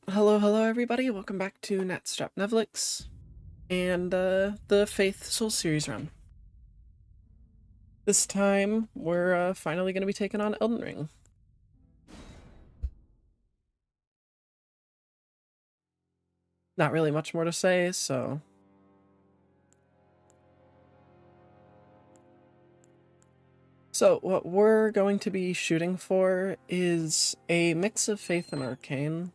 Hello everybody. Welcome back to Natstrap Nevlix and the Faith Soul series run. This time we're finally going to be taking on Elden Ring. Not really much more to say, so what we're going to be shooting for is a mix of Faith and Arcane.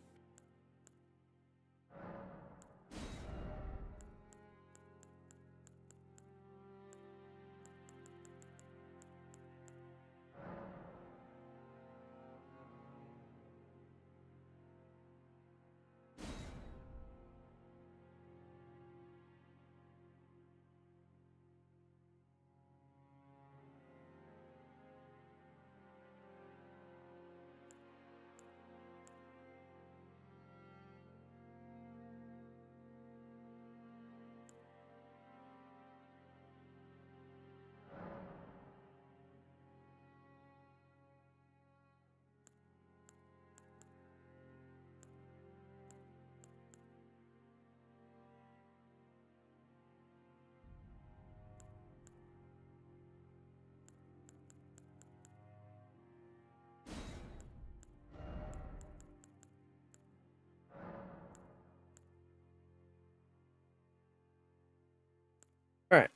Alright,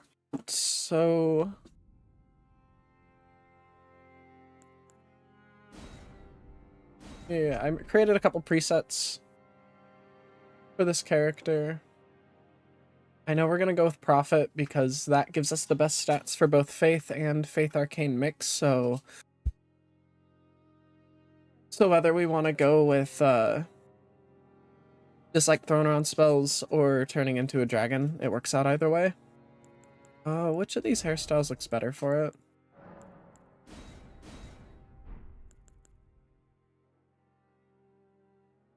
so yeah, I created a couple presets for this character. I know we're going to go with Prophet because that gives us the best stats for both Faith and Faith Arcane mix, so whether we want to go with just like throwing around spells or turning into a dragon, it works out either way. Which of these hairstyles looks better for it?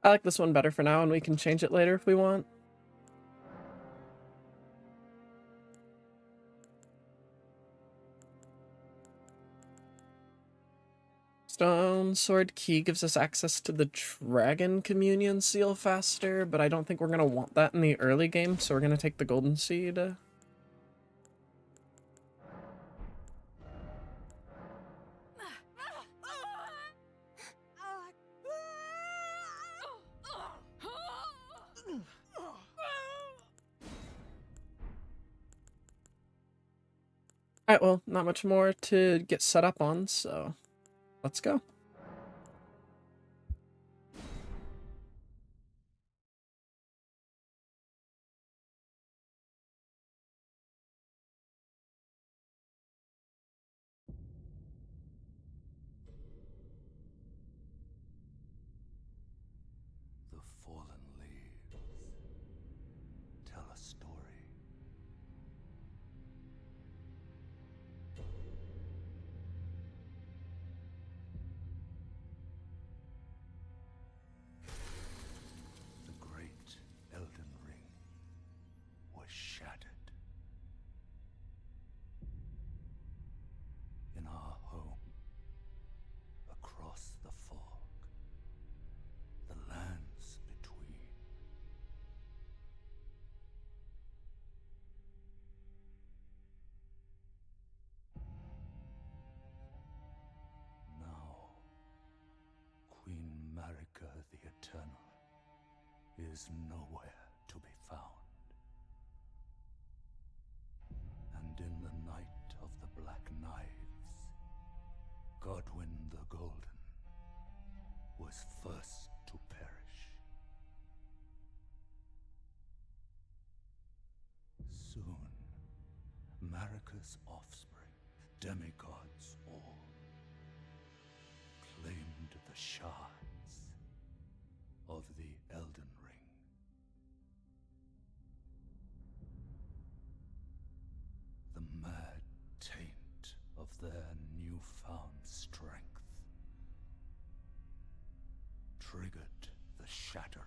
I like this one better for now, and we can change it later if we want. Stone Sword Key gives us access to the Dragon Communion Seal faster, but I don't think we're going to want that in the early game, so we're going to take the Golden Seed. Alright, well, not much more to get set up on, so let's go. The fallen leaves tell a story. The great Elden Ring was shattered. In our home, across the fog, the lands between. Now, Queen Marika the Eternal is nowhere to be found. And in the night of the Black Knives, Godwyn the Golden was first to perish. Soon, Marika's offspring, demigods all, claimed the shards of the Elden Ring. The mad taint of their newfound strength triggered the shattering.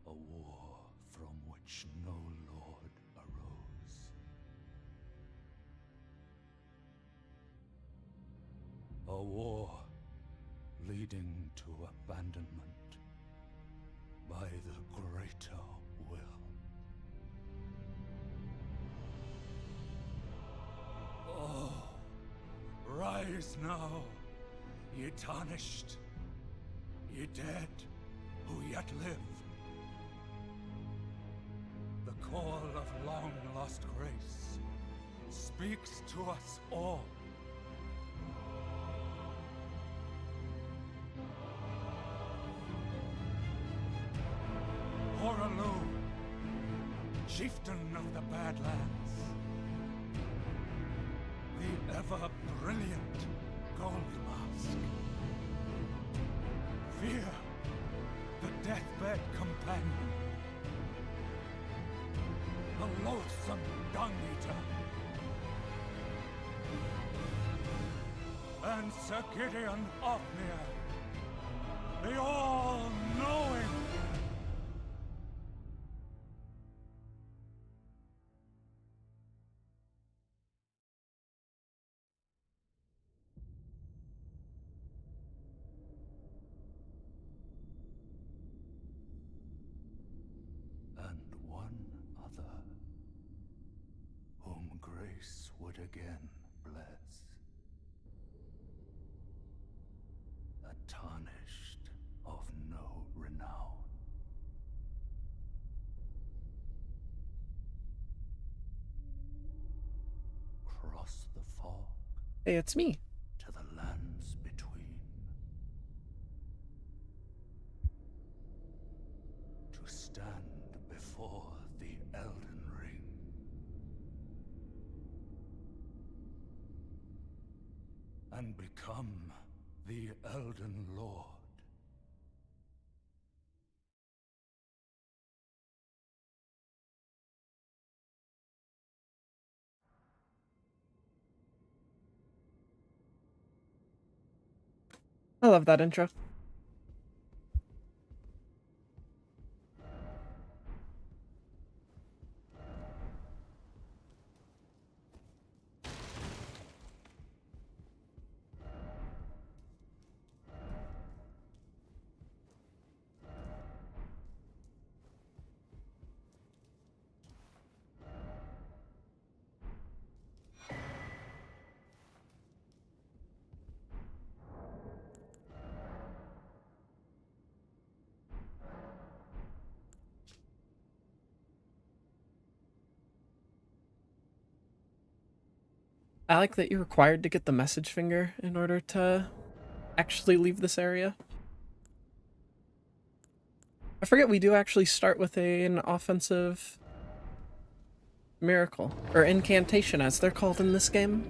A war from which no lord arose. leading to abandonment by the greater will. Oh, rise now, ye tarnished, ye dead who yet live. The call of long-lost grace speaks to us all. Horalu, chieftain of the Badlands, the ever-brilliant Gold Mask, Fear, the deathbed companion, the loathsome dung-eater, and Sir Gideon Ofnir, the all-knowing. And one other, whom grace would again bless. A tarnished of no renown. Cross the fog. Hey, it's me. To the lands between. To stand before the Elden Ring. And become the Elden Lord. I love that intro. I like that you're required to get the message finger in order to actually leave this area. I forget we do actually start with an offensive miracle, or incantation as they're called in this game.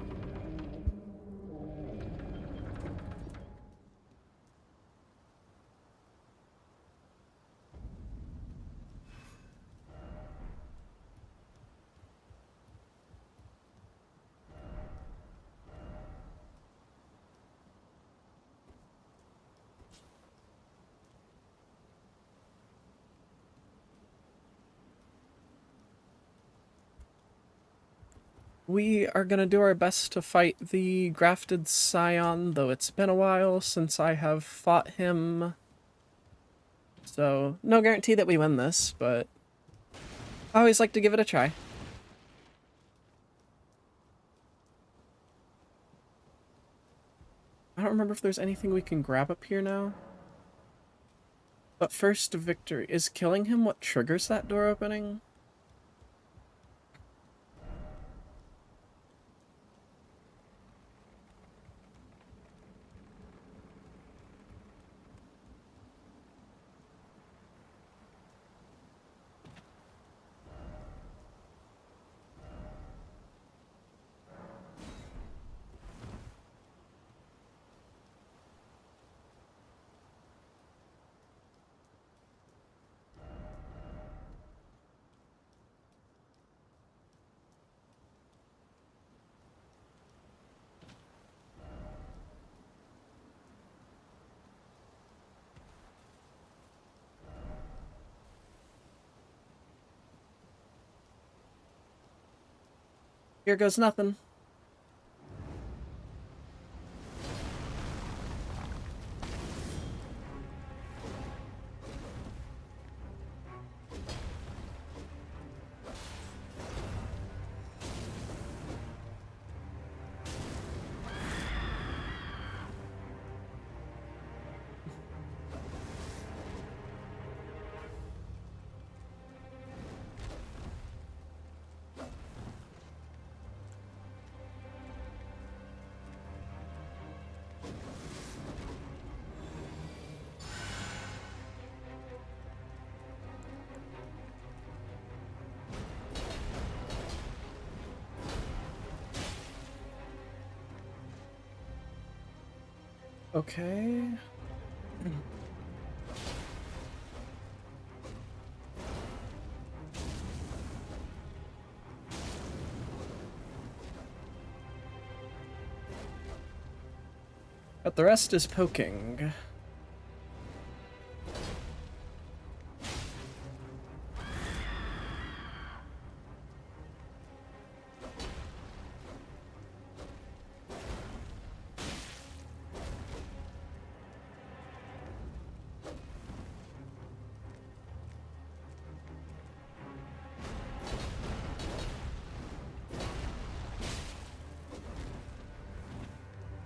We are gonna do our best to fight the grafted scion, though it's been a while since I have fought him. So, no guarantee that we win this, but I always like to give it a try. I don't remember if there's anything we can grab up here now. But first, victory. Is killing him what triggers that door opening? Here goes nothing. Okay. But the rest is poking.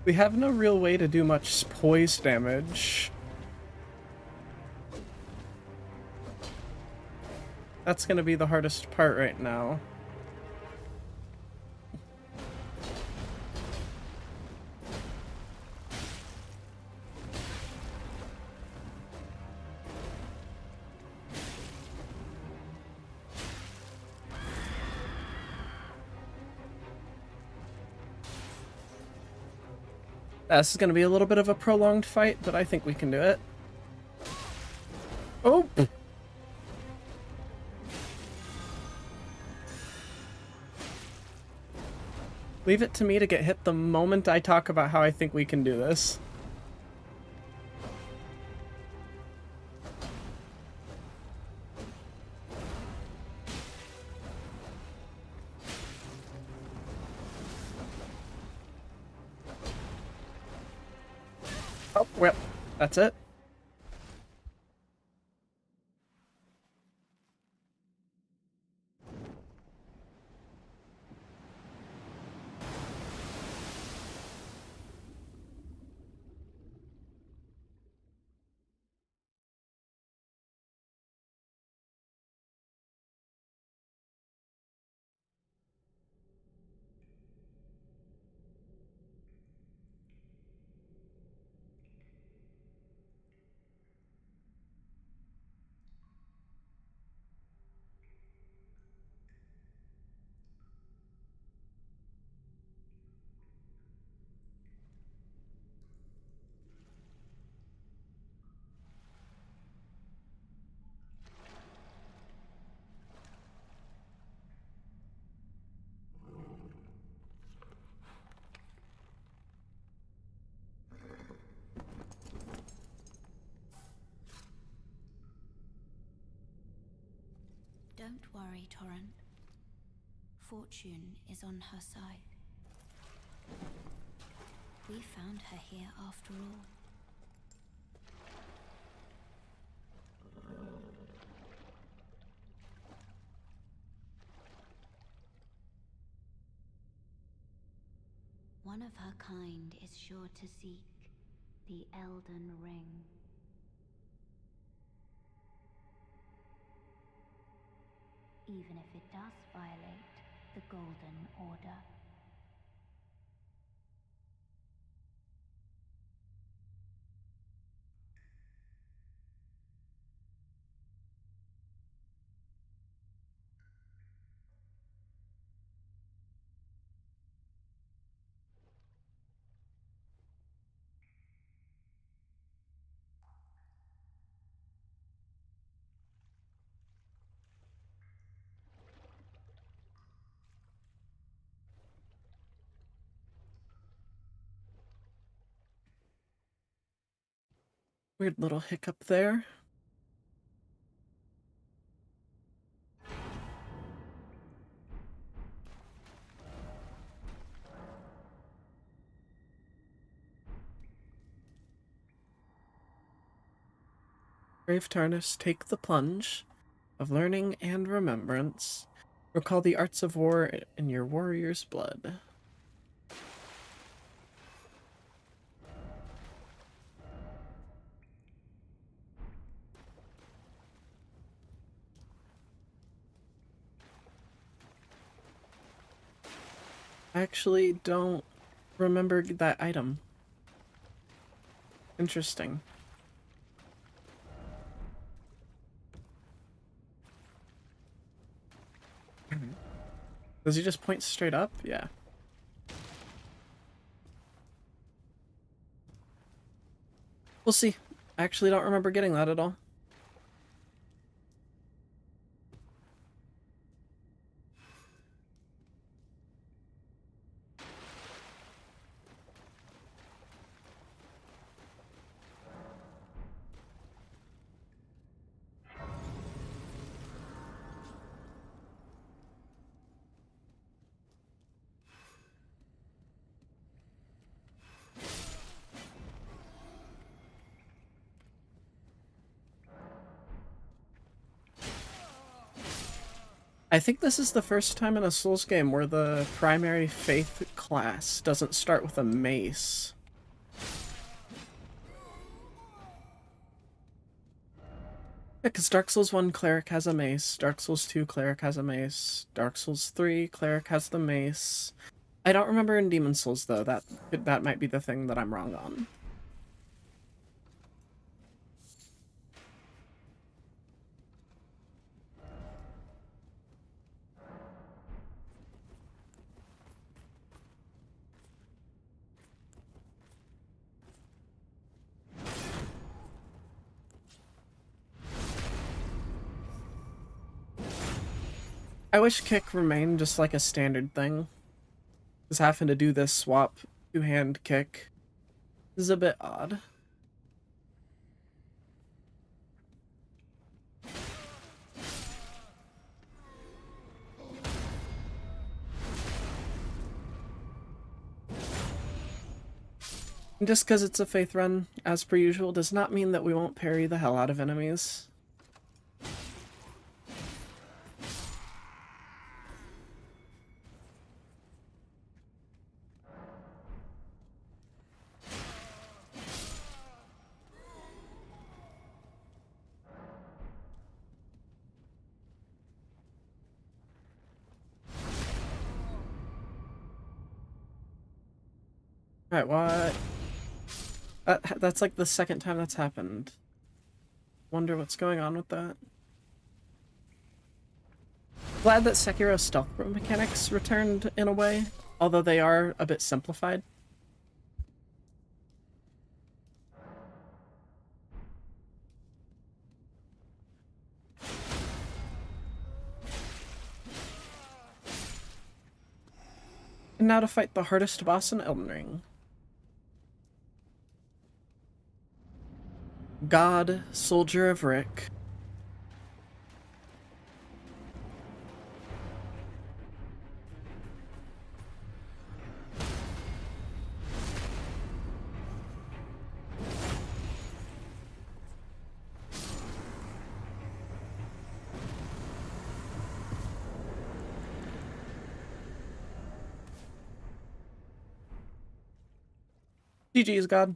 We have no real way to do much poise damage. That's gonna be the hardest part right now. This is gonna be a little bit of a prolonged fight, but I think we can do it. Oh! Leave it to me to get hit the moment I talk about how I think we can do this. Oh, well, that's it. Don't worry, Torrent. Fortune is on her side. We found her here after all. One of her kind is sure to seek the Elden Ring. Even if it does violate the Golden Order. Weird little hiccup there. Brave Tarnus, take the plunge of learning and remembrance. Recall the arts of war in your warrior's blood. I actually don't remember that item. Interesting. Does he just point straight up? Yeah. We'll see. I actually don't remember getting that at all. I think this is the first time in a Souls game where the primary faith class doesn't start with a mace. Yeah, because Dark Souls 1 cleric has a mace, Dark Souls 2 cleric has a mace, Dark Souls 3 cleric has the mace. I don't remember in Demon Souls though, that might be the thing that I'm wrong on. I wish kick remained just like a standard thing. Just having to do this swap two-hand kick is a bit odd. And just because it's a faith run, as per usual, does not mean that we won't parry the hell out of enemies. Alright, what? That's like the second time that's happened. Wonder what's going on with that. Glad that Sekiro stealth mechanics returned in a way, although they are a bit simplified. And now to fight the hardest boss in Elden Ring. God, Soldier of Rick. GG's, God.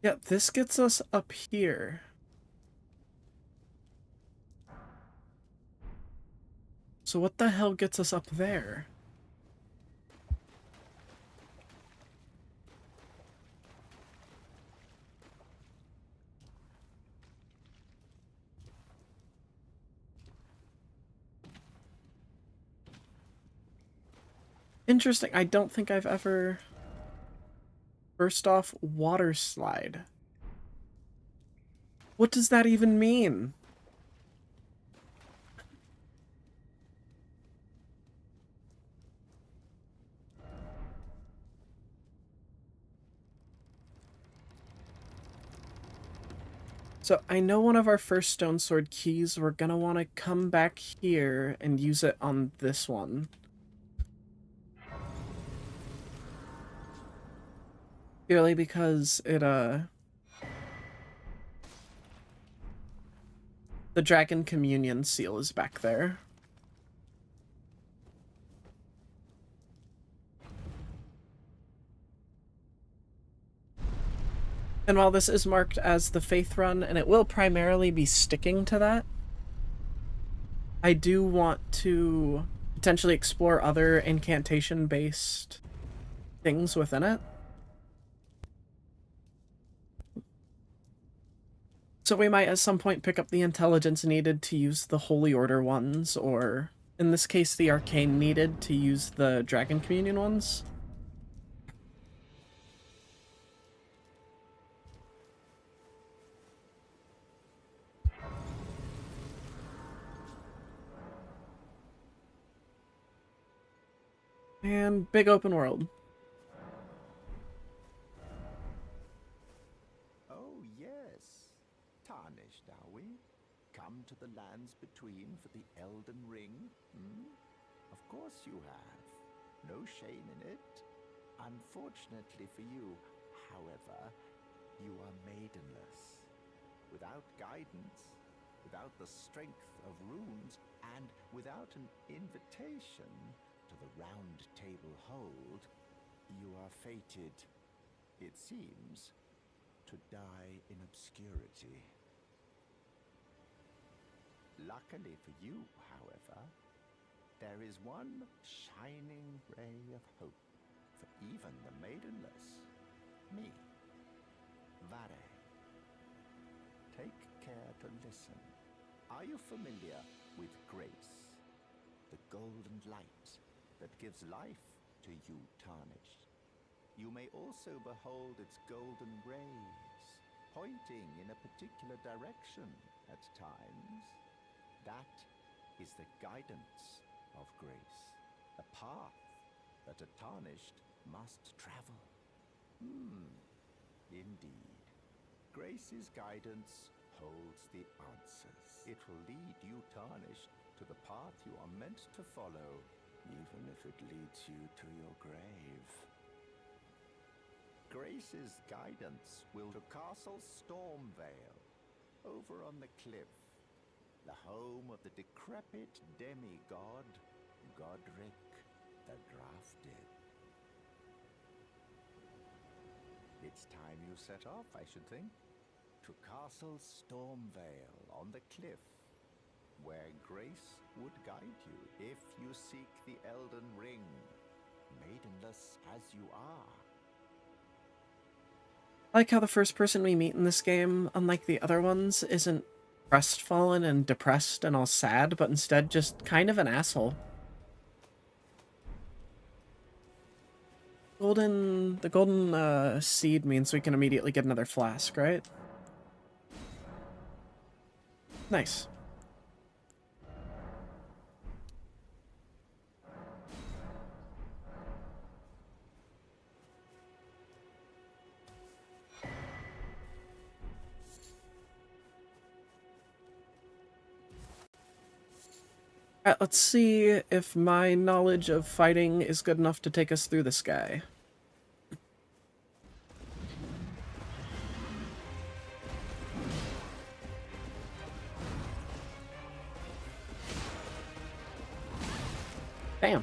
Yeah, this gets us up here. So what the hell gets us up there? Interesting. I don't think I've ever... First off, water slide. What does that even mean? So I know one of our first stone sword keys, we're gonna want to come back here and use it on this one. Purely because it, the Dragon Communion seal is back there. And while this is marked as the Faith Run, and it will primarily be sticking to that, I do want to potentially explore other incantation-based things within it. So we might at some point pick up the intelligence needed to use the Holy Order ones, or In this case, the Arcane needed to use the Dragon Communion ones. And big open world. Oh, yes. Tarnished, are we? Come to the lands between for the Elden Ring, hmm? Of course you have. No shame in it. Unfortunately for you, however, you are maidenless. Without guidance, without the strength of runes, and without an invitation to the Round Table Hold, you are fated, it seems, to die in obscurity. Luckily for you, however, there is one shining ray of hope for even the maidenless. Me. Vare. Take care to listen. Are you familiar with grace? The golden light that gives life to you tarnished. You may also behold its golden rays, pointing in a particular direction at times. That is the guidance of grace, a path that a tarnished must travel. Indeed. Grace's guidance holds the answers. It will lead you tarnished to the path you are meant to follow, even if it leads you to your grave. Grace's guidance will to Castle Stormvale, over on the cliff, the home of the decrepit demigod, Godric the Drafted. It's time you set off, I should think, to Castle Stormvale on the cliff, where Grace would guide you if you seek the Elden Ring, maidenless as you are. I like how the first person we meet in this game, unlike the other ones, isn't crestfallen and depressed and all sad, but instead just kind of an asshole. The golden seed means we can immediately get another flask, right? Nice. Alright, let's see if my knowledge of fighting is good enough to take us through this guy. Damn.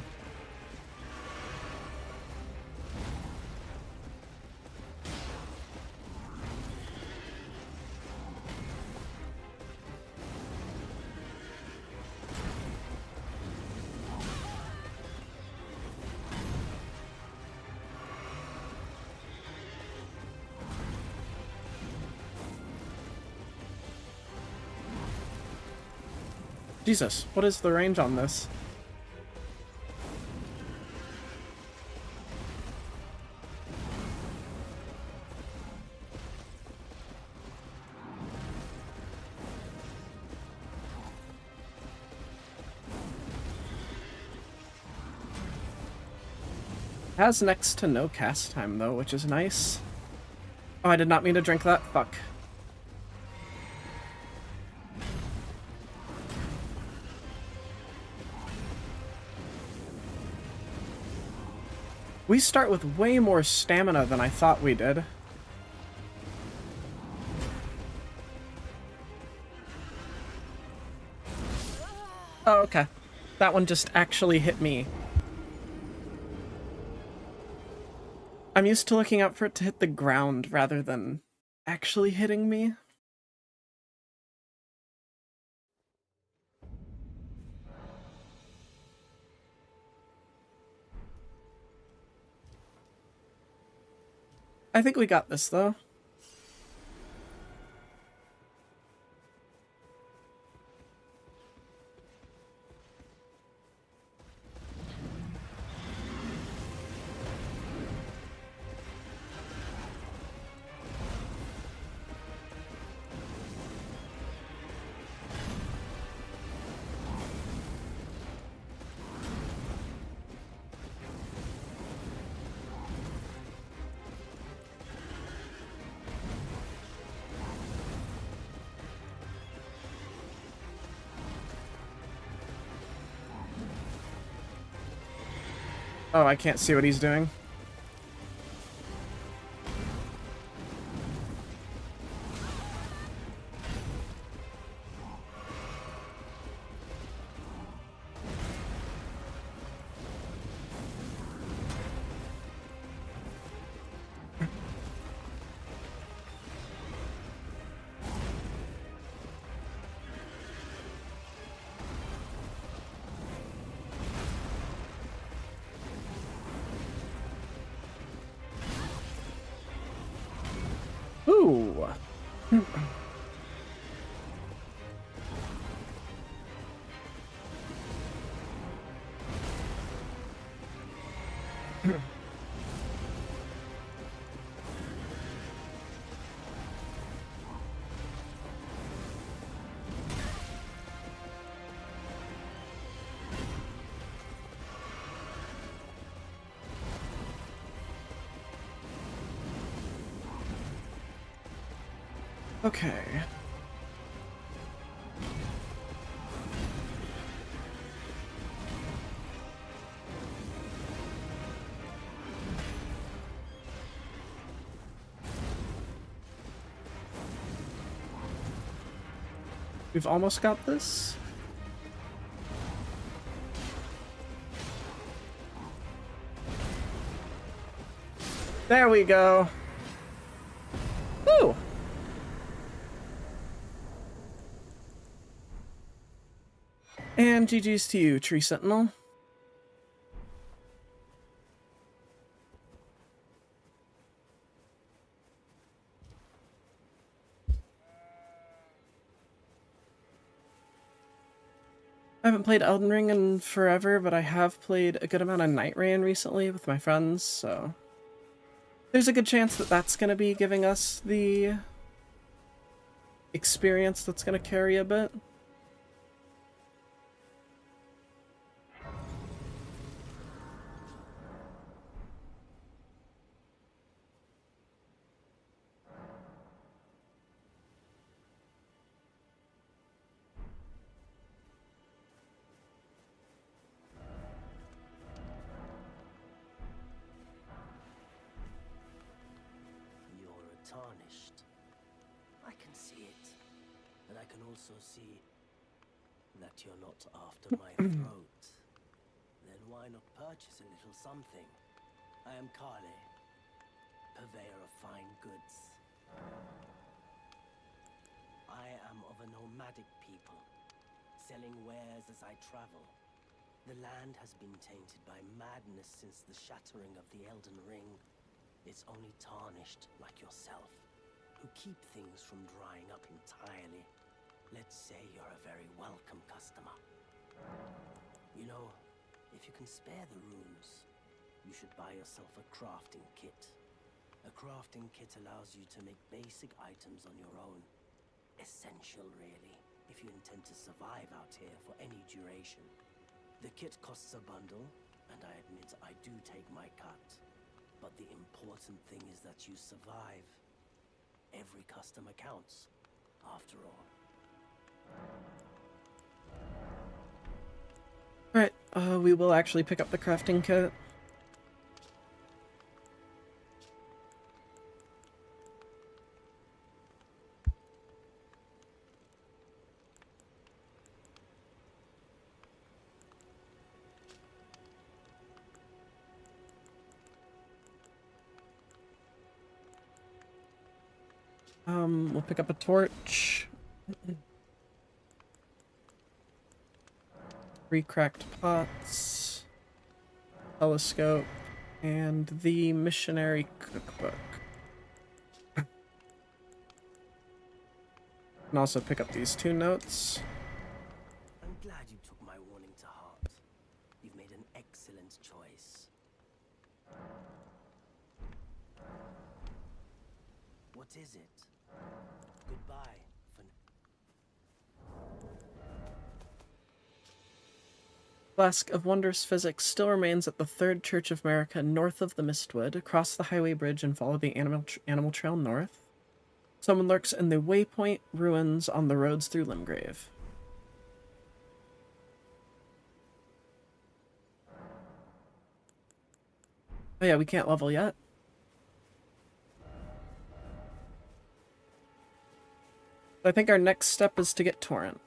Jesus, what is the range on this? Has next to no cast time though, which is nice. Oh, I did not mean to drink that. Fuck. We start with way more stamina than I thought we did. Oh, okay. That one just actually hit me. I'm used to looking out for it to hit the ground rather than actually hitting me. I think we got this, though. Oh, I can't see what he's doing. Ooh. Okay. We've almost got this. There we go. Woo! And GG's to you, Tree Sentinel. I haven't played Elden Ring in forever, but I have played a good amount of Night Rain recently with my friends, so there's a good chance that that's going to be giving us the experience that's going to carry a bit. You're tarnished. I can see it. And I can also see that you're not after my throat. Then why not purchase a little something? I am Kale, purveyor of fine goods. I am of a nomadic people, selling wares as I travel. The land has been tainted by madness since the shattering of the Elden Ring. It's only tarnished like yourself, who keep things from drying up entirely. Let's say you're a very welcome customer. You know, if you can spare the runes, you should buy yourself a crafting kit. A crafting kit allows you to make basic items on your own. Essential, really, if you intend to survive out here for any duration. The kit costs a bundle, and I admit I do take my cut. But the important thing is that you survive. Every customer counts, after all. Alright, we will actually pick up the crafting kit. We'll pick up a torch. 3 cracked pots. Telescope. And the missionary cookbook. And also pick up these 2 notes. I'm glad you took my warning to heart. You've made an excellent choice. What is it? Goodbye for Flask of Wondrous Physics still remains at the Third Church of America north of the Mistwood. Cross the highway bridge and follow the animal trail north. Someone lurks in the Waypoint ruins on the roads through Limgrave. Oh yeah, we can't level yet. I think our next step is to get Torrent.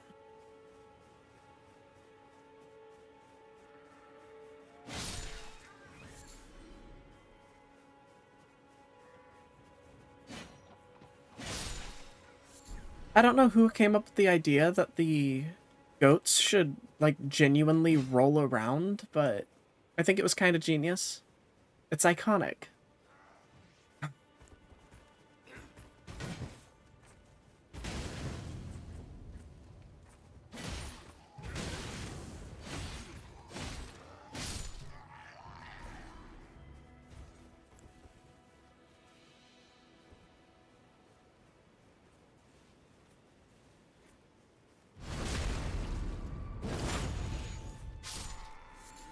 I don't know who came up with the idea that the goats should, like, genuinely roll around, but I think it was kind of genius. It's iconic.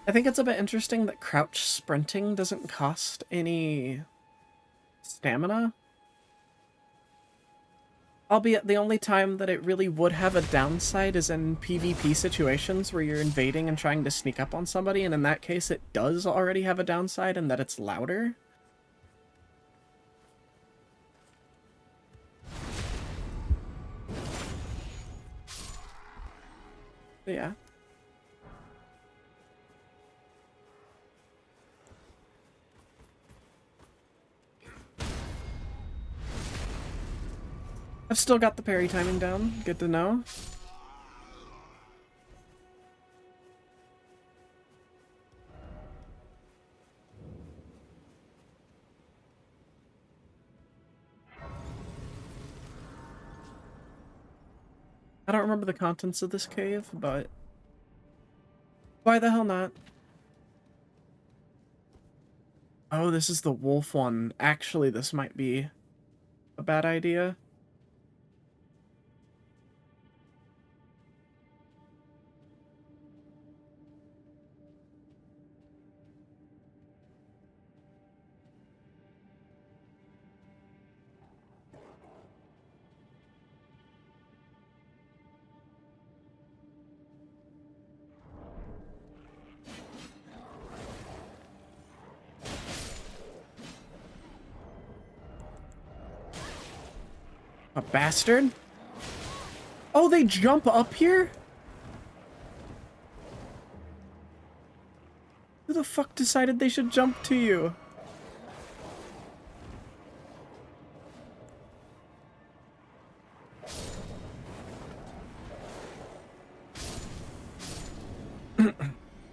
I think it's a bit interesting that crouch sprinting doesn't cost any stamina. Albeit the only time that it really would have a downside is in PvP situations where you're invading and trying to sneak up on somebody, and in that case it does already have a downside in that it's louder. But yeah. I've still got the parry timing down. Good to know. I don't remember the contents of this cave, but why the hell not? Oh, this is the wolf one. Actually, this might be a bad idea. A bastard? Oh, they jump up here? Who the fuck decided they should jump to you?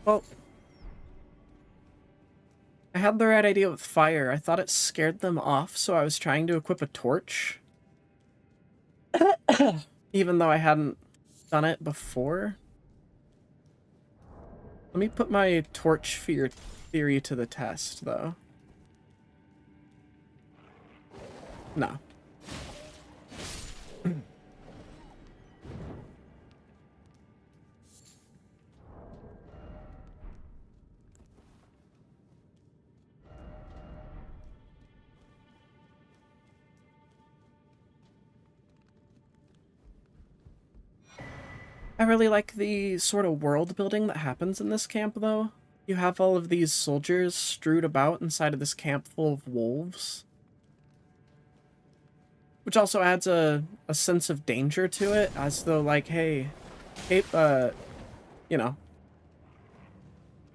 Well, I had the right idea with fire. I thought it scared them off, so I was trying to equip a torch. Even though I hadn't done it before. Let me put my torch fear theory to the test, though. No. I really like the sort of world building that happens in this camp, though. You have all of these soldiers strewed about inside of this camp full of wolves. Which also adds a sense of danger to it, as though, like, hey, you know,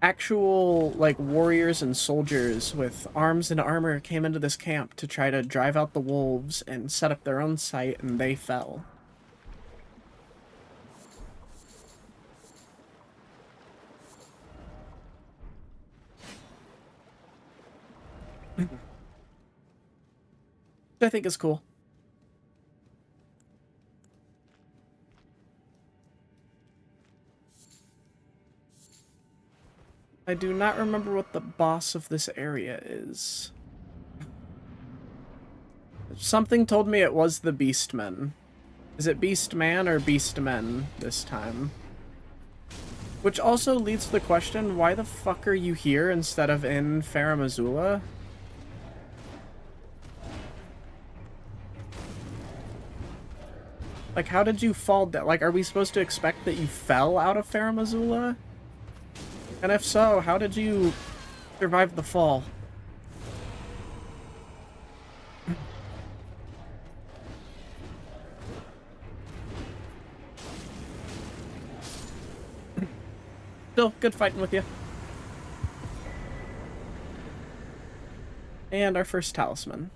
actual, like, warriors and soldiers with arms and armor came into this camp to try to drive out the wolves and set up their own site, and they fell. Which I think is cool. I do not remember what the boss of this area is. Something told me it was the Beastmen. Is it Beastman or Beastmen this time? Which also leads to the question, why the fuck are you here instead of in Farum Azula? Like, how did you fall down? Like, are we supposed to expect that you fell out of Farum Azula? And if so, how did you survive the fall? Still, good fighting with you. And our first talisman.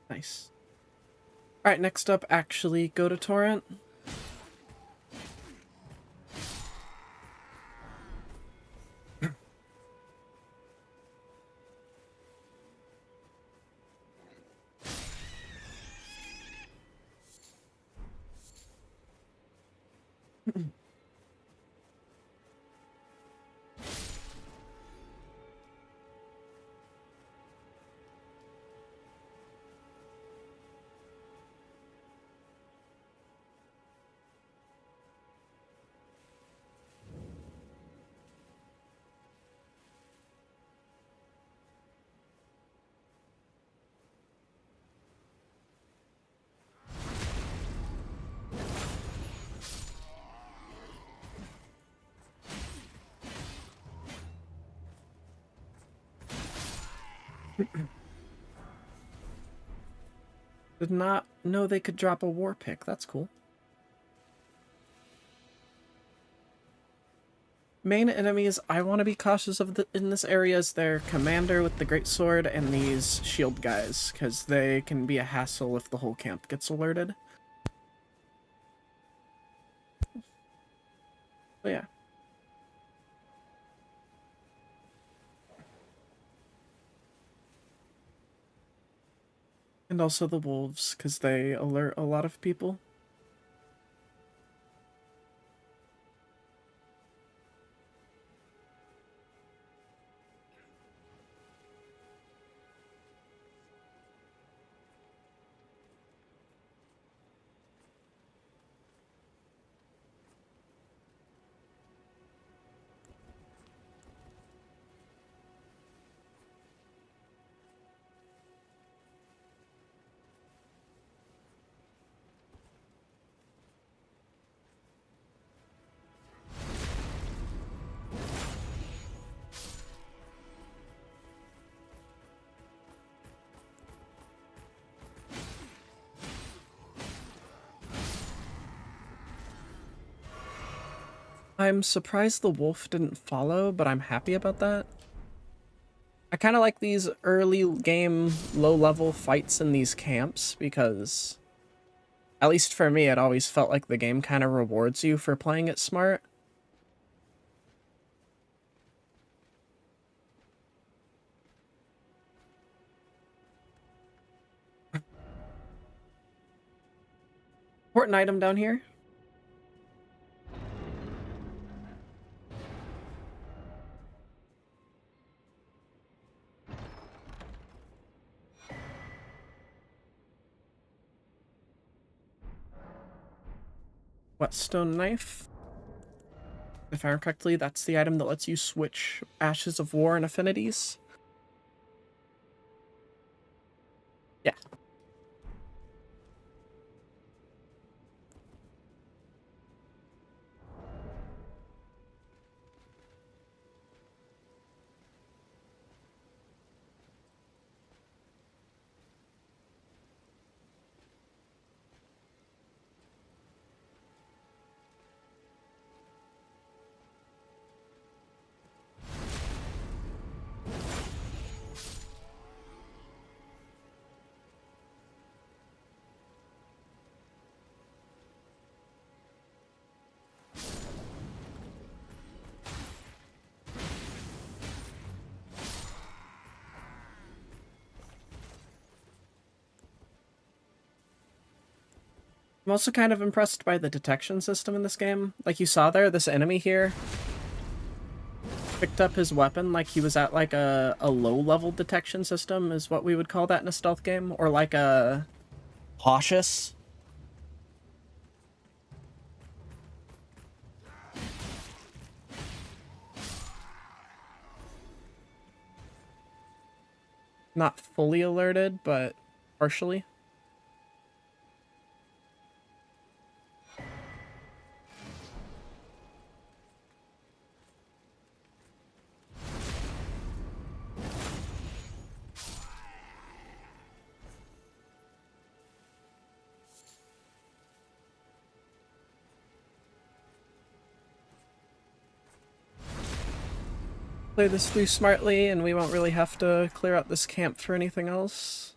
Nice. Alright, next up, actually go to Torrent. Did not know they could drop a war pick. That's cool. Main enemies I want to be cautious of in this area is their commander with the great sword and these shield guys, because they can be a hassle if the whole camp gets alerted. But yeah. And also the wolves, because they alert a lot of people. I'm surprised the wolf didn't follow, but I'm happy about that. I kind of like these early game low-level fights in these camps because, at least for me, it always felt like the game kind of rewards you for playing it smart. Important item down here. Whetstone knife. If I remember correctly, that's the item that lets you switch Ashes of War and affinities. Yeah. I'm also kind of impressed by the detection system in this game. Like you saw there, this enemy here picked up his weapon like he was at like a low-level detection system is what we would call that in a stealth game, or like a cautious. Not fully alerted, but partially. Play this through smartly, and we won't really have to clear out this camp for anything else.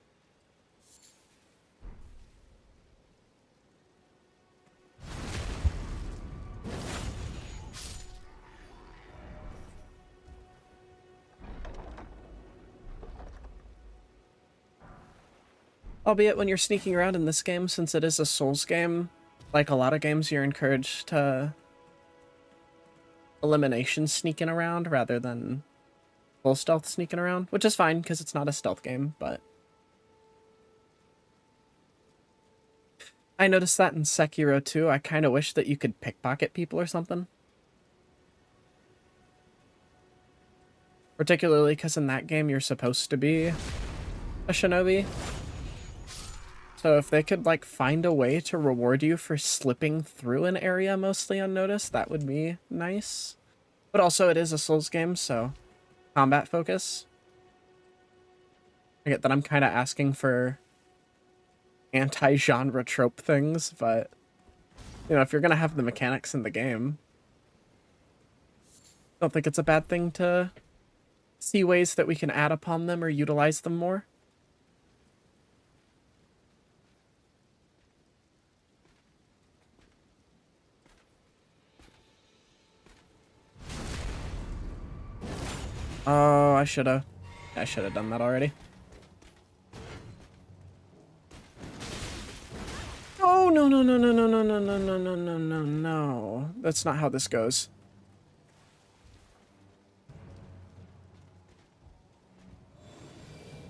Albeit when you're sneaking around in this game, since it is a Souls game, like a lot of games, you're encouraged to elimination sneaking around rather than full stealth sneaking around, which is fine because it's not a stealth game, but I noticed that in Sekiro too. I kind of wish that you could pickpocket people or something. Particularly because in that game you're supposed to be a shinobi. So if they could like find a way to reward you for slipping through an area mostly unnoticed, that would be nice. But also it is a Souls game, so combat focus. I get that I'm kind of asking for anti-genre trope things, but you know, if you're gonna have the mechanics in the game, I don't think it's a bad thing to see ways that we can add upon them or utilize them more. Oh, I should have done that already. Oh, no, no, no, no, no, no, no, no, no, no, no, no, no. That's not how this goes.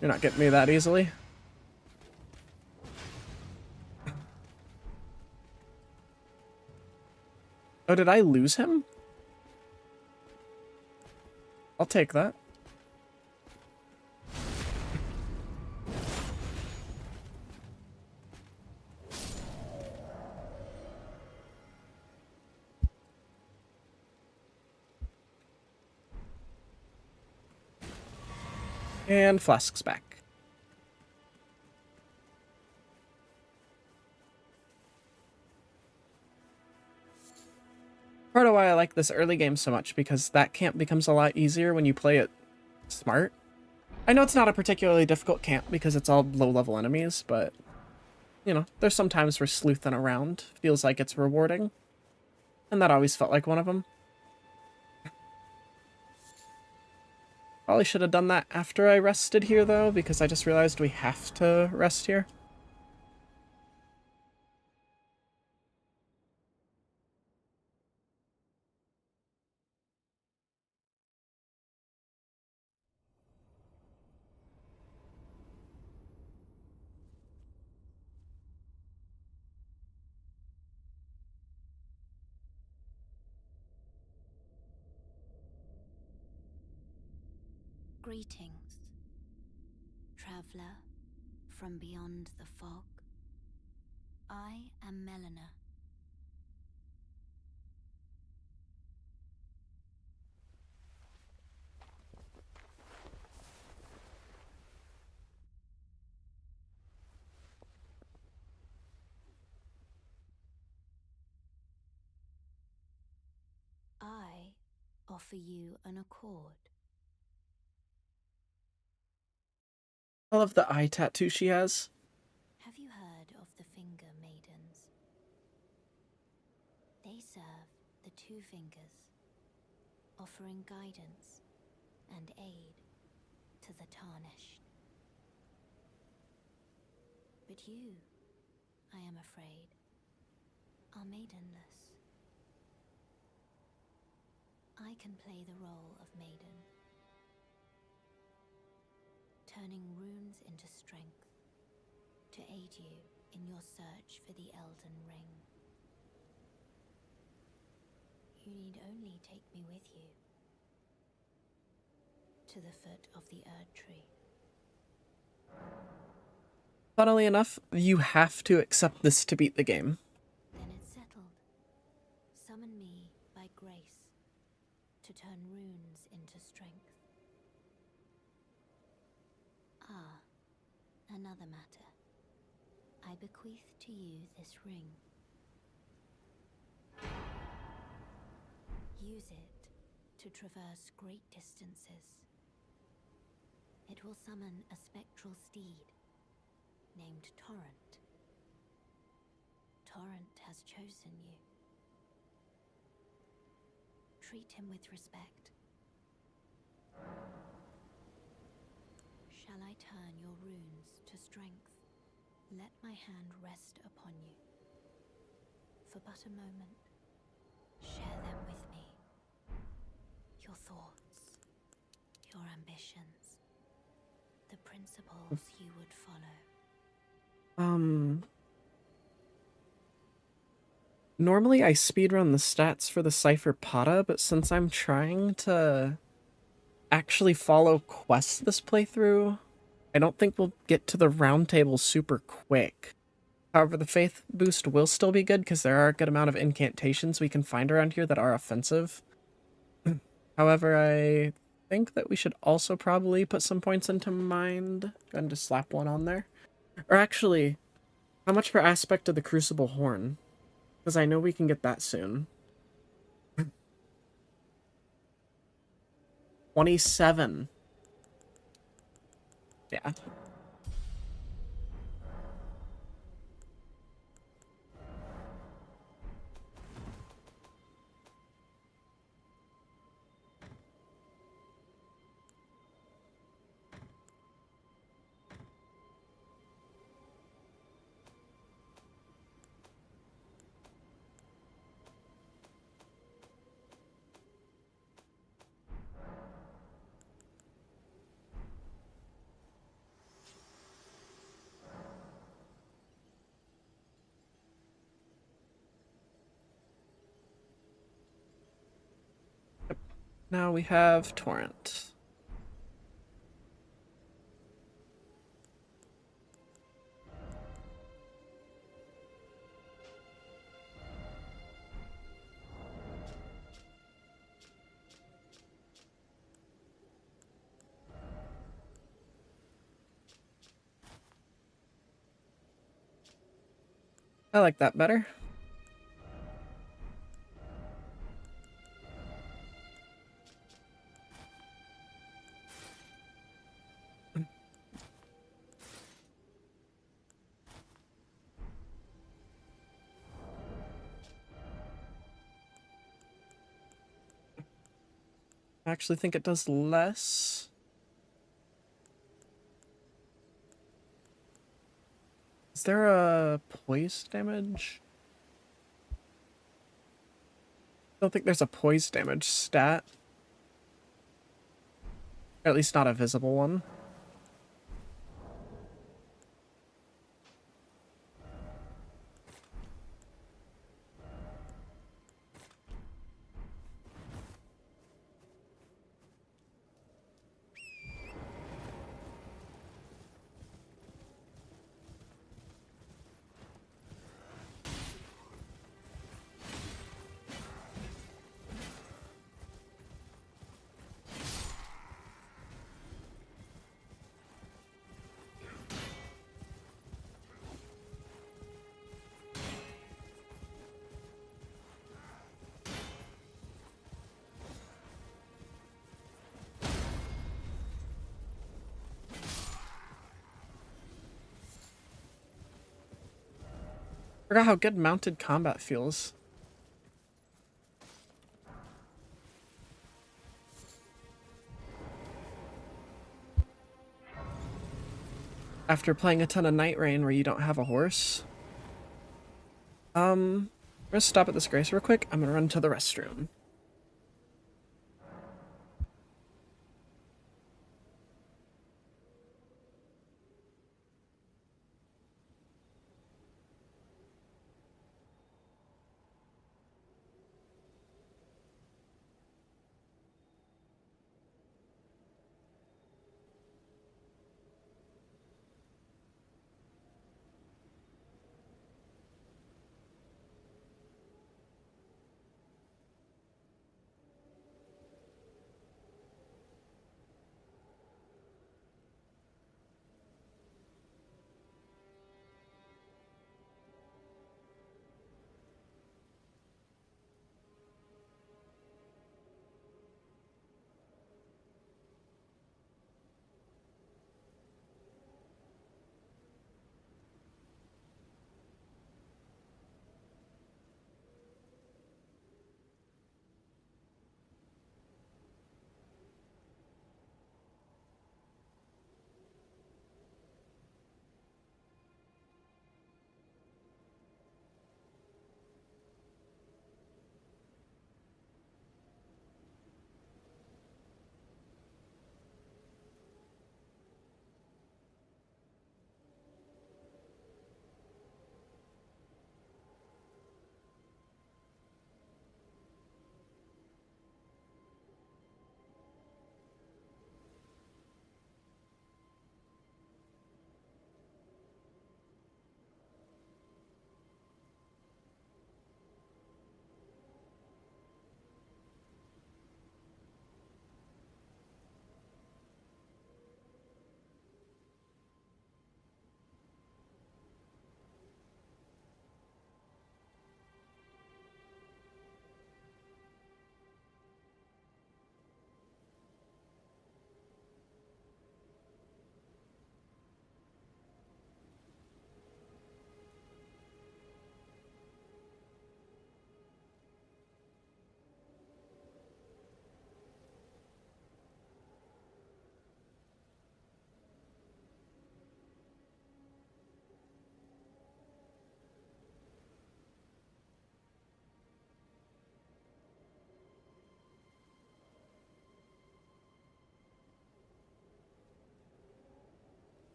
You're not getting me that easily. Oh, did I lose him? I'll take that. And Flask's back. Part of why I like this early game so much, because that camp becomes a lot easier when you play it smart. I know it's not a particularly difficult camp because it's all low-level enemies, but, you know, there's some times where sleuthing around feels like it's rewarding. And that always felt like one of them. Probably should have done that after I rested here, though, because I just realized we have to rest here. Greetings, traveler from beyond the fog. I am Melina. I offer you an accord. I love the eye tattoo she has. Have you heard of the Finger Maidens? They serve the two fingers, offering guidance and aid to the tarnished. But you, I am afraid, are maidenless. I can play the role of maiden, turning runes into strength to aid you in your search for the Elden Ring. You need only take me with you to the foot of the Erd Tree. Funnily enough, you have to accept this to beat the game. Then it's settled. Summon me by grace to turn runes into strength. Ah, another matter. I bequeath to you this ring. Use it to traverse great distances. It will summon a spectral steed named Torrent. Torrent has chosen you. Treat him with respect. Shall I turn your runes to strength? Let my hand rest upon you. For but a moment, share them with me. Your thoughts, your ambitions, the principles you would follow. Normally I speedrun the stats for the Cypher Pata, but since I'm trying to actually follow quests this playthrough, I don't think we'll get to the round table super quick. However, the faith boost will still be good because there are a good amount of incantations we can find around here that are offensive. However, I think that we should also probably put some points into mind. Go ahead and just slap one on there. Or actually, how much per aspect of the Crucible Horn? Because I know we can get that soon. 27. Yeah. Now we have Torrent. I like that better. I actually think it does less. Is there a poise damage? I don't think there's a poise damage stat. Or at least not a visible one. Forgot how good mounted combat feels. After playing a ton of Night Rain where you don't have a horse. We're gonna stop at this grace real quick. I'm gonna run to the restroom.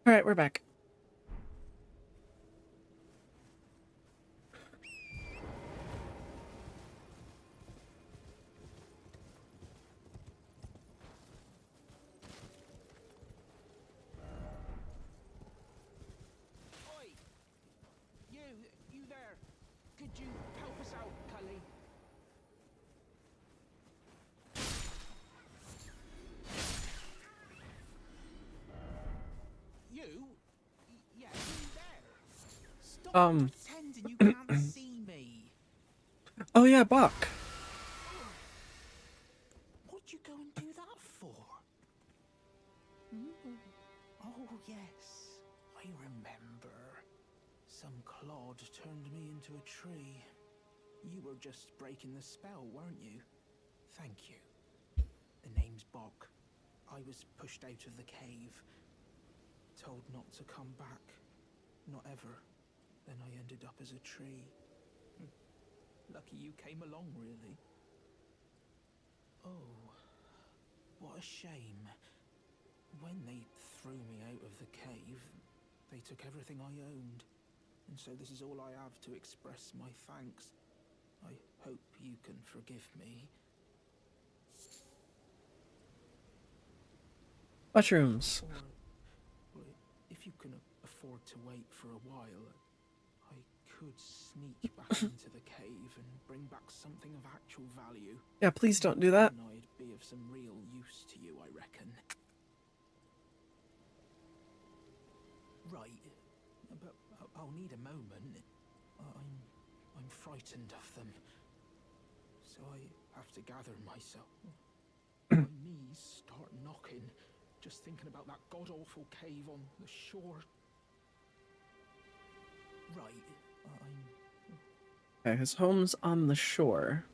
All right, we're back. Oi! You there! Could you help us out, Cully? You? Yeah, you there? Stop pretending you can't see me. Oh yeah, Buck. What'd you go and do that for? Oh, yes. I remember. Some clod turned me into a tree. You were just breaking the spell, weren't you? Thank you. The name's Bok. I was pushed out of the cave. Told not to come back. Not ever. Then I ended up as a tree. Lucky you came along, really. Oh, what a shame. When they threw me out of the cave, they took everything I owned. And so this is all I have to express my thanks. I hope you can forgive me. Mushrooms. Or if you can afford to wait for a while, I could sneak back into the cave and bring back something of actual value. Yeah, please don't do that. And I'd be of some real use to you, I reckon. Right, but I'll need a moment. I'm frightened of them, so I have to gather myself. My knees start knocking, just thinking about that god-awful cave on the shore. Right, Okay, his home's on the shore.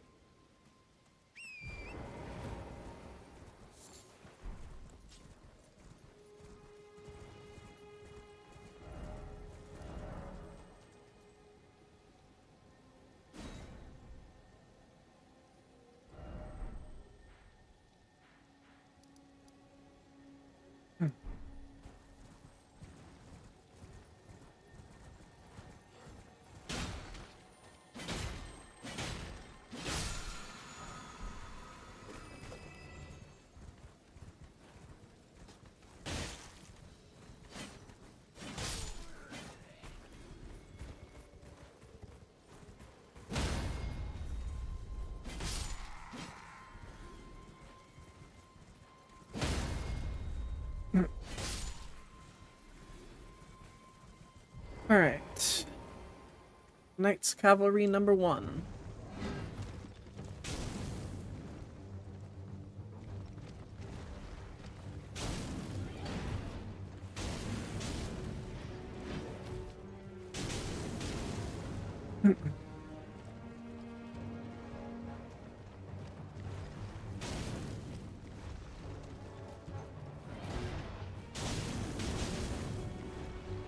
All right. Knights Cavalry number 1.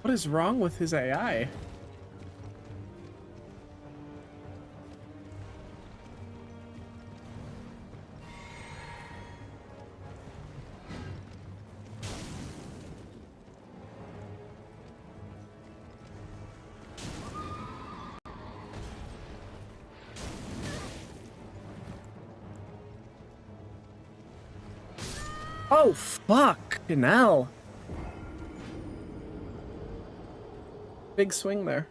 What is wrong with his AI? Oh, fuck. Hell. Big swing there.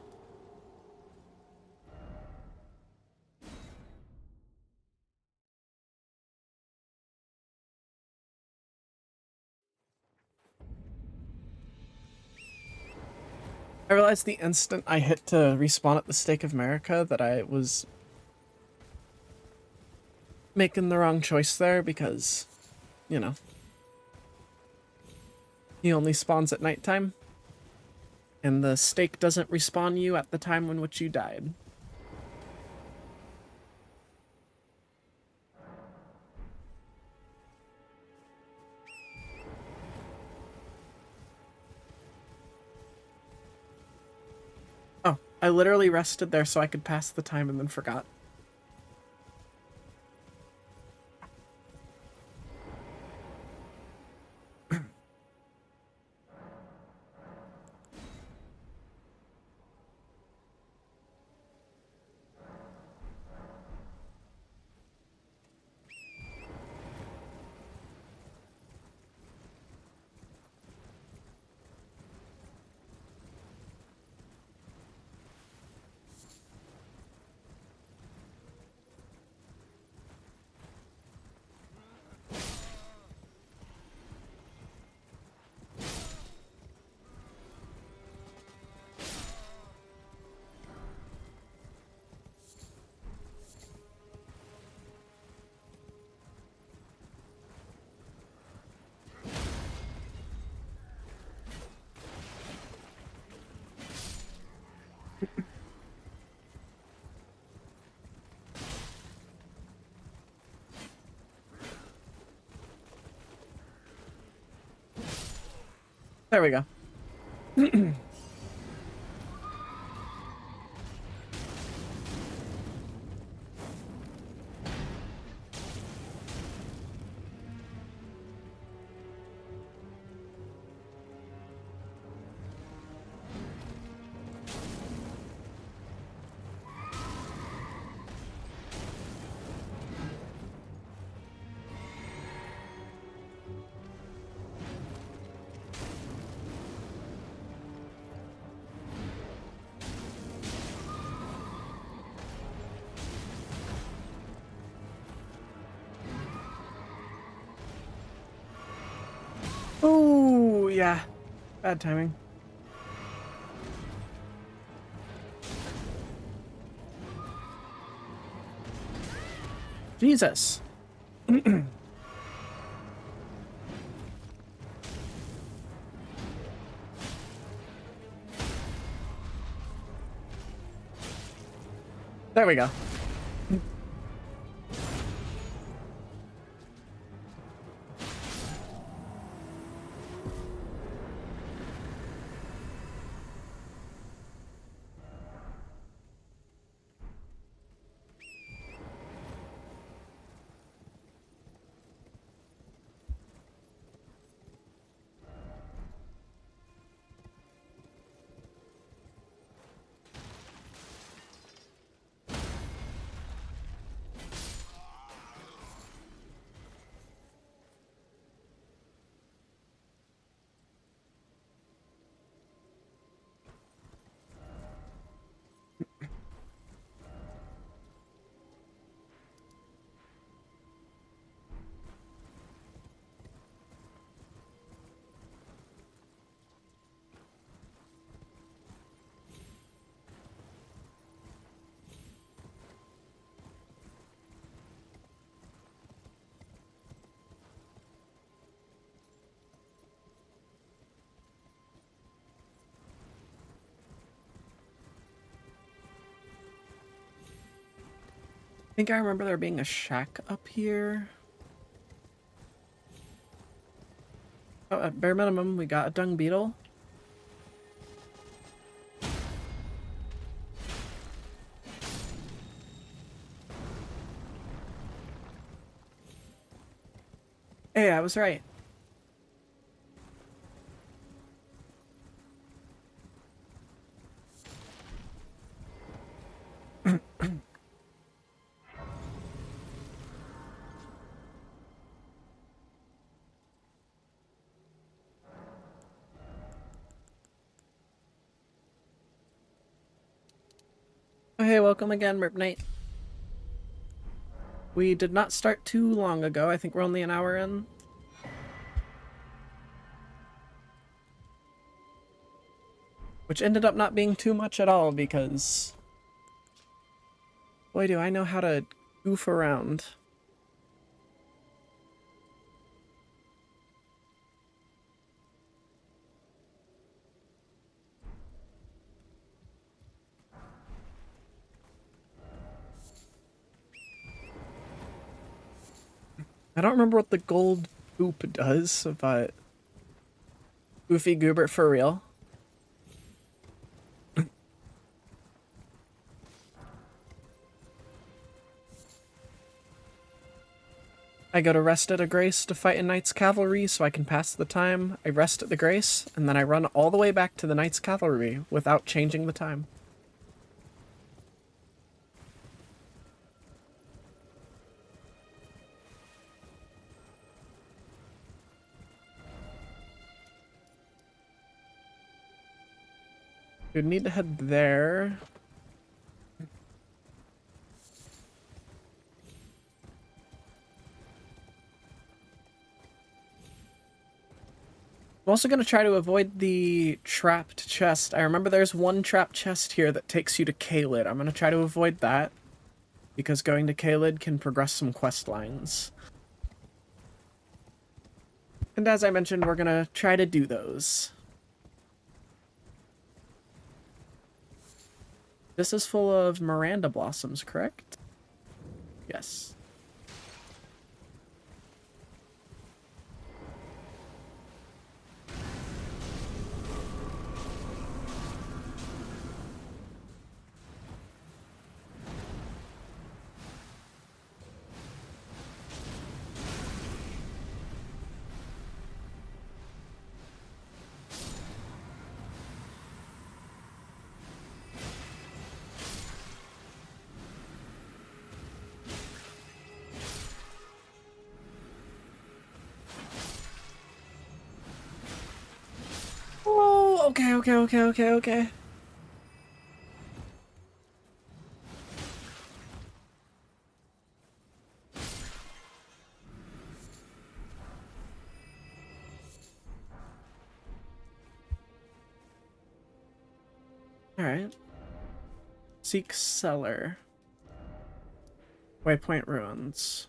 I realized the instant I hit to respawn at the Stake of America that I was making the wrong choice there because, you know, he only spawns at nighttime, and the stake doesn't respawn you at the time in which you died. Oh, I literally rested there so I could pass the time and then forgot. There we go. Oh, yeah. Bad timing. Jesus. There we go. I think I remember there being a shack up here. Oh, at bare minimum, we got a dung beetle. Hey, I was right. Oh, hey, welcome again, Rip Knight. We did not start too long ago. I think we're only an hour in. Which ended up not being too much at all because... boy, do I know how to goof around. I don't remember what the gold goop does, but... Goofy Goobert for real. I go to rest at a grace to fight a knight's cavalry so I can pass the time. I rest at the grace, and then I run all the way back to the knight's cavalry without changing the time. We'd need to head there. I'm also going to try to avoid the trapped chest. I remember there's one trapped chest here that takes you to Caelid. I'm going to try to avoid that, because going to Caelid can progress some quest lines. And as I mentioned, we're going to try to do those. This is full of Miranda blossoms, correct? Yes. Okay, okay, okay, okay, okay. Alright. Seek cellar. Waypoint ruins.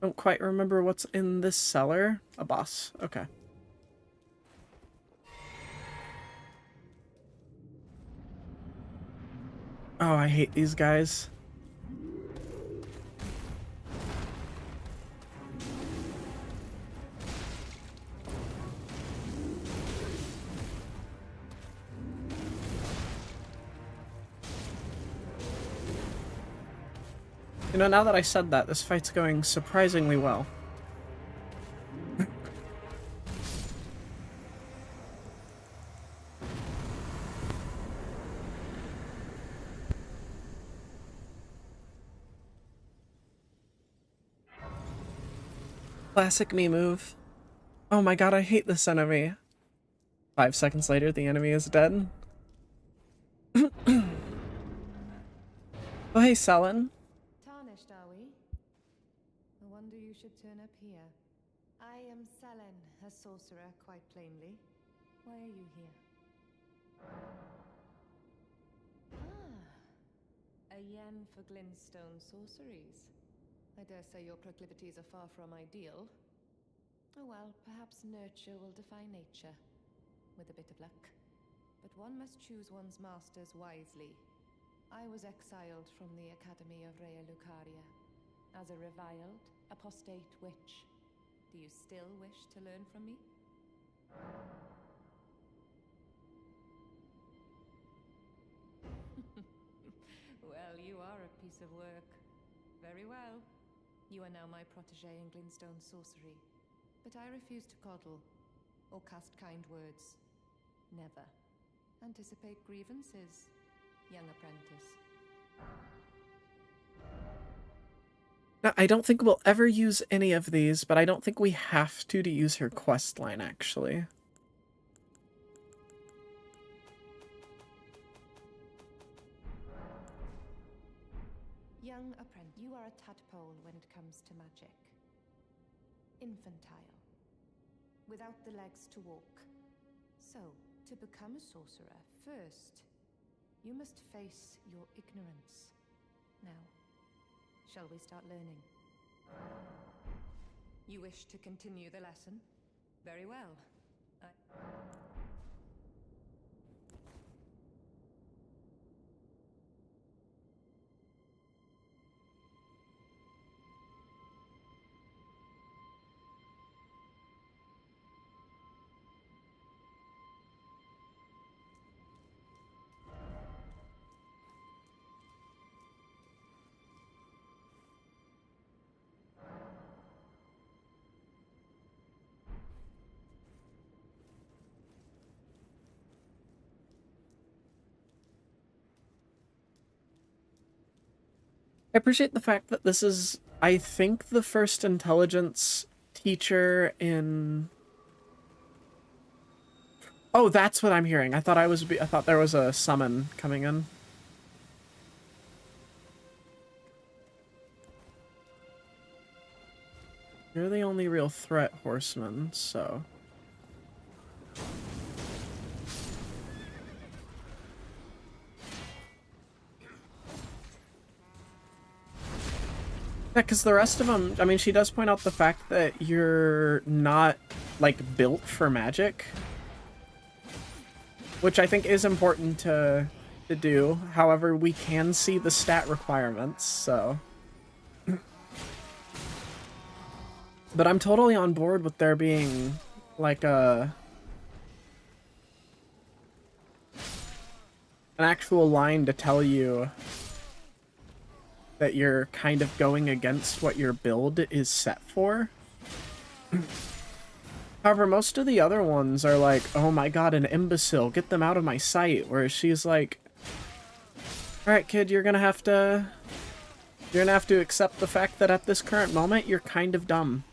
Don't quite remember what's in this cellar. A boss. Okay. Oh, I hate these guys. You know, now that I said that, this fight's going surprisingly well. Classic me move. Oh my god, I hate this enemy. 5 seconds later, the enemy is dead. Oh, hey, Selin. Tarnished, are we? I wonder you should turn up here. I am Selin, a sorcerer, quite plainly. Why are you here? Ah, a yen for glintstone sorceries. I dare say your proclivities are far from ideal. Oh well, perhaps nurture will defy nature, with a bit of luck. But one must choose one's masters wisely. I was exiled from the Academy of Rea Lucaria as a reviled, apostate witch. Do you still wish to learn from me? Well, you are a piece of work. Very well. You are now my protege in glintstone sorcery. But I refuse to coddle or cast kind words. Never. Anticipate grievances, young apprentice. Now, I don't think we'll ever use any of these, but I don't think we have to use her quest line, actually. Young apprentice, you are a tadpole when it comes to magic. Infantile. Without the legs to walk. So, to become a sorcerer, first, you must face your ignorance. Now, shall we start learning? You wish to continue the lesson? Very well. I appreciate the fact that this is, I think, the first intelligence teacher in... Oh, that's what I'm hearing. I thought I thought there was a summon coming in. You're the only real threat, horseman, so... Yeah, because the rest of them, I mean, she does point out the fact that you're not, like, built for magic. Which I think is important to do. However, we can see the stat requirements, so... But I'm totally on board with there being, like, an actual line to tell you that you're kind of going against what your build is set for. However, most of the other ones are like, oh my god, an imbecile, get them out of my sight, whereas she's like, alright kid, you're gonna have to accept the fact that at this current moment, you're kind of dumb.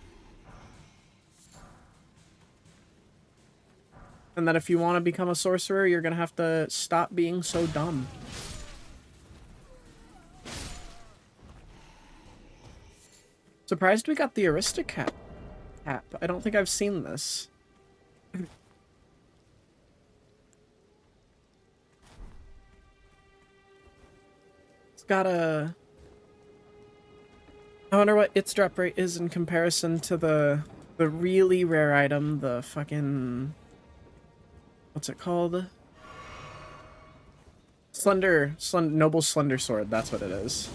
And that if you want to become a sorcerer, you're gonna have to stop being so dumb. Surprised we got the Aristocat cap. I don't think I've seen this. It's got a... I wonder what its drop rate is in comparison to the really rare item, the fucking... What's it called? Noble Slender Sword, that's what it is.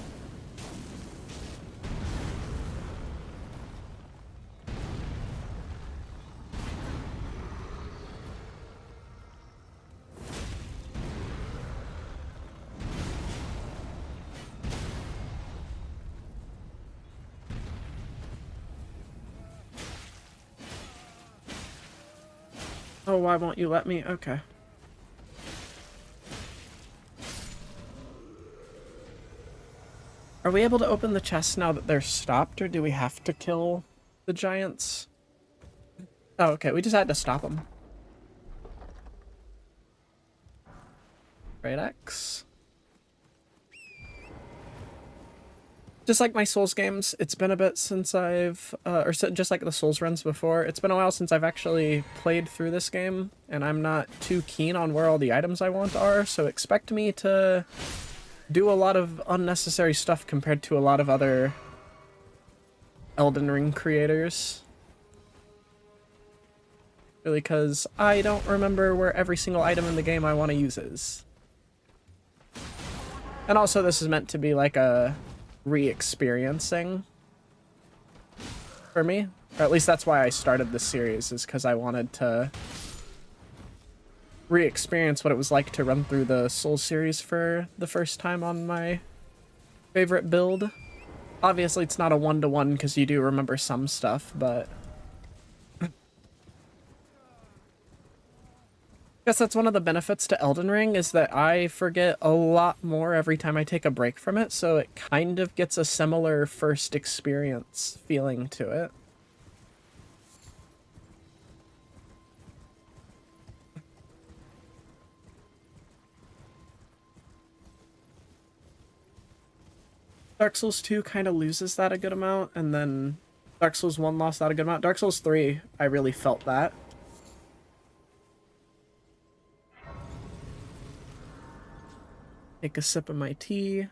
Oh, why won't you let me? Okay. Are we able to open the chests now that they're stopped, or do we have to kill the giants? Oh, okay, we just had to stop them. Right, X. Just like my Souls games, it's been a bit since I've, just like the Souls runs before, it's been a while since I've actually played through this game, and I'm not too keen on where all the items I want are, so expect me to do a lot of unnecessary stuff compared to a lot of other Elden Ring creators. Really, because I don't remember where every single item in the game I want to use is. And also, this is meant to be like a re-experiencing for me, or at least that's why I started this series, is because I wanted to re-experience what it was like to run through the Souls series for the first time on my favorite build. Obviously it's not a one-to-one because you do remember some stuff, but I guess that's one of the benefits to Elden Ring, is that I forget a lot more every time I take a break from it, so it kind of gets a similar first experience feeling to it. Dark Souls 2 kind of loses that a good amount, and then Dark Souls 1 lost that a good amount. Dark Souls 3, I really felt that. Take a sip of my tea.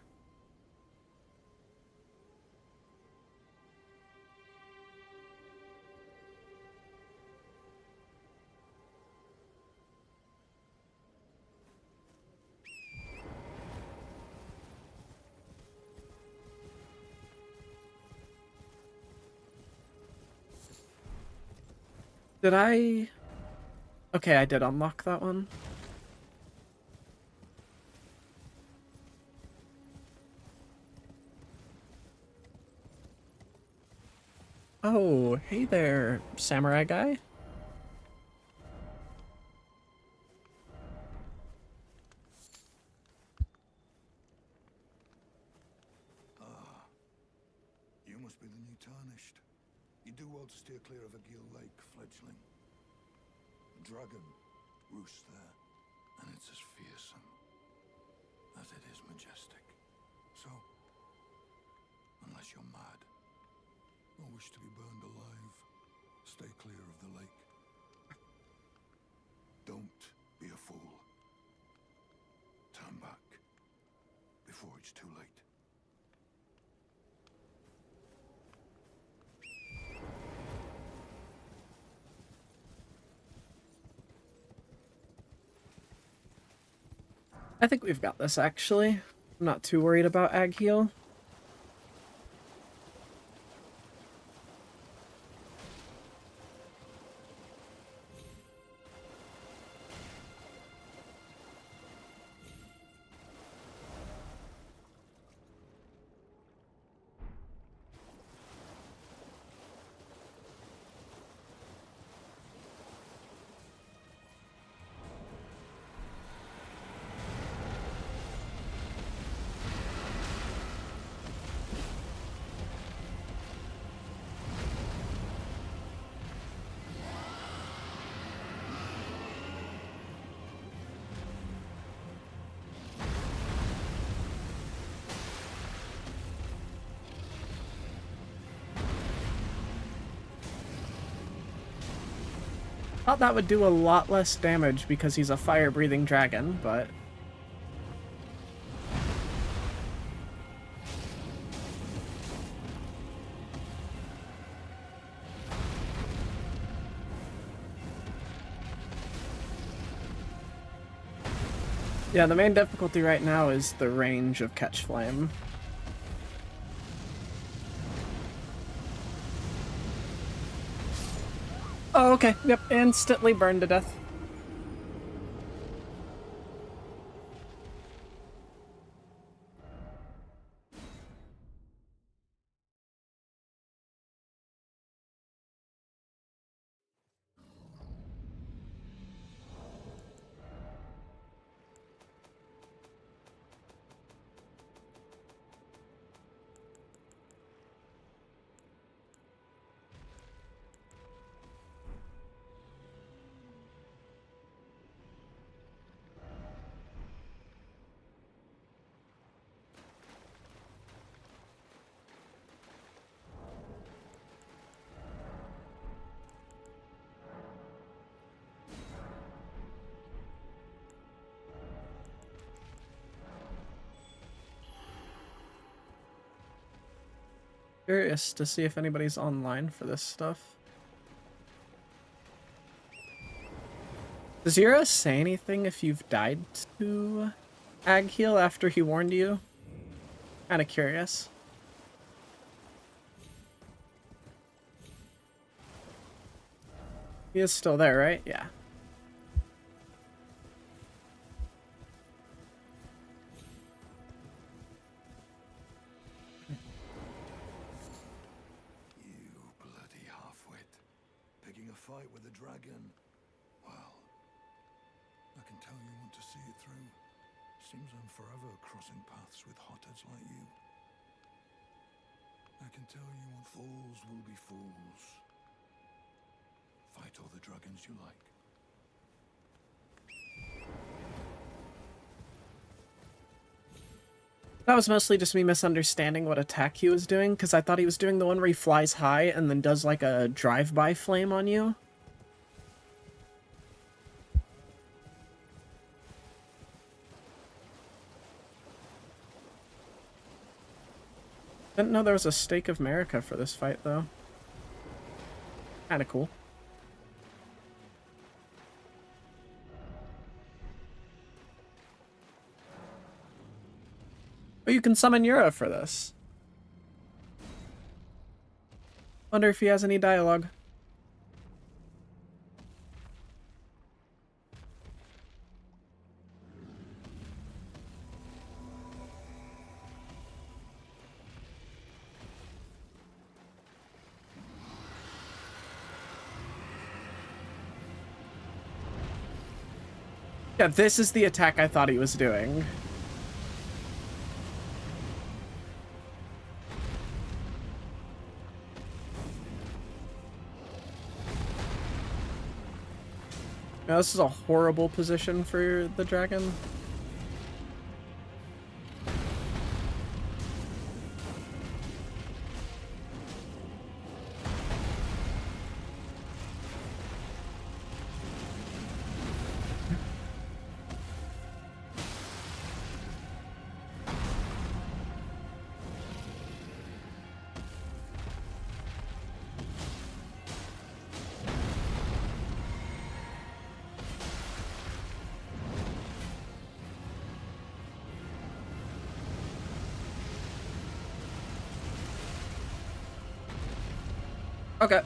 Did I... Okay, I did unlock that one. Oh, hey there, samurai guy. You must be the new Tarnished. You do well to steer clear of a Gill Lake, fledgling. The dragon roosts there, and it's as fearsome as it is majestic. So, unless you're mad or wish to be burned alive, stay clear of the lake. Don't be a fool. Turn back before it's too late. I think we've got this, actually. I'm not too worried about Ag Heal. Thought that would do a lot less damage because he's a fire-breathing dragon, but... yeah, the main difficulty right now is the range of Catch Flame. Oh, okay. Yep, instantly burned to death. Curious to see if anybody's online for this stuff. Does Yura say anything if you've died to Agheel after he warned you? Kinda curious. He is still there, right? Yeah. You bloody half-wit. Picking a fight with a dragon. Well, I can tell you want to see it through. Seems I'm forever crossing paths with hotheads like you. I can tell you fools will be fools. Fight all the dragons you like. That was mostly just me misunderstanding what attack he was doing, because I thought he was doing the one where he flies high and then does like a drive-by flame on you. Didn't know there was a Stake of Marika for this fight, though. Kinda cool. Oh, you can summon Yura for this. Wonder if he has any dialogue. Yeah, this is the attack I thought he was doing. Now, this is a horrible position for the dragon. Okay.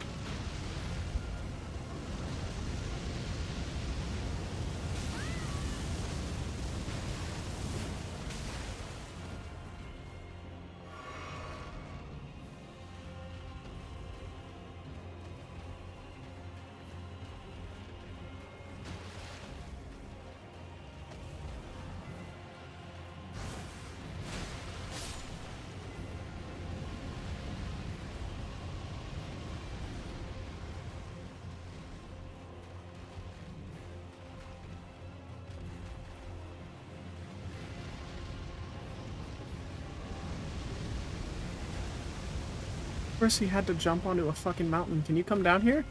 Of course he had to jump onto a fucking mountain. Can you come down here?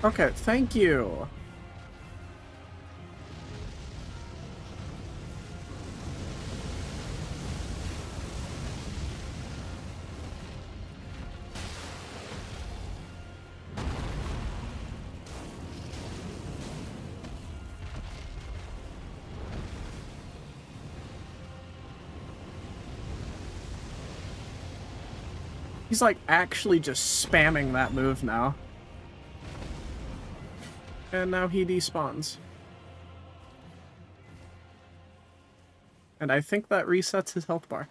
Okay, thank you. He's like actually just spamming that move now. And now he despawns. And I think that resets his health bar.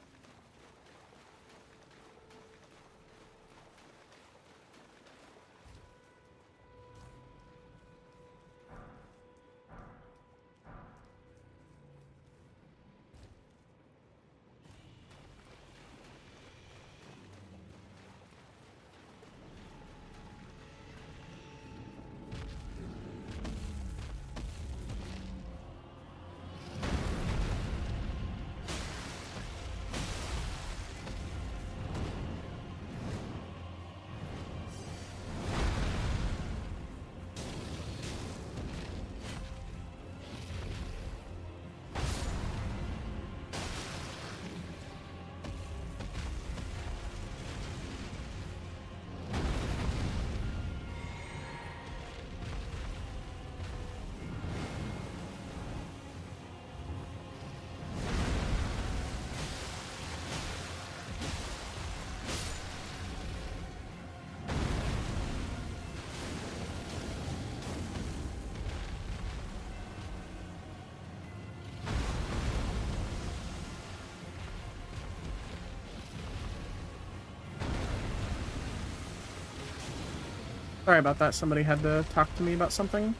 Sorry about that. Somebody had to talk to me about something.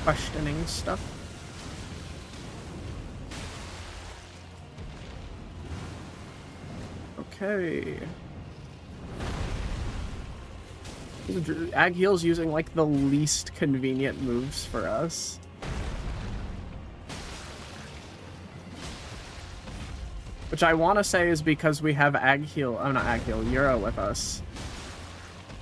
Questioning stuff. Okay. Agheel's using like the least convenient moves for us. Which I want to say is because we have Agheel, oh not Agheel, Yura with us.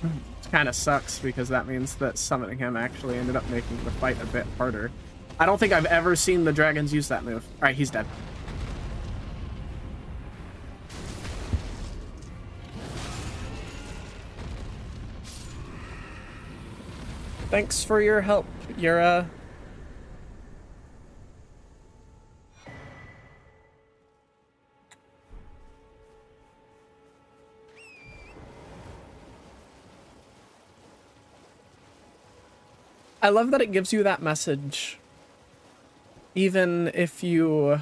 It kind of sucks because that means that summoning him actually ended up making the fight a bit harder. I don't think I've ever seen the dragons use that move. Alright, he's dead. Thanks for your help, Yura. I love that it gives you that message. Even if you...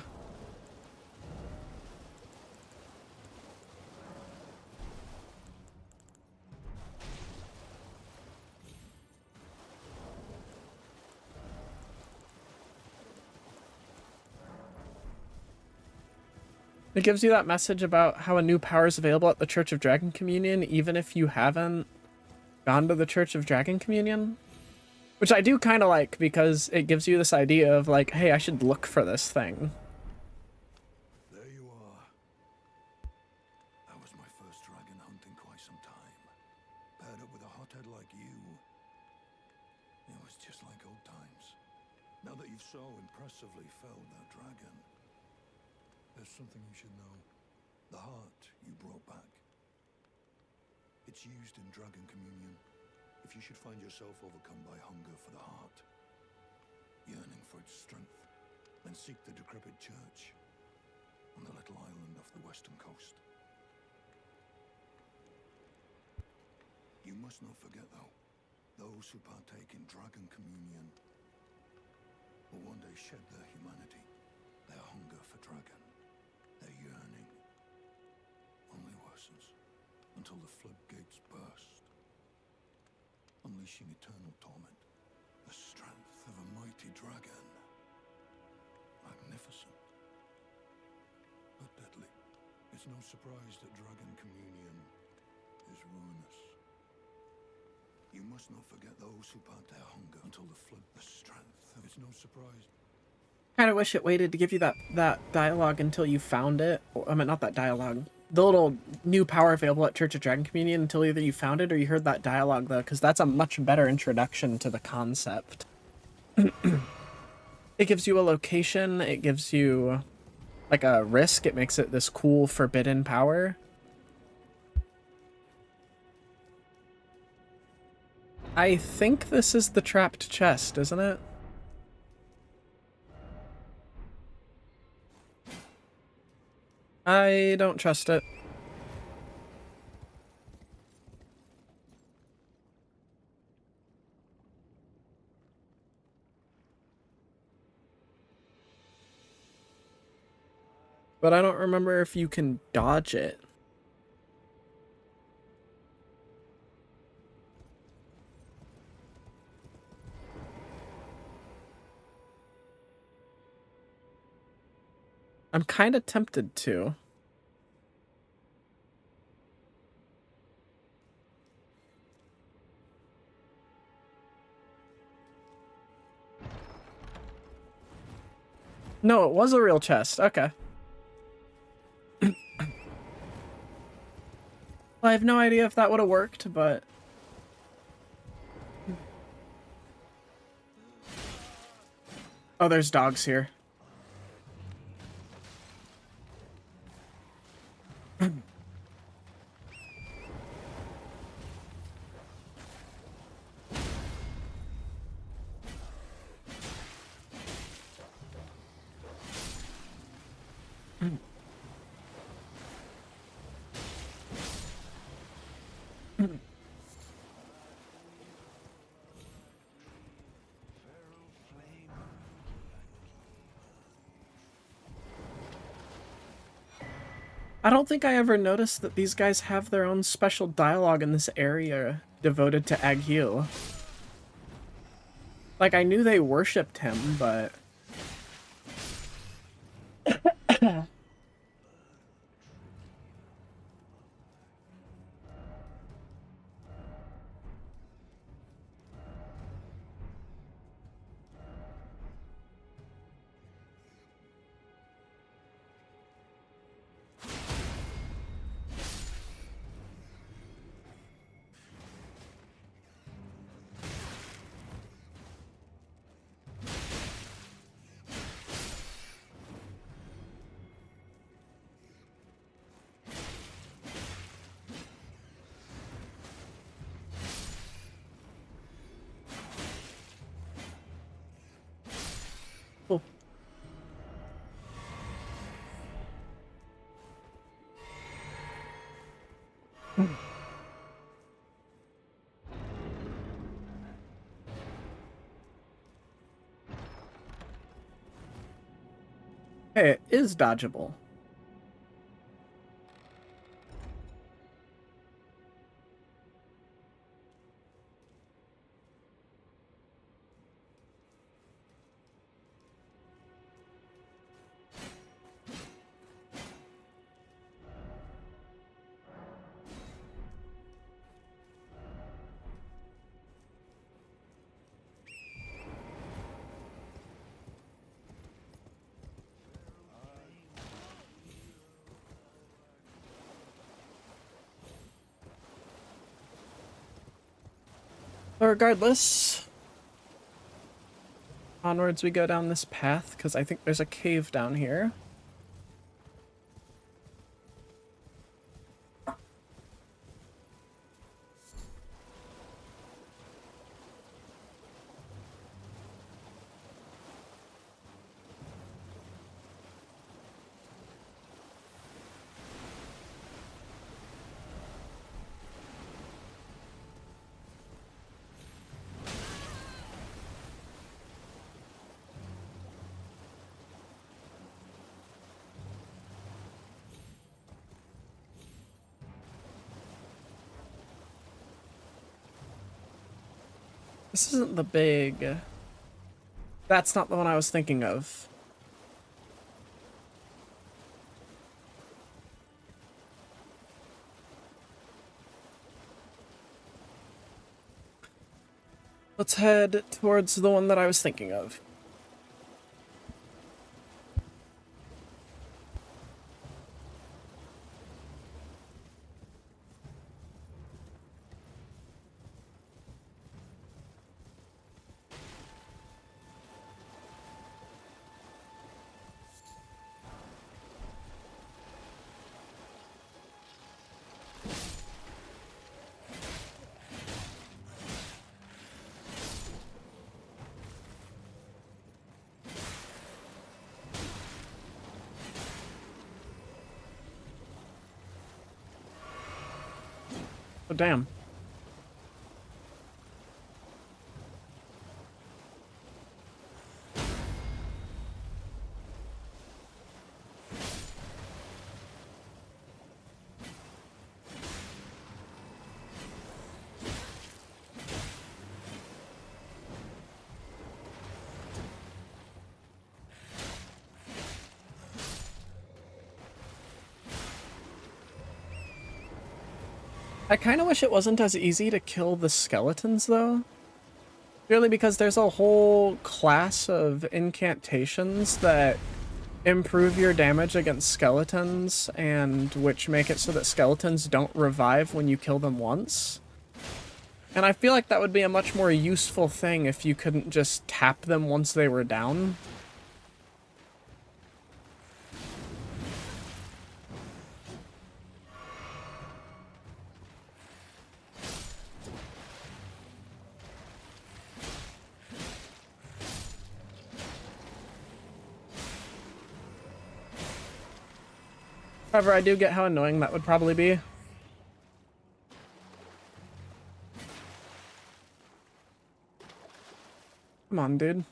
It gives you that message about how a new power is available at the Church of Dragon Communion, even if you haven't gone to the Church of Dragon Communion. Which I do kind of like, because it gives you this idea of like, hey, I should look for this thing. There you are. That was my first dragon hunt in quite some time. Paired up with a hothead like you, it was just like old times. Now that you've so impressively felled that dragon, there's something you should know. The heart you brought back. It's used in Dragon Communion. If you should find yourself overcome by hunger for the heart, yearning for its strength, then seek the decrepit church on the little island off the western coast. You must not forget, though, those who partake in Dragon Communion will one day shed their humanity, their hunger for dragon, their yearning only worsens until the floodgates burst, unleashing eternal torment, the strength of a mighty dragon. Magnificent, but deadly. It's no surprise that Dragon Communion is ruinous. You must not forget those who part their hunger until the flood, the strength of it's no surprise. Kind of wish it waited to give you that dialogue until you found it. I mean, not that dialogue. the little new power available at Church of Dragon Communion until either you found it or you heard that dialogue, though, because that's a much better introduction to the concept. It gives you a location, it gives you like a risk, it makes it this cool forbidden power. I think this is the trapped chest, isn't it? I don't trust it. But I don't remember if you can dodge it. I'm kind of tempted to. No, it was a real chest. Okay. Well, I have no idea if that would have worked, but... Oh, there's dogs here. I don't think I ever noticed that these guys have their own special dialogue in this area devoted to Aghil. Like, I knew they worshipped him, but... Cool. Hey, it is dodgeable. But regardless, onwards we go down this path, because I think there's a cave down here. This isn't the big... That's not the one I was thinking of. Let's head towards the one that I was thinking of. Oh, damn. I kind of wish it wasn't as easy to kill the skeletons, though. Purely because there's a whole class of incantations that improve your damage against skeletons, and which make it so that skeletons don't revive when you kill them once. And I feel like that would be a much more useful thing if you couldn't just tap them once they were down. However, I do get how annoying that would probably be. Come on, dude.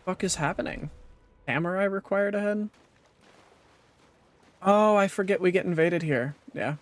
Fuck is happening? Samurai required ahead? Oh, I forget we get invaded here. Yeah.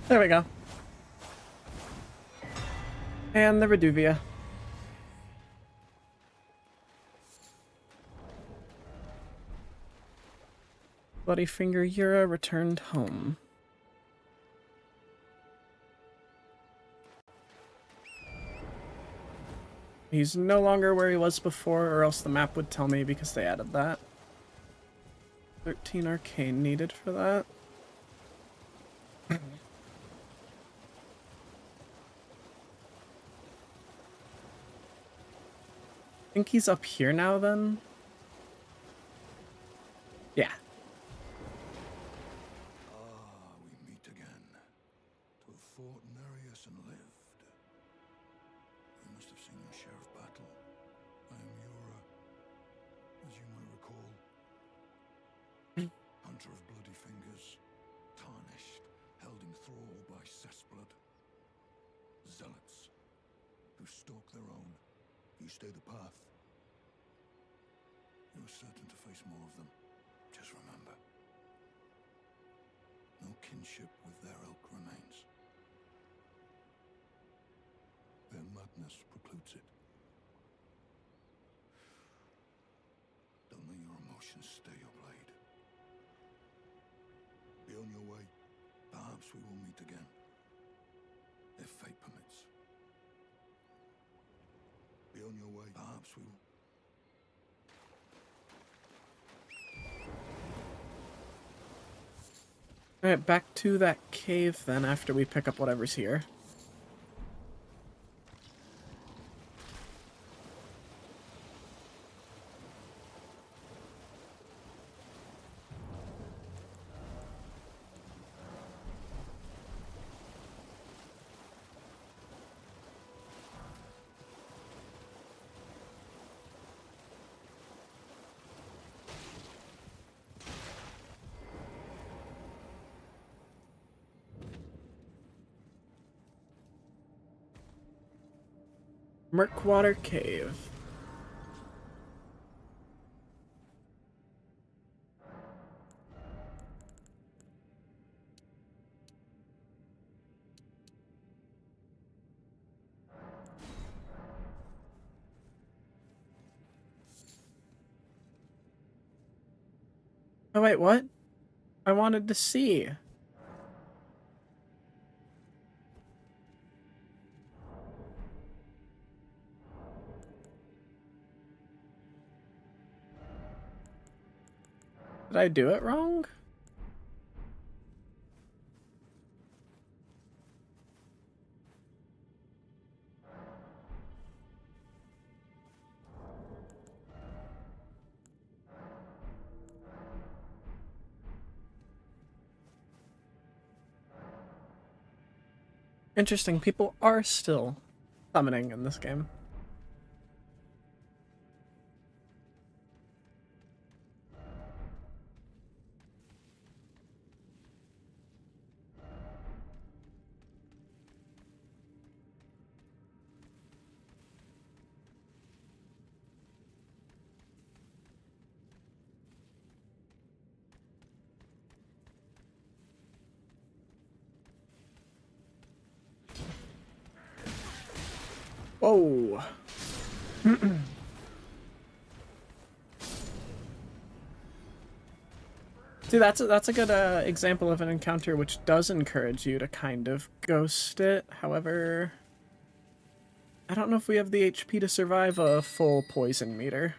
There we go. And the Reduvia. Bloody Finger Yura returned home. He's no longer where he was before, or else the map would tell me because they added that. 13 Arcane needed for that. I think he's up here now, then? Yeah. Ah, we meet again. To have fought Nereus and lived. You must have seen your share of battle. I am Yura, as you might recall. Hunter of bloody fingers, tarnished, held in thrall by cessblood. Zealots, who stalk their own. You stay the path. You're certain to face more of them. Just remember, no kinship with their ilk remains. Their madness precludes it. Don't let your emotions stay your blade. Be on your way. Perhaps we will meet again. If fate permits. Be on your way. Perhaps we will. Alright, back to that cave then after we pick up whatever's here. Murkwater Cave. Oh wait, what? I wanted to see. Did I do it wrong? Interesting, people are still summoning in this game. Whoa. See, that's a good example of an encounter which does encourage you to kind of ghost it. However, I don't know if we have the HP to survive a full poison meter.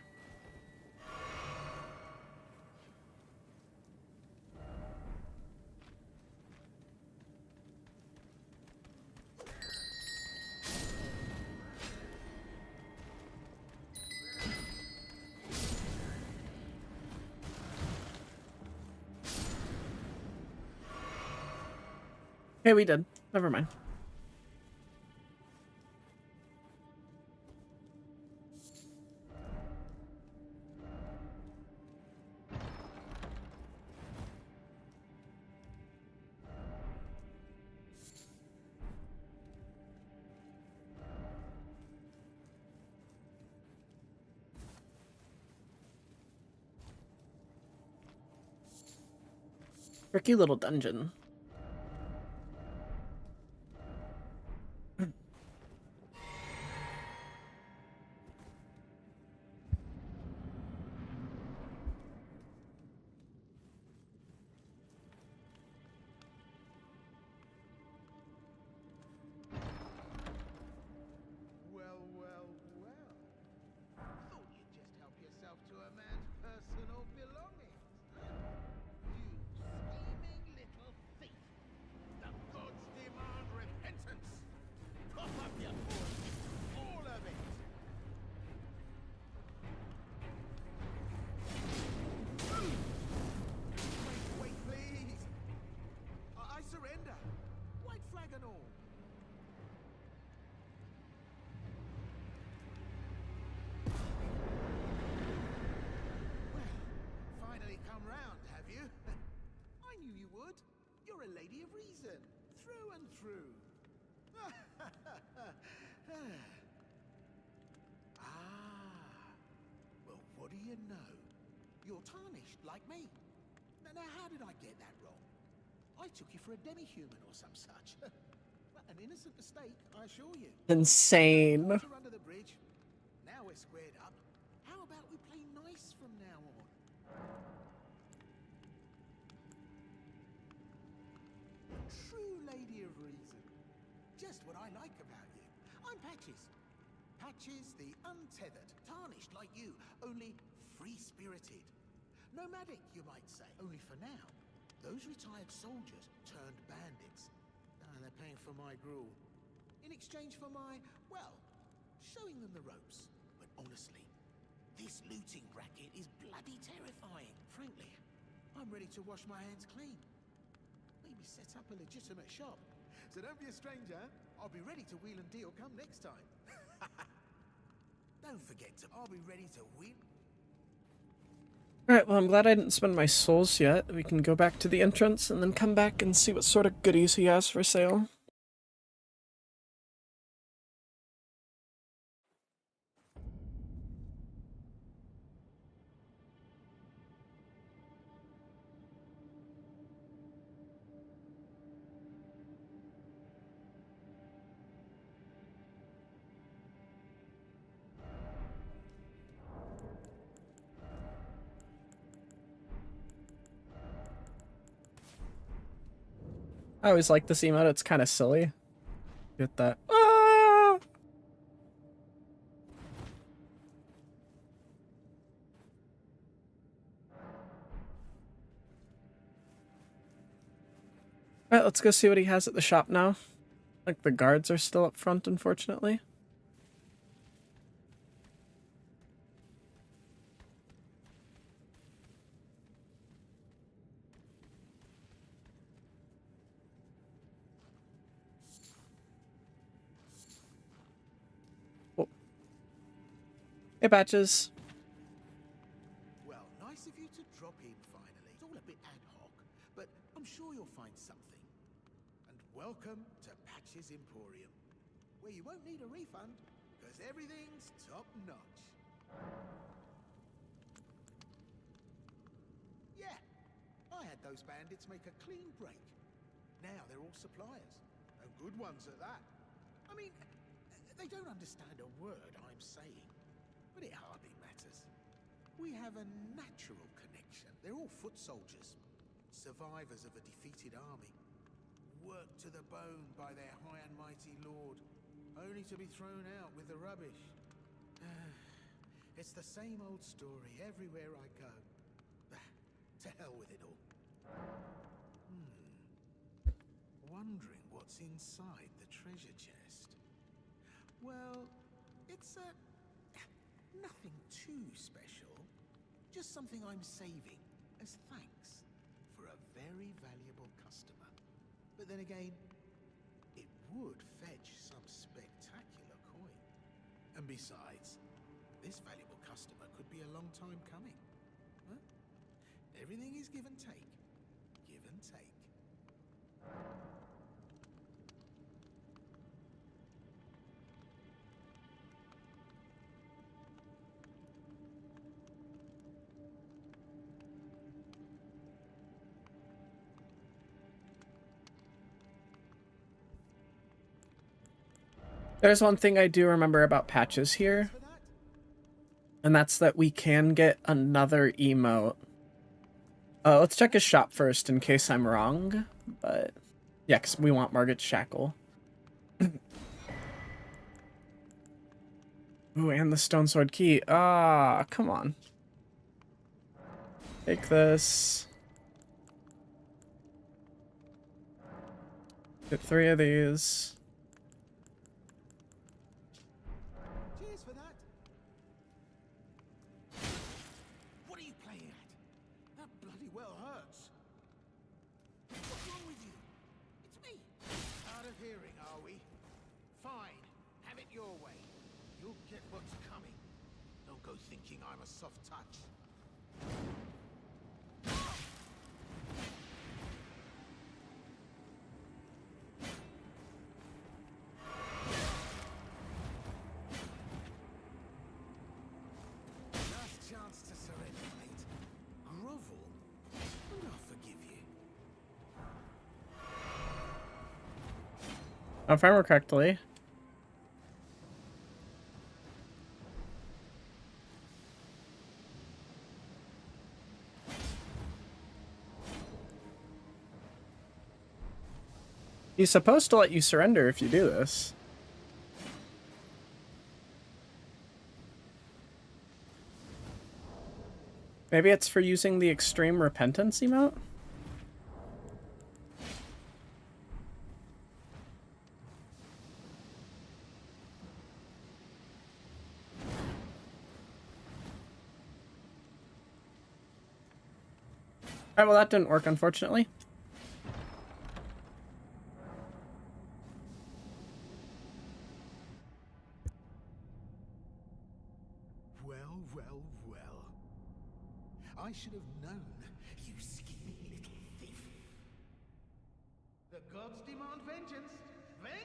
Hey, we did. Never mind. Tricky little dungeon. Well, well, well. Thought you'd just help yourself to a man's personal belongings. You scheming little thief. The gods demand repentance. Cough up your foot. All of it. Wait, please. I surrender. White flag and all. Finally come round, have you? I knew you would. You're a lady of reason, through and through. Well, what do you know? You're tarnished, like me. Now, how did I get that wrong? I took you for a demi-human or some such. An innocent mistake, I assure you. Insane. Water under the bridge. Now we're squared up. How about we play nice from now on? True lady of reason. Just what I like about you. I'm Patches. Patches the untethered, tarnished like you, only free-spirited. Nomadic, you might say. Only for now, those retired soldiers turned bandits. They're paying for my gruel. In exchange for my, well, showing them the ropes. But honestly, this looting racket is bloody terrifying. Frankly, I'm ready to wash my hands clean. Maybe set up a legitimate shop. So don't be a stranger. I'll be ready to wheel and deal come next time. Don't forget to, I'll be ready to win. Alright, well, I'm glad I didn't spend my souls yet. We can go back to the entrance and then come back and see what sort of goodies he has for sale. I always like this emote. It's kind of silly. Get that. Ah! Alright, let's go see what he has at the shop now. Like, the guards are still up front, unfortunately. Oh. Hey, Patches. Well, nice of you to drop in finally. It's all a bit ad hoc, but I'm sure you'll find something. And welcome to Patch's Emporium, where you won't need a refund, because everything's top notch. Yeah, I had those bandits make a clean break. Now they're all suppliers, and good ones at that. I mean, they don't understand a word I'm saying, but it hardly matters. We have a natural connection. They're all foot soldiers, survivors of a defeated army, worked to the bone by their high and mighty lord, only to be thrown out with the rubbish. It's the same old story everywhere I go. To hell with it all. Wondering what's inside the treasure chest. Well, it's nothing too special. Just something I'm saving as thanks for a very valuable customer. But then again, it would fetch some spectacular coin. And besides, this valuable customer could be a long time coming. Huh? Everything is give and take. Give and take. There's one thing I do remember about Patches here, and that's that we can get another emote. Let's check his shop first in case I'm wrong, but yeah, because we want Margaret's Shackle. Ooh, and the Stone Sword Key. Ah, come on. Take this. Get 3 of these. Cheers for that. What are you playing at? That bloody well hurts. What's wrong with you? It's me. Hard of hearing, are we? Fine. Have it your way. You'll get what's coming. Don't go thinking I'm a soft touch. Last chance to surrender, mate. Grovel, and I'll forgive you. If I remember correctly. He's supposed to let you surrender if you do this. Maybe it's for using the Extreme Repentance emote? Alright, well that didn't work, unfortunately. Well, well, well. I should have known, you scheming little thief. The gods demand vengeance. Vengeance!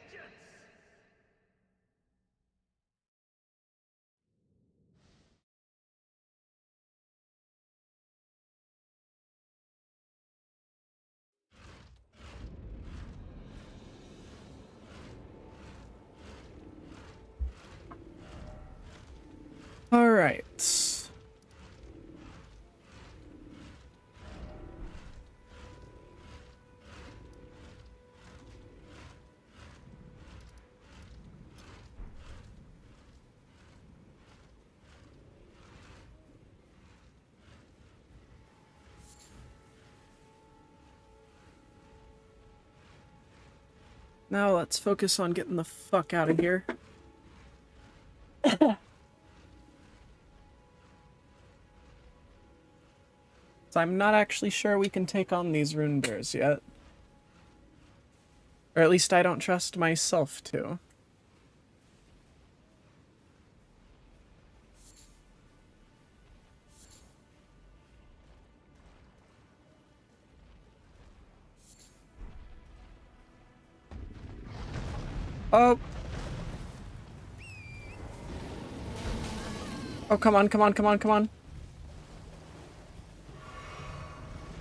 Alright. Now let's focus on getting the fuck out of here. So I'm not actually sure we can take on these rune bears yet. Or at least I don't trust myself to. Oh! Oh, come on, come on, come on, come on.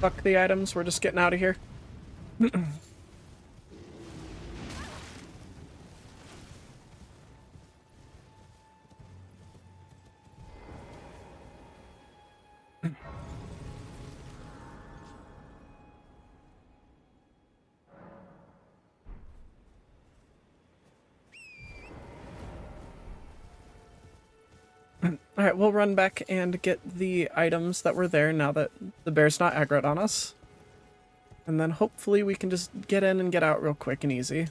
Fuck the items, we're just getting out of here. Alright, we'll run back and get the items that were there now that the bear's not aggroed on us. And then hopefully we can just get in and get out real quick and easy.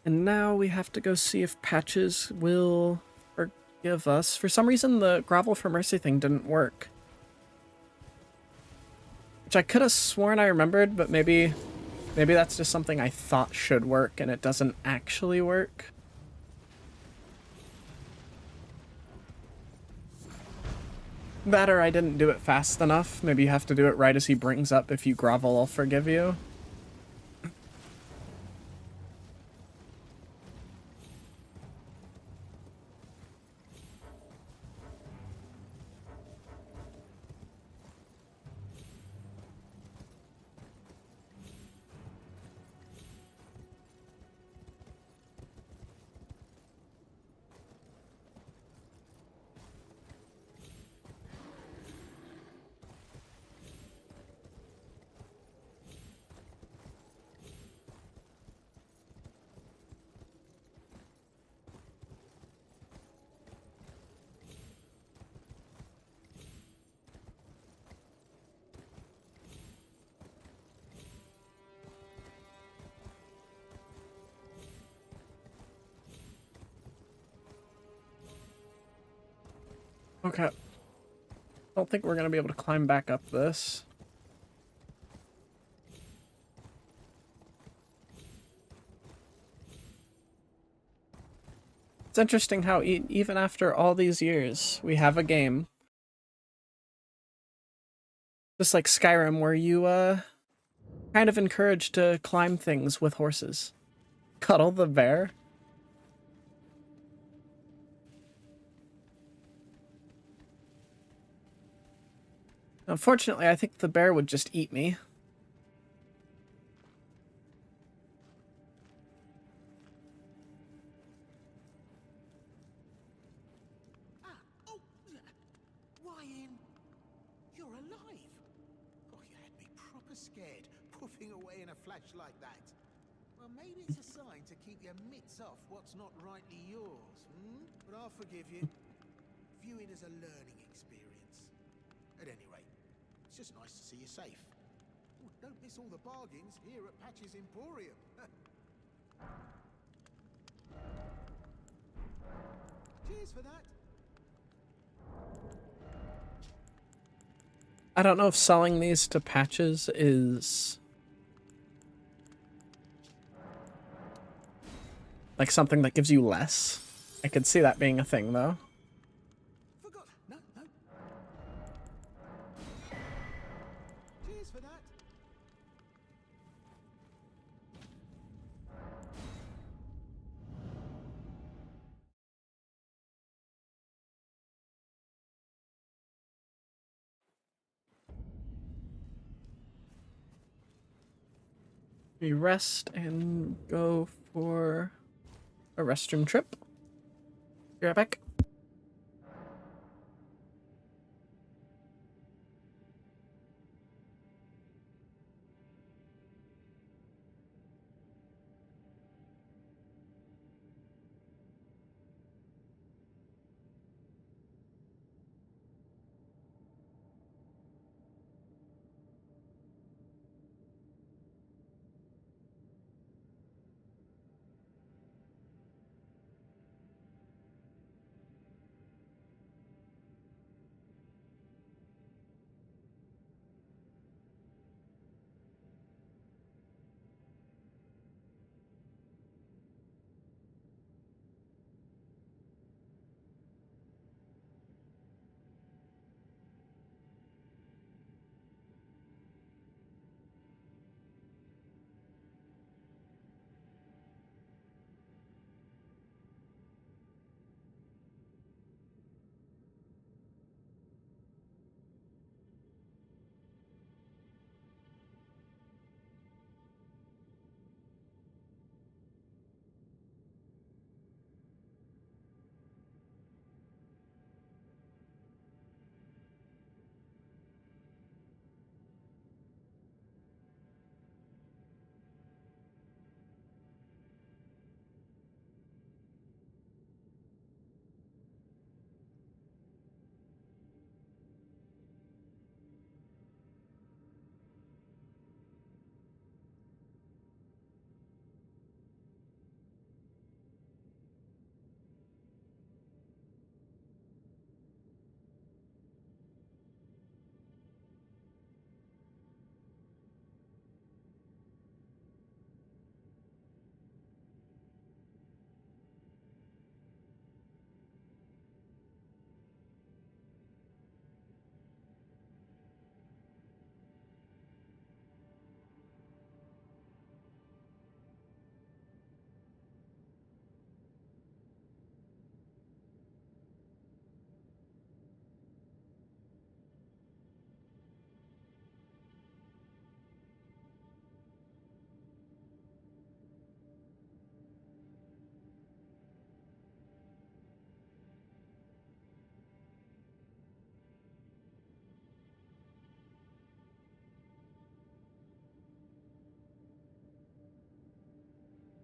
And now we have to go see if Patches will forgive us. For some reason, the Grovel for Mercy thing didn't work. Which I could have sworn I remembered, but maybe that's just something I thought should work and it doesn't actually work. That or I didn't do it fast enough. Maybe you have to do it right as he brings up, if you grovel, I'll forgive you. Okay. Don't think we're gonna be able to climb back up this. It's interesting how even after all these years, we have a game, just like Skyrim, where you kind of encouraged to climb things with horses. Cuddle the bear? Unfortunately, I think the bear would just eat me. Ryan, you're alive. Oh, you had me proper scared, puffing away in a flash like that. Well, maybe it's a sign to keep your mitts off what's not rightly yours, hmm? But I'll forgive you. View it as a learning experience. At any rate, it's just nice to see you safe. Oh, don't miss all the bargains here at Patch's Emporium. Cheers for that. I don't know if selling these to Patches is like something that gives you less. I could see that being a thing, though. Forgot. No. Cheers for that. We rest and go for a restroom trip. Be right back.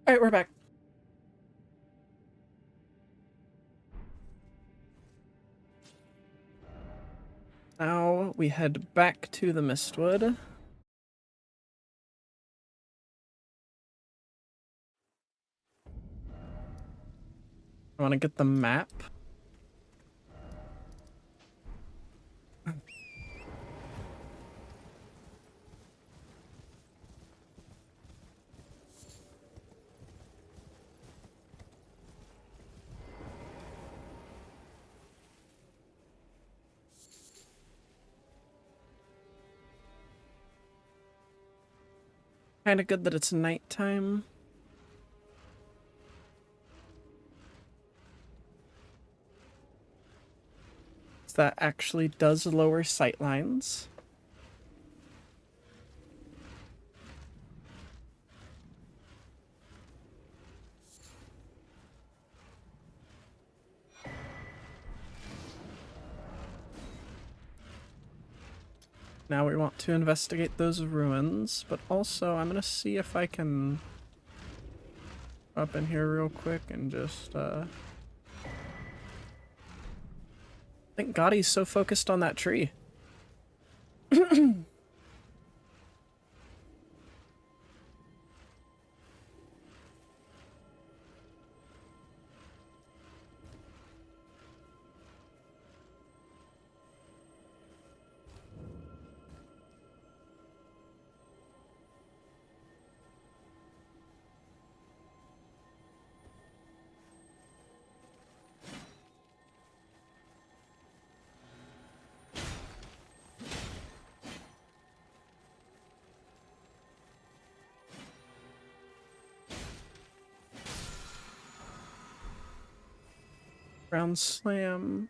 All right, we're back. Now we head back to the Mistwood. I want to get the map. Kind of good that it's nighttime. That actually does lower sight lines. Now we want to investigate those ruins, but also I'm gonna see if I can up in here real quick and just thank God he's so focused on that tree. Ground slam.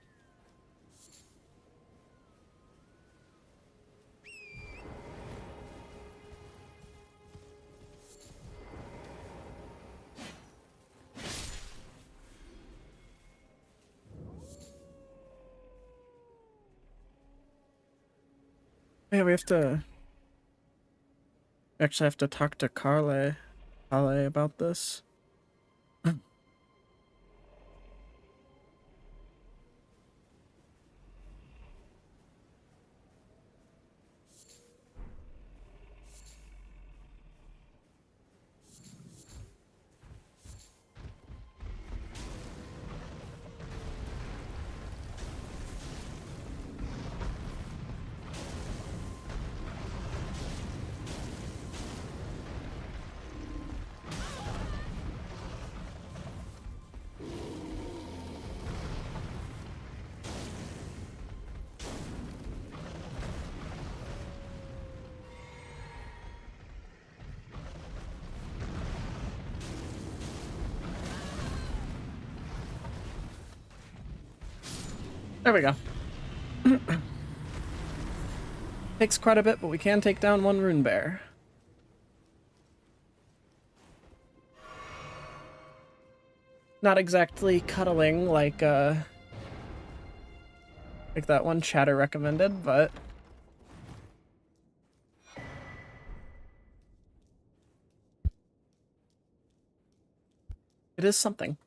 Yeah, we actually have to talk to Carle about this. There we go. Takes quite a bit, but we can take down one rune bear. Not exactly cuddling like that one chatter recommended, but it is something.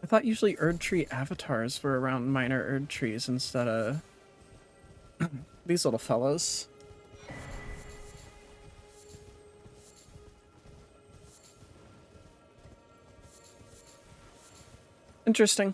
I thought usually Erd Tree avatars were around minor Erd trees instead of these little fellows. Interesting.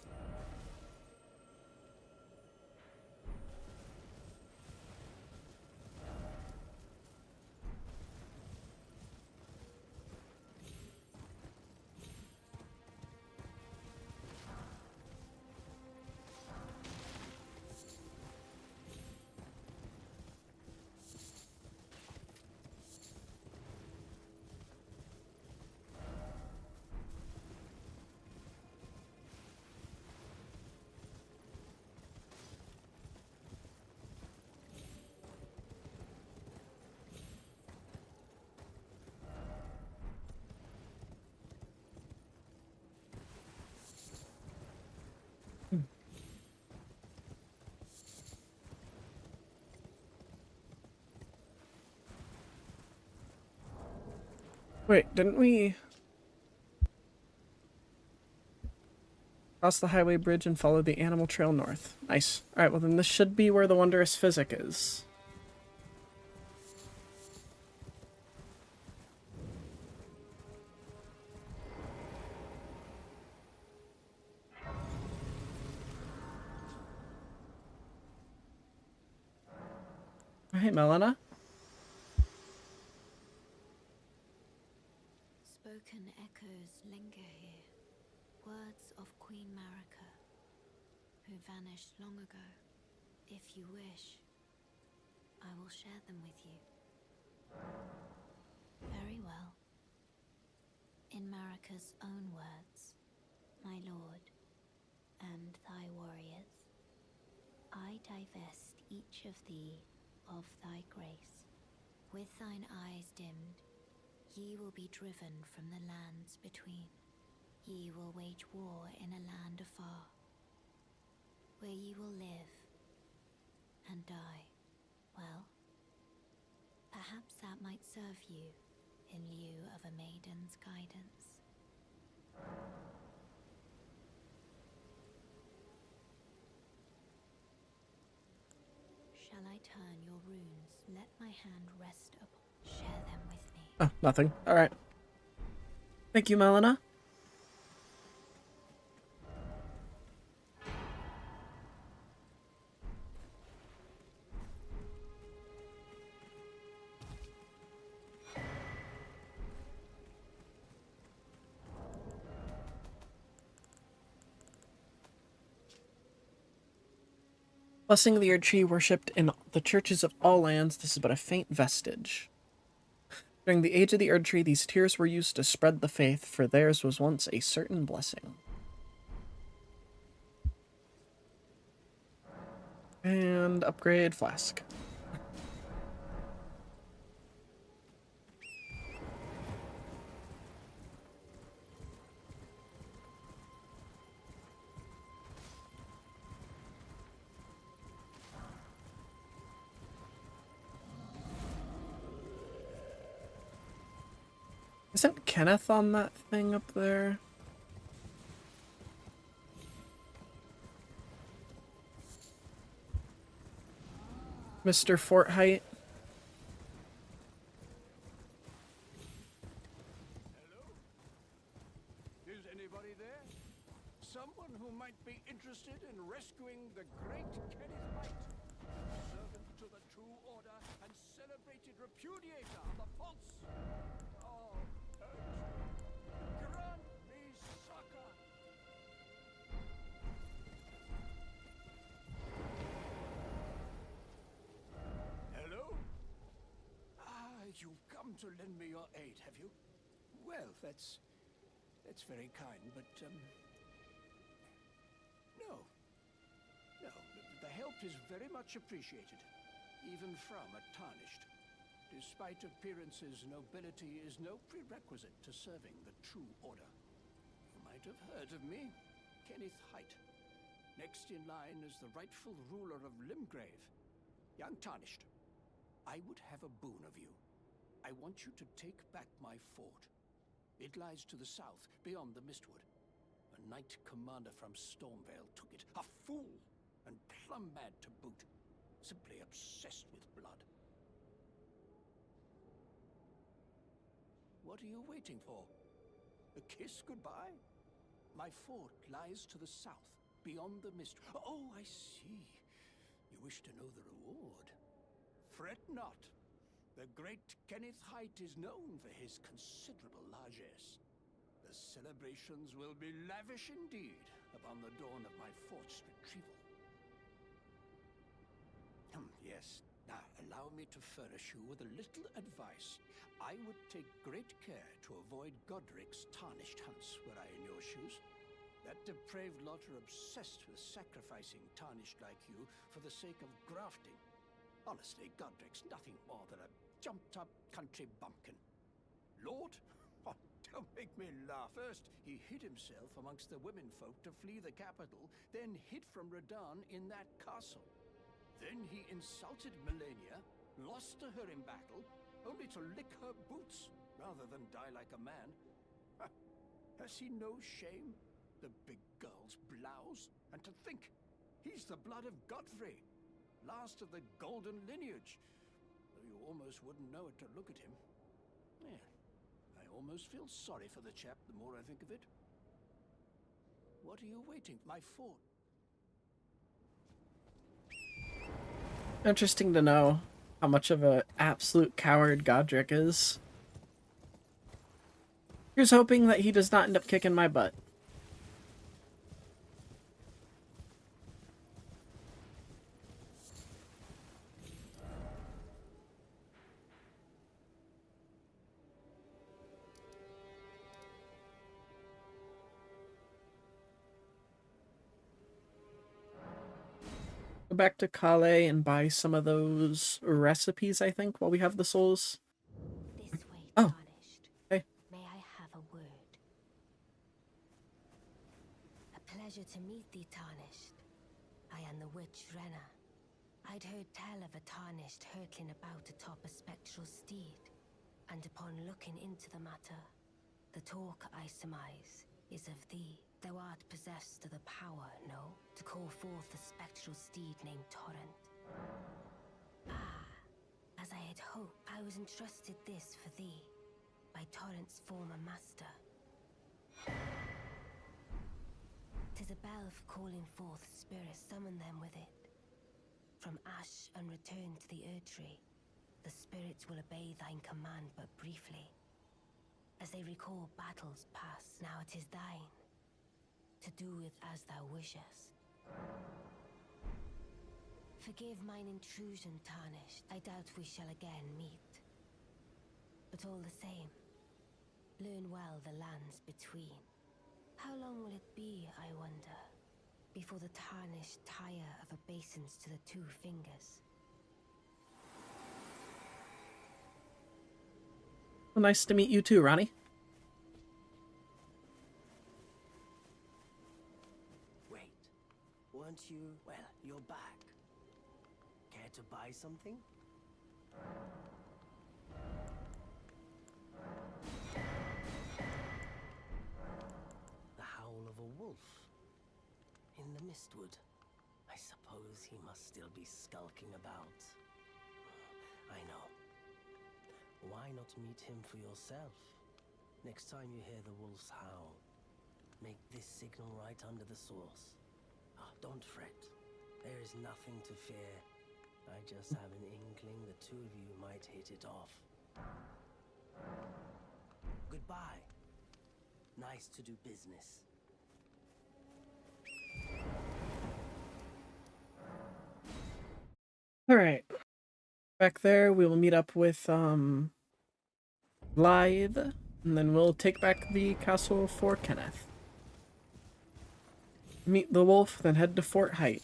Wait, didn't we cross the highway bridge and follow the animal trail north? Nice. Alright, well then this should be where the wondrous physic is. Alright, Melina. Spoken echoes linger here, words of Queen Marika, who vanished long ago. If you wish, I will share them with you. Very well. In Marika's own words, my lord, and thy warriors, I divest each of thee of thy grace. With thine eyes dimmed, ye will be driven from the lands between. Ye will wage war in a land afar, where ye will live and die. Well, perhaps that might serve you in lieu of a maiden's guidance. Shall I turn your runes? Let my hand rest upon. Share them with me. Oh, nothing. Alright. Thank you, Melina. Blessing the Erdtree worshipped in the churches of all lands, this is but a faint vestige. During the age of the Erdtree, these tears were used to spread the faith, for theirs was once a certain blessing. And upgrade flask. Isn't Kenneth on that thing up there? Mr. Fort Height? Hello? Is anybody there? Someone who might be interested in rescuing the great Kenneth Height, servant to the true order and celebrated repudiator of the false. Oh, grant me succor. Hello? Ah, you've come to lend me your aid, have you? Well, that's very kind, but, no. No, the help is very much appreciated, even from a tarnished. Despite appearances, nobility is no prerequisite to serving the true order. You might have heard of me, Kenneth Height. Next in line is the rightful ruler of Limgrave, young Tarnished. I would have a boon of you. I want you to take back my fort. It lies to the south, beyond the Mistwood. A knight commander from Stormvale took it. A fool! And plumb mad to boot. simply obsessed with blood. What are you waiting for? A kiss goodbye? My fort lies to the south, beyond the mist. Oh, I see. You wish to know the reward. Fret not. The great Kenneth Height is known for his considerable largesse. The celebrations will be lavish indeed upon the dawn of my fort's retrieval. Yes. Now, allow me to furnish you with a little advice. I would take great care to avoid Godric's tarnished hunts were I in your shoes. That depraved lot are obsessed with sacrificing tarnished like you for the sake of grafting. Honestly, Godric's nothing more than a jumped-up country bumpkin. Lord? Oh, don't make me laugh. First, he hid himself amongst the womenfolk to flee the capital, then hid from Radahn in that castle. Then he insulted Melania, lost to her in battle, only to lick her boots rather than die like a man. Has he no shame? The big girl's blouse? And to think, he's the blood of Godfrey, last of the golden lineage. Though you almost wouldn't know it to look at him. Yeah, I almost feel sorry for the chap the more I think of it. What are you waiting for? My fort. Interesting to know how much of an absolute coward Godric is. Here's hoping that he does not end up kicking my butt. Go back to Calais and buy some of those recipes, I think, while we have the souls. This way, Oh. Tarnished. Hey. May I have a word? A pleasure to meet thee, Tarnished. I am the witch Renna. I'd heard tell of a Tarnished hurtling about atop a spectral steed, and upon looking into the matter, the talk I surmise is of thee. Thou art possessed of the power, no? To call forth a spectral steed named Torrent. Ah, as I had hoped, I was entrusted this for thee by Torrent's former master. 'Tis a bell for calling forth spirits, summon them with it. From ash and return to the Erdtree, the spirits will obey thine command but briefly, as they recall battles past. Now it is thine, to do with as thou wishest. Forgive mine intrusion, Tarnished. I doubt we shall again meet. But all the same, learn well the lands between. How long will it be, I wonder, before the Tarnished tire of obeisance to the two fingers? Well, nice to meet you too, Ronnie. Wait, weren't you? Well, you're back. Care to buy something? The howl of a wolf in the mistwood. I suppose he must still be skulking about. I know. Why not meet him for yourself? Next time you hear the wolf's howl, make this signal right under the source. Oh, don't fret. There is nothing to fear. I just have an inkling the two of you might hit it off. Goodbye. Nice to do business. Alright. Back there, we will meet up with, Blythe, and then we'll take back the castle for Kenneth. Meet the wolf, then head to Fort Height.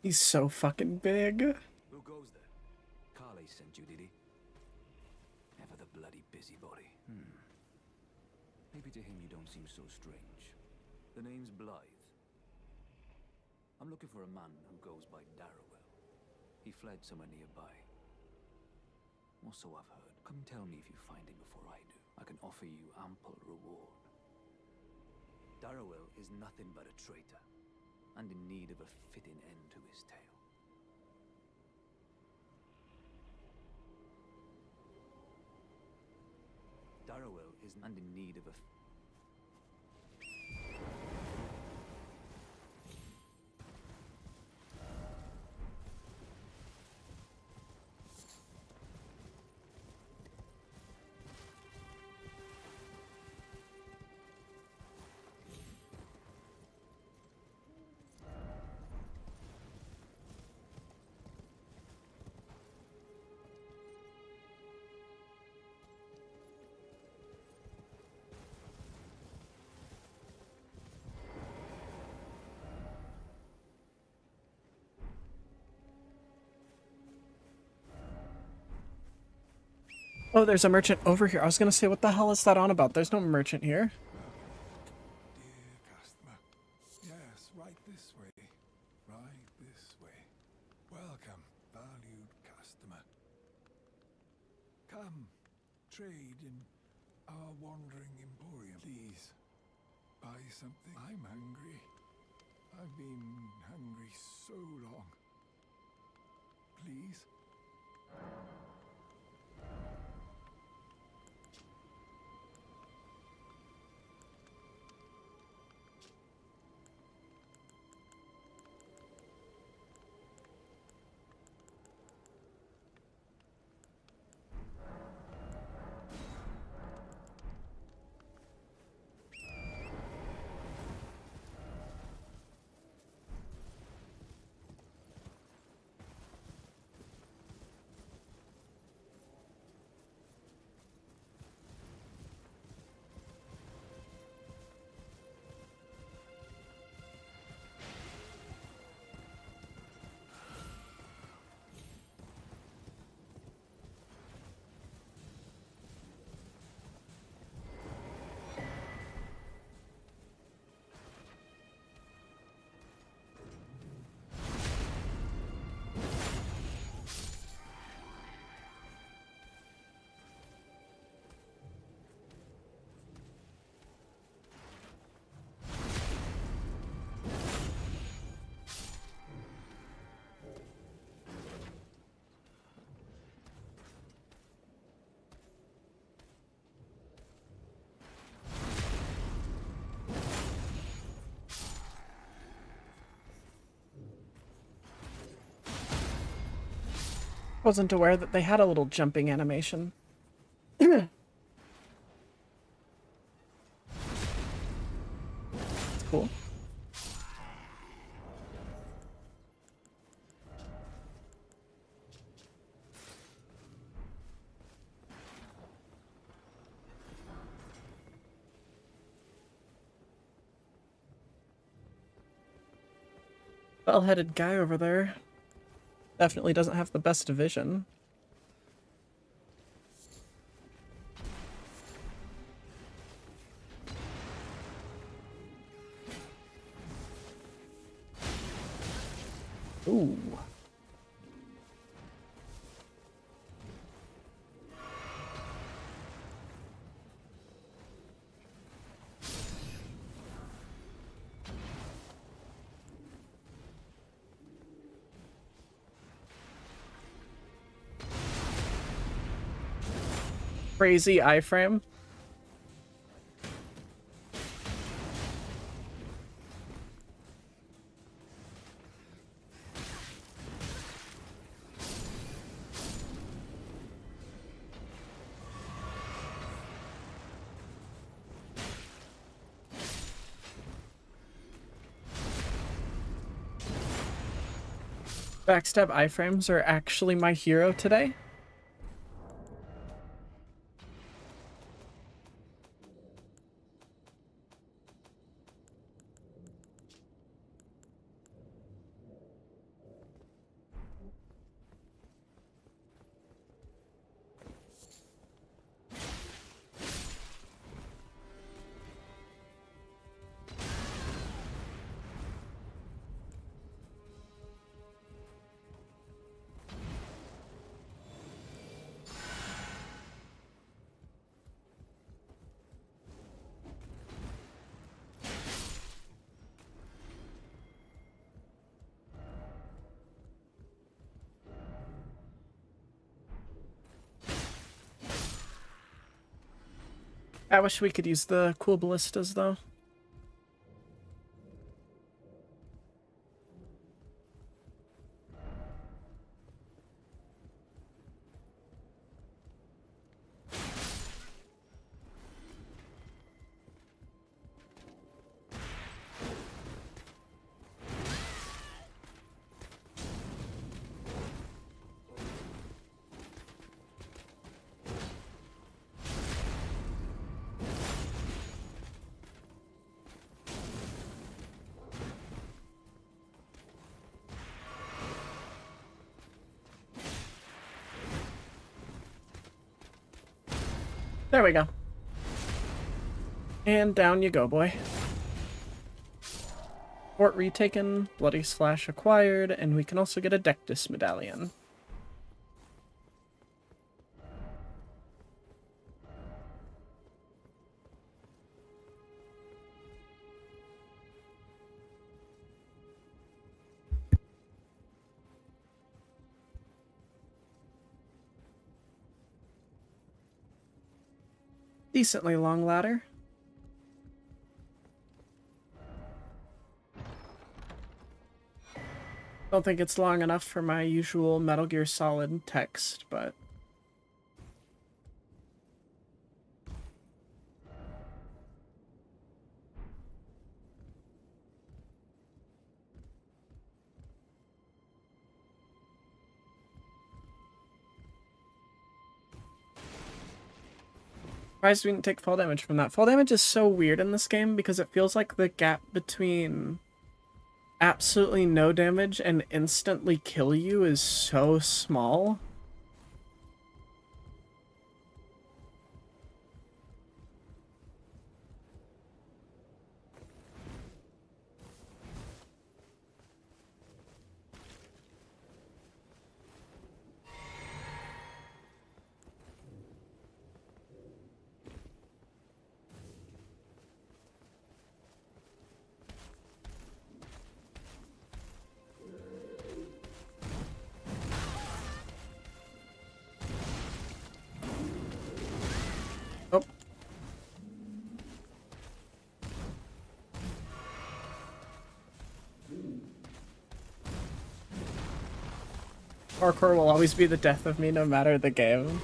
He's so fucking big. Who goes there? Carly sent you, did he? Ever the bloody busybody. Maybe to him you don't seem so strange. The name's Blythe. I'm looking for a man who goes by Darrowell. He fled somewhere nearby. Or so I've heard. Come tell me if you find him before I do. I can offer you ample reward. Darrowell is nothing but a traitor, and in need of a fitting end to his tale. Darrowell is and in need of a Oh, there's a merchant over here. I was gonna say, what the hell is that on about? There's no merchant here. Dear customer. Yes, right this way. Right this way. Welcome, valued customer. Come, trade in our wandering emporium. Please, buy something. I'm hungry. I've been hungry so long. Please? Wasn't aware that they had a little jumping animation. It's cool. Well-headed guy over there. Definitely doesn't have the best vision. Ooh. Crazy iframe. Backstab iframes are actually my hero today. I wish we could use the cool ballistas, though. There we go. And down you go, boy. Fort retaken, Bloody Slash acquired, and we can also get a Dectus medallion. Decently long ladder. Don't think it's long enough for my usual Metal Gear Solid text, but... Surprised we didn't take fall damage from that. Fall damage is so weird in this game because it feels like the gap between absolutely no damage and instantly kill you is so small. Oh. Parkour will always be the death of me no matter the game.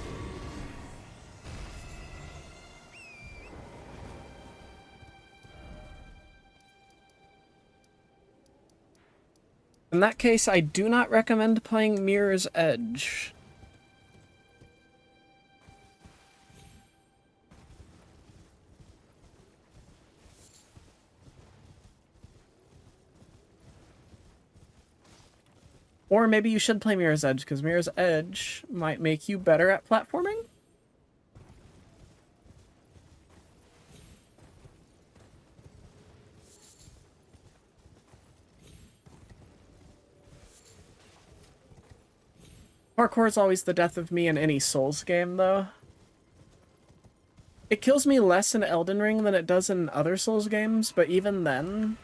In that case, I do not recommend playing Mirror's Edge. Or maybe you should play Mirror's Edge, because Mirror's Edge might make you better at platforming? Parkour is always the death of me in any Souls game, though. It kills me less in Elden Ring than it does in other Souls games, but even then,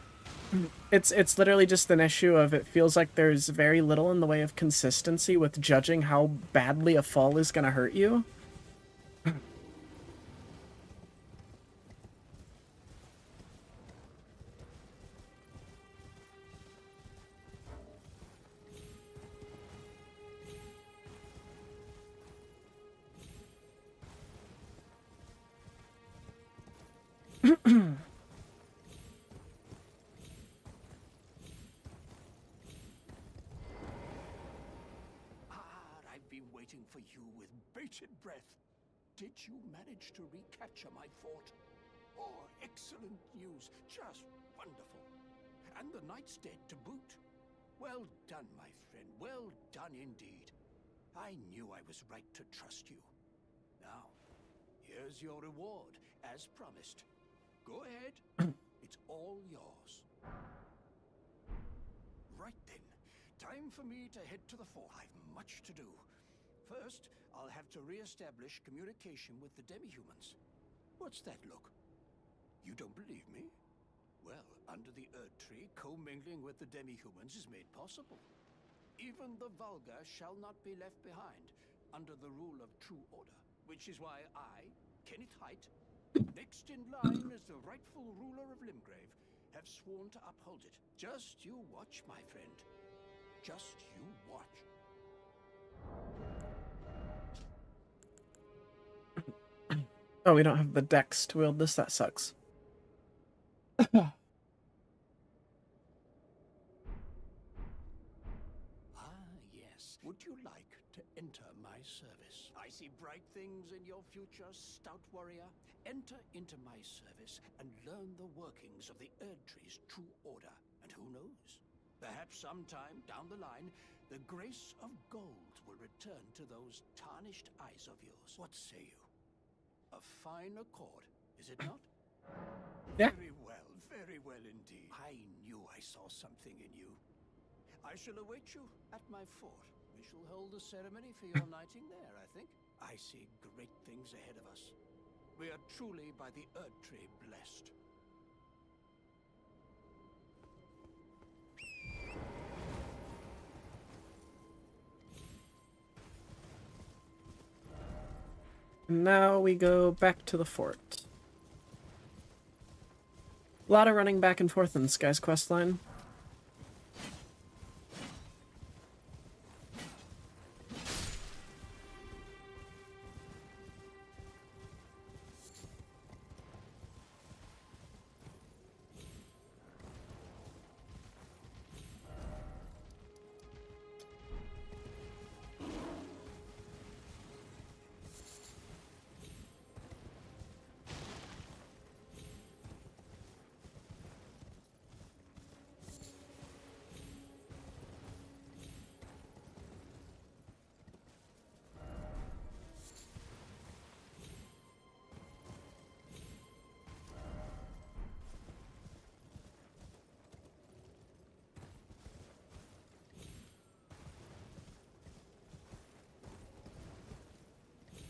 it's literally just an issue of it feels like there's very little in the way of consistency with judging how badly a fall is gonna hurt you. I've been waiting for you with bated breath. Did you manage to recapture my fort? Oh, excellent news. Just wonderful. And the knight's dead to boot. Well done, my friend. Well done indeed. I knew I was right to trust you. Now, here's your reward, as promised. Go ahead. It's all yours. Right then. Time for me to head to the fort. I've much to do. First, I'll have to re-establish communication with the demi-humans. What's that look? You don't believe me? Well, under the Erd Tree, commingling with the demi-humans is made possible. Even the vulgar shall not be left behind, under the rule of true order. Which is why I, Kenneth Haidt, Next in line is the rightful ruler of Limgrave. Have sworn to uphold it. Just you watch, my friend. Just you watch. Oh, we don't have the dex to wield this. That sucks. Yes. Would you like to enter my service? I see bright things in your future, stout warrior. Enter into my service and learn the workings of the Erdtree's true order. And who knows? Perhaps sometime down the line, the grace of gold will return to those tarnished eyes of yours. What say you? A fine accord, is it not? Yeah. Very well indeed. I knew I saw something in you. I shall await you at my fort. We shall hold a ceremony for your knighting there, I think. I see great things ahead of us. We are truly by the Erdtree blessed. Now we go back to the fort. A lot of running back and forth in this guy's questline.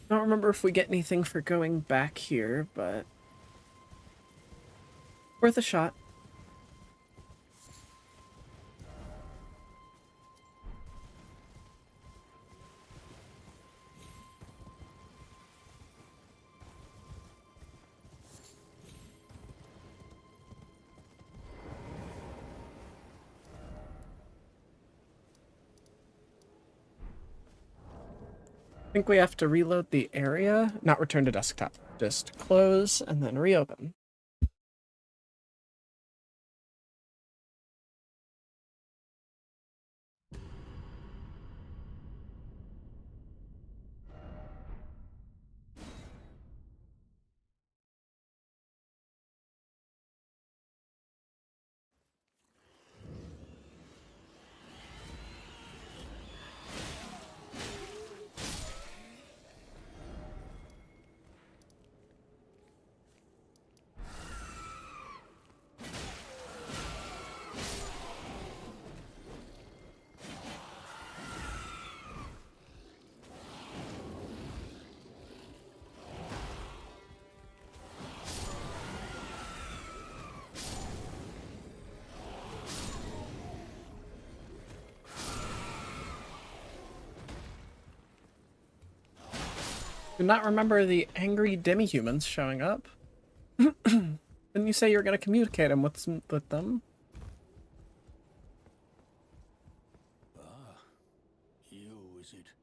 I don't remember if we get anything for going back here, but worth a shot. I think we have to reload the area, not return to desktop. Just close and then reopen. Do not remember the angry demi-humans showing up. Didn't you say you were going to communicate with them? Ah, you, is it?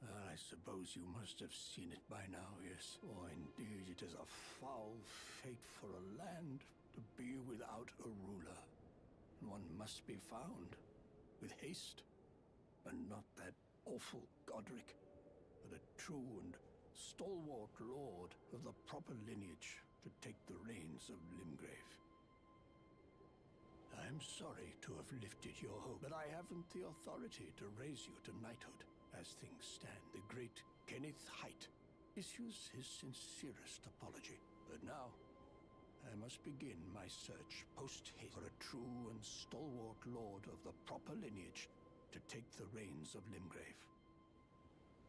I suppose you must have seen it by now, yes. Oh, indeed, it is a foul fate for a land to be without a ruler. One must be found, with haste, and not that awful Godric, but a true and stalwart lord of the proper lineage to take the reins of Limgrave. I'm sorry to have lifted your hope, but I haven't the authority to raise you to knighthood. As things stand, the great Kenneth Height issues his sincerest apology. But now, I must begin my search post-haste for a true and stalwart lord of the proper lineage to take the reins of Limgrave.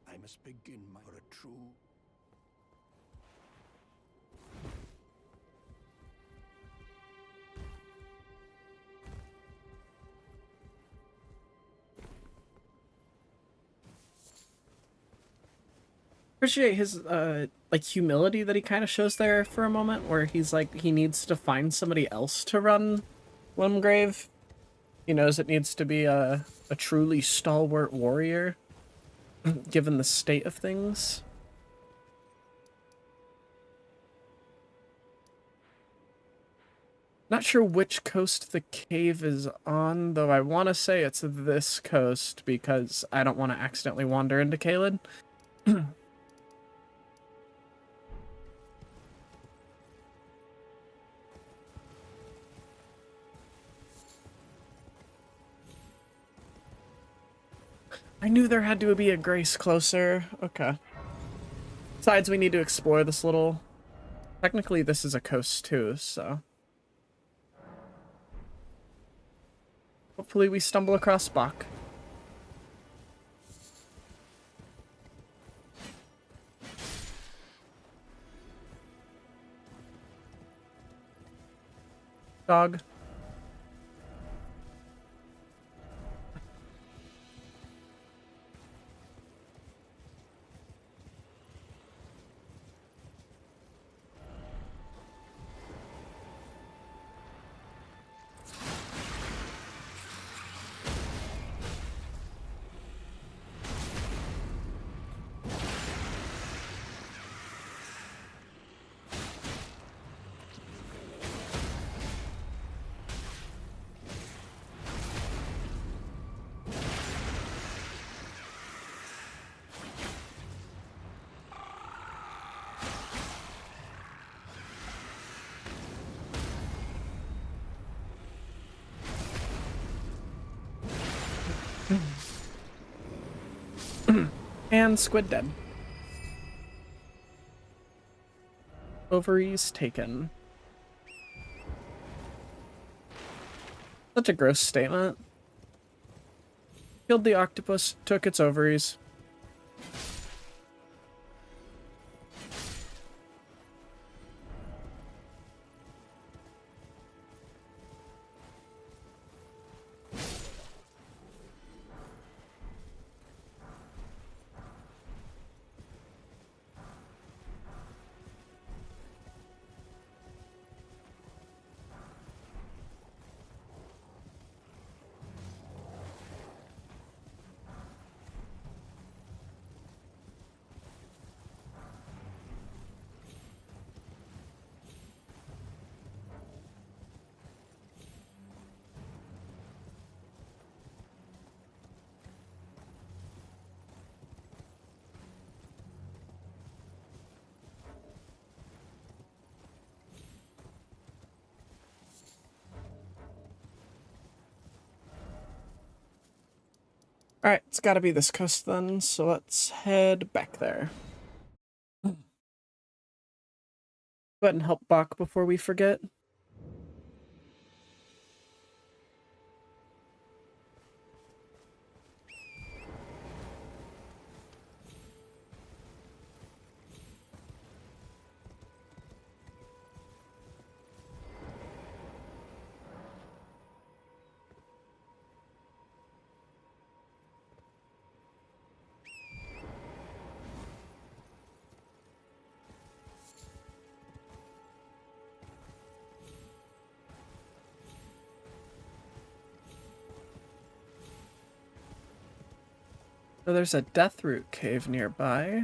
I must begin for a true... appreciate his like humility that he kind of shows there for a moment, where he's like he needs to find somebody else to run Limgrave. He knows it needs to be a truly stalwart warrior, given the state of things. Not sure which coast the cave is on, though I want to say it's this coast because I don't want to accidentally wander into Caelid. I knew there had to be a Grace closer. Okay. Besides, we need to explore this little... Technically, this is a coast too, so... Hopefully we stumble across Bach. Dog. And Squid dead. Ovaries taken. Such a gross statement. Killed the octopus, took its ovaries. Alright, it's gotta be this coast then, so let's head back there. Go ahead and help Bach before we forget. So there's a Deathroot cave nearby.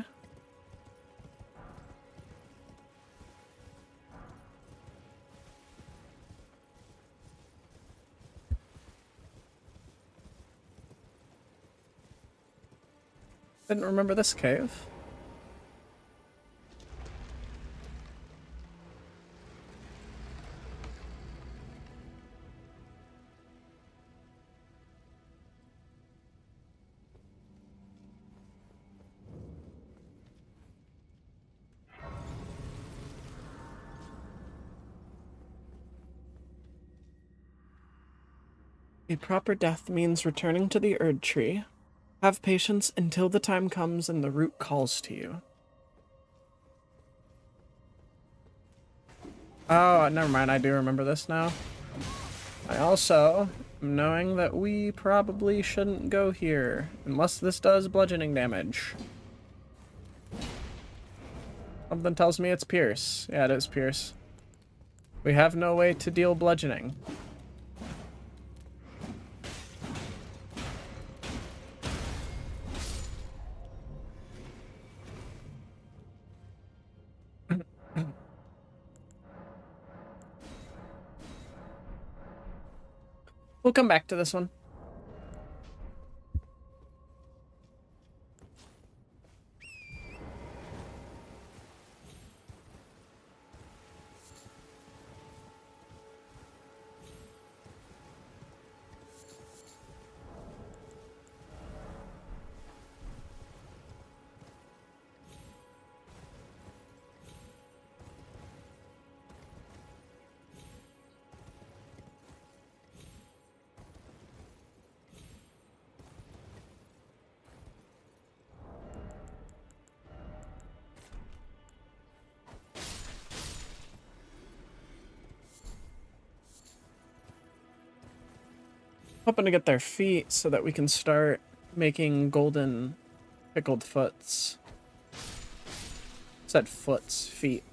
Didn't remember this cave. A proper death means returning to the Erd Tree. Have patience until the time comes and the root calls to you. Oh, never mind. I do remember this now. I also am knowing that we probably shouldn't go here unless this does bludgeoning damage. Something tells me it's Pierce. Yeah, it is Pierce. We have no way to deal bludgeoning. We'll come back to this one. Hoping to get their feet so that we can start making golden pickled foots. Said foots, feet.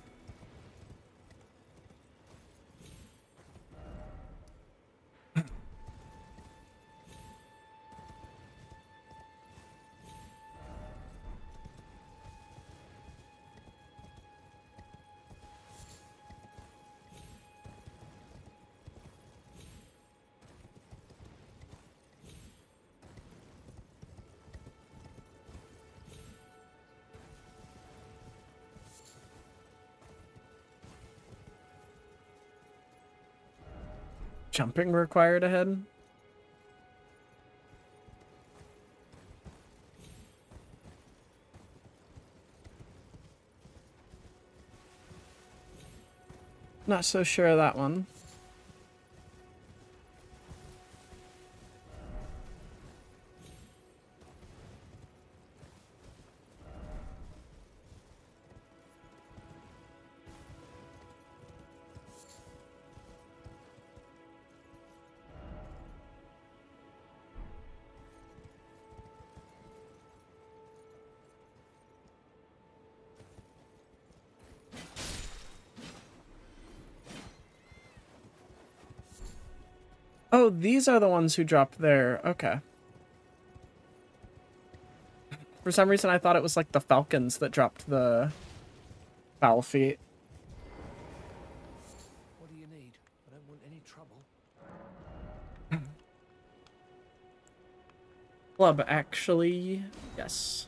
Jumping required ahead? Not so sure of that one. Oh, these are the ones who dropped there. Okay. For some reason, I thought it was like the falcons that dropped the foul feet. What do you need? I don't want any trouble. Club, actually. Yes.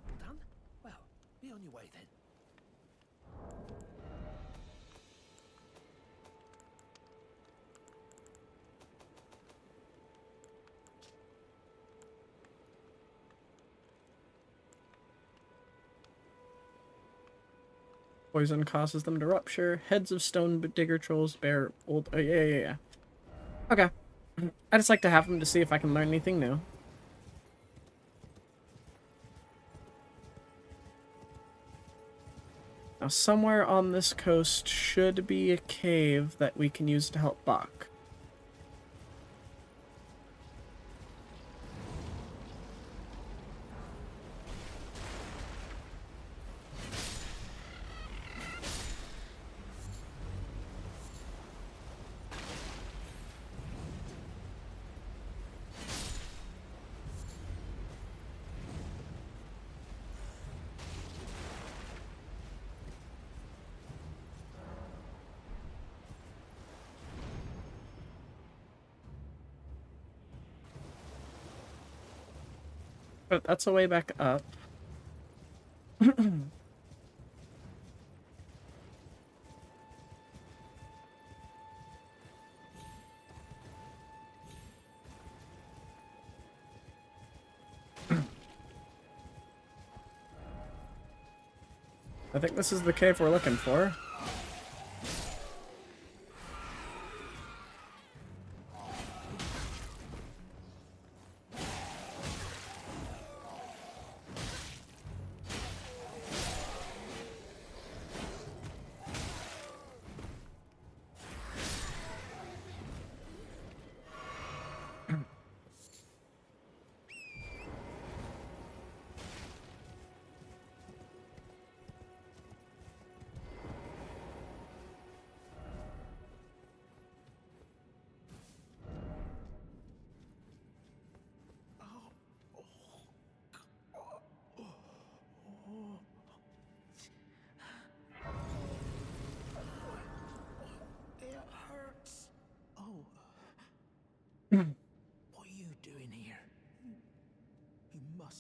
All done? Well, be on your way then. Poison causes them to rupture. Heads of stone digger trolls bear old... Oh, yeah. Okay. I just like to have them to see if I can learn anything new. Now, somewhere on this coast should be a cave that we can use to help Bach. But that's a way back up. I think this is the cave we're looking for.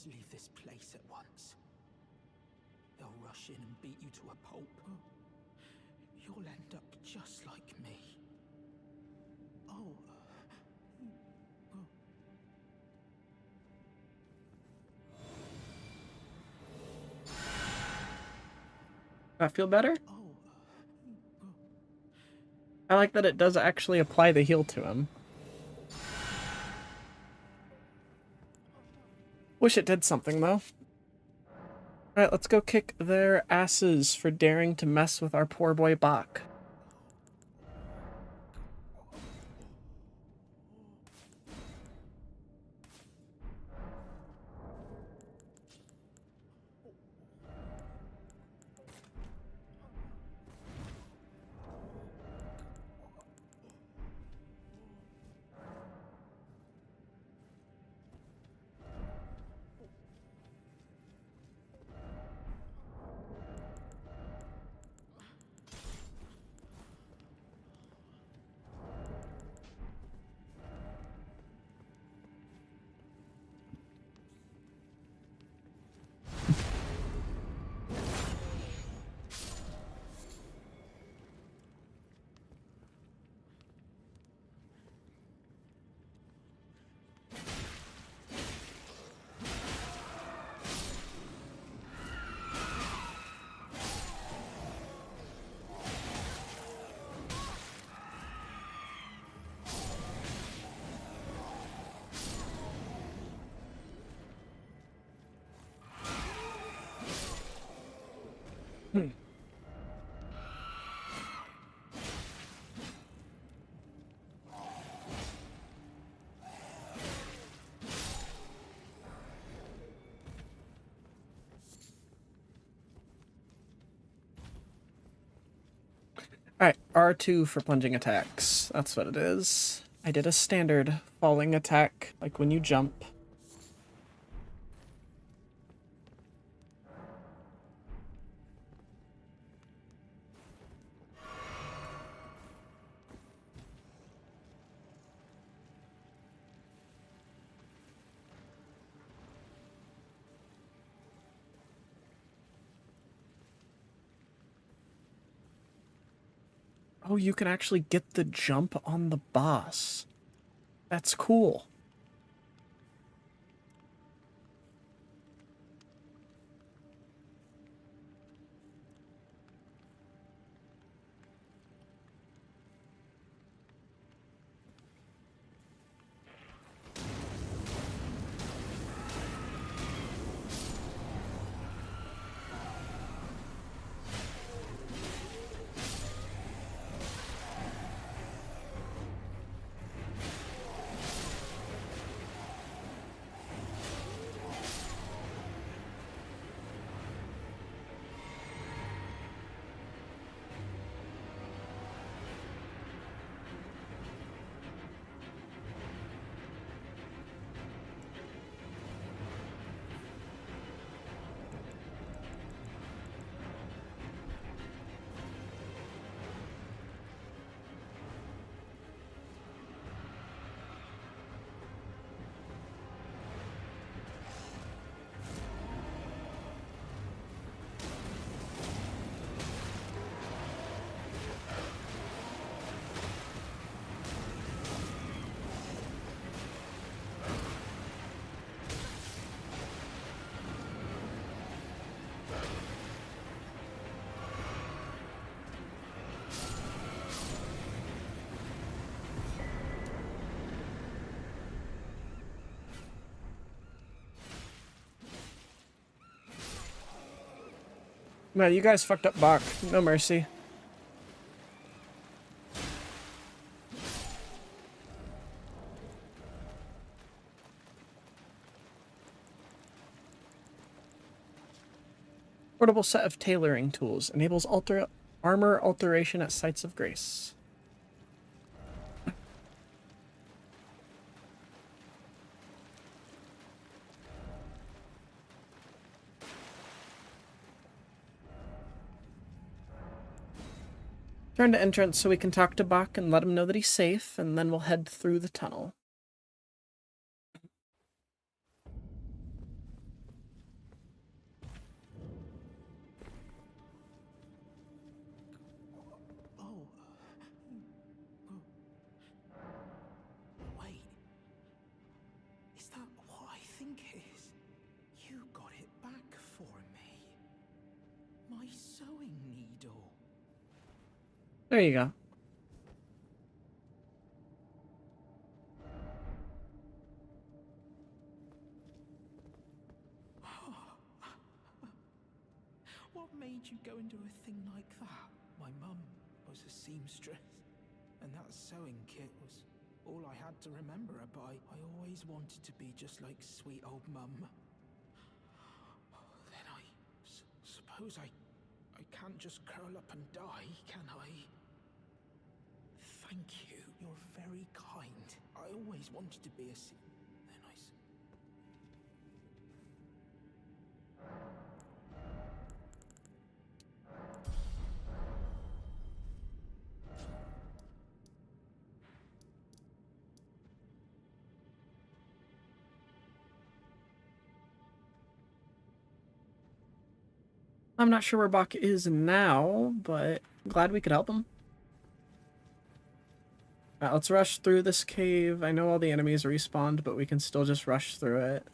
must leave this place at once. They'll rush in and beat you to a pulp. You'll end up just like me. Oh. I feel better? I like that it does actually apply the heal to him. Wish it did something, though. Alright, let's go kick their asses for daring to mess with our poor boy Bach. Alright, R2 for plunging attacks. That's what it is. I did a standard falling attack, like when you jump. Oh, you can actually get the jump on the boss. That's cool. Man, you guys fucked up Bach. No mercy. Portable set of tailoring tools. Enables armor alteration at sites of grace. Turn to entrance so we can talk to Bach and let him know that he's safe, and then we'll head through the tunnel. my sewing needle. There you go. What made you go and do a thing like that? My mum was a seamstress, and that sewing kit was all I had to remember her by. I always wanted to be just like sweet old mum. Then I suppose I can't just curl up and die, can I? Thank you. You're very kind. I always wanted to be a Then I I'm not sure where Bach is now, but glad we could help him. Let's rush through this cave. I know all the enemies respawned, but we can still just rush through it.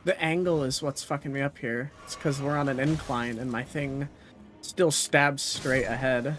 The angle is what's fucking me up here. It's because we're on an incline and my thing still stabs straight ahead.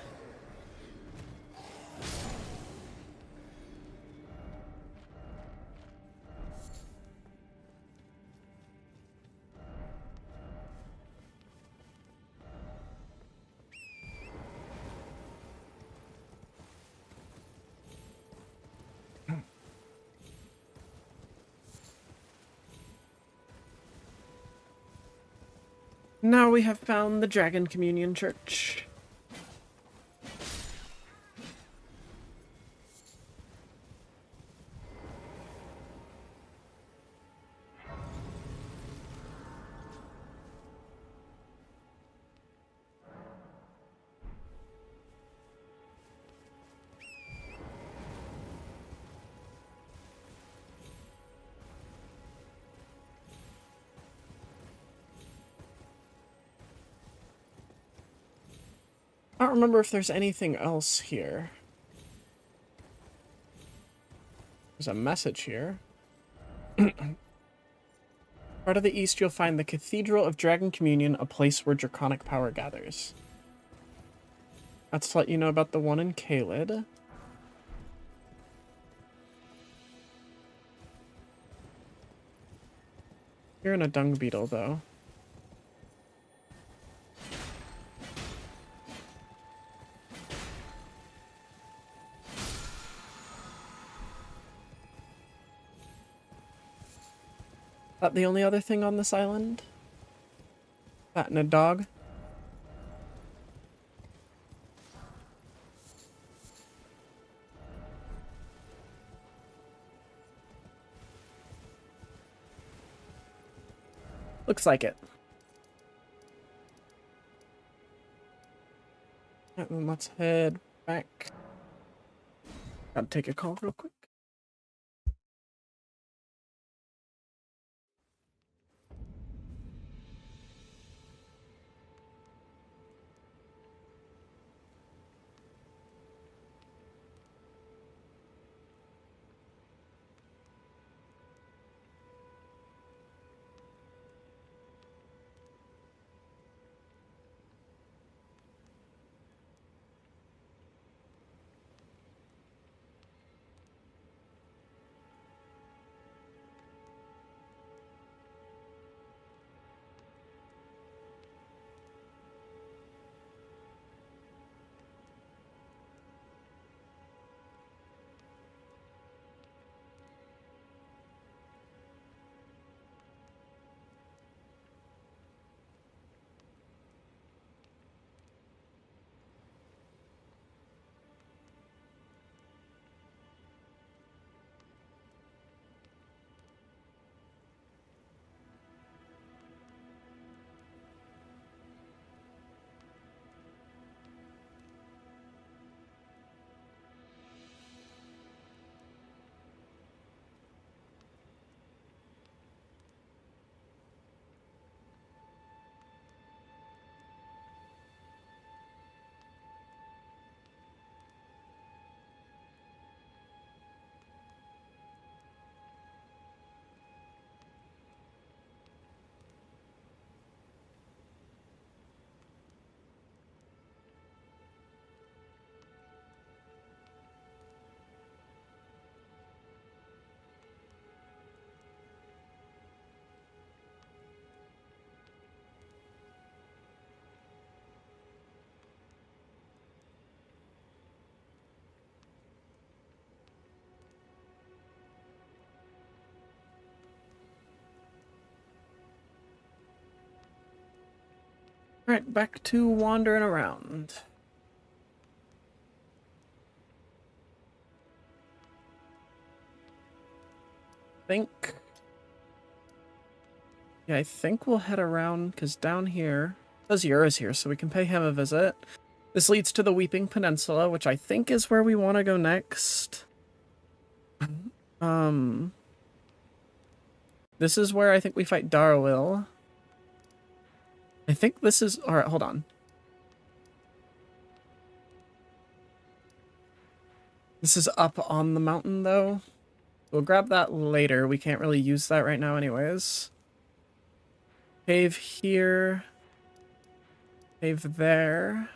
Now we have found the Dragon Communion Church. I don't remember if there's anything else here. There's a message here. Part of the east, you'll find the Cathedral of Dragon Communion, a place where draconic power gathers. That's to let you know about the one in Caelid. You're in a dung beetle, though. That the only other thing on this island? That and a dog? Looks like it. And then let's head back. Gotta take a call real quick. Alright, back to wandering around. I think we'll head around, because down here, it says Yura's here, so we can pay him a visit. This leads to the Weeping Peninsula, which I think is where we want to go next. This is where I think we fight Darwil. I think this is... Alright, hold on. This is up on the mountain, though. We'll grab that later. We can't really use that right now anyways. Cave here. Cave there.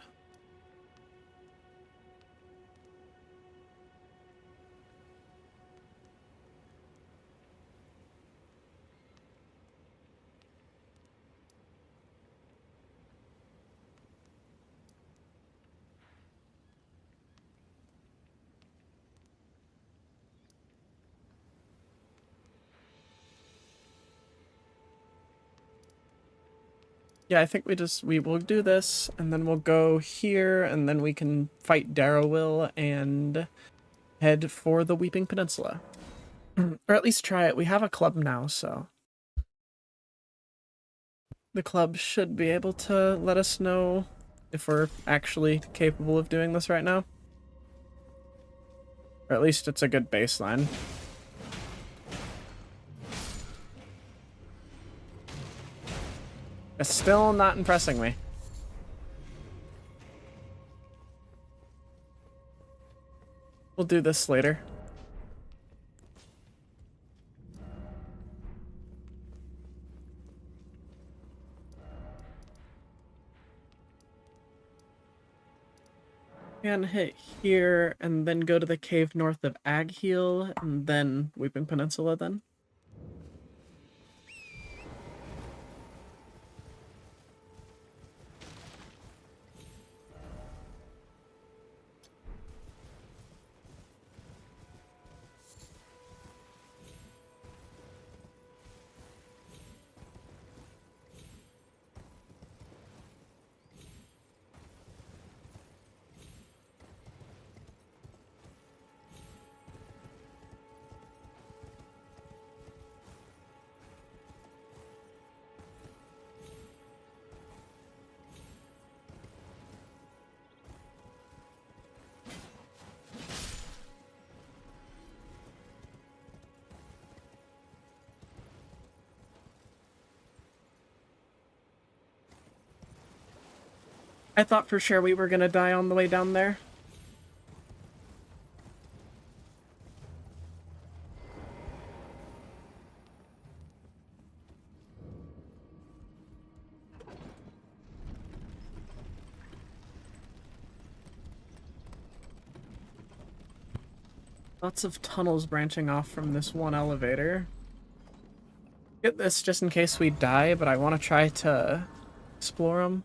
Yeah, I think we will do this, and then we'll go here, and then we can fight Darrowil and head for the Weeping Peninsula. Or at least try it. We have a club now, so the club should be able to let us know if we're actually capable of doing this right now. Or at least it's a good baseline. It's still not impressing me. We'll do this later. Can hit here and then go to the cave north of Agheel and then Weeping Peninsula then. I thought for sure we were gonna die on the way down there. Lots of tunnels branching off from this one elevator. Get this just in case we die, but I want to try to explore them.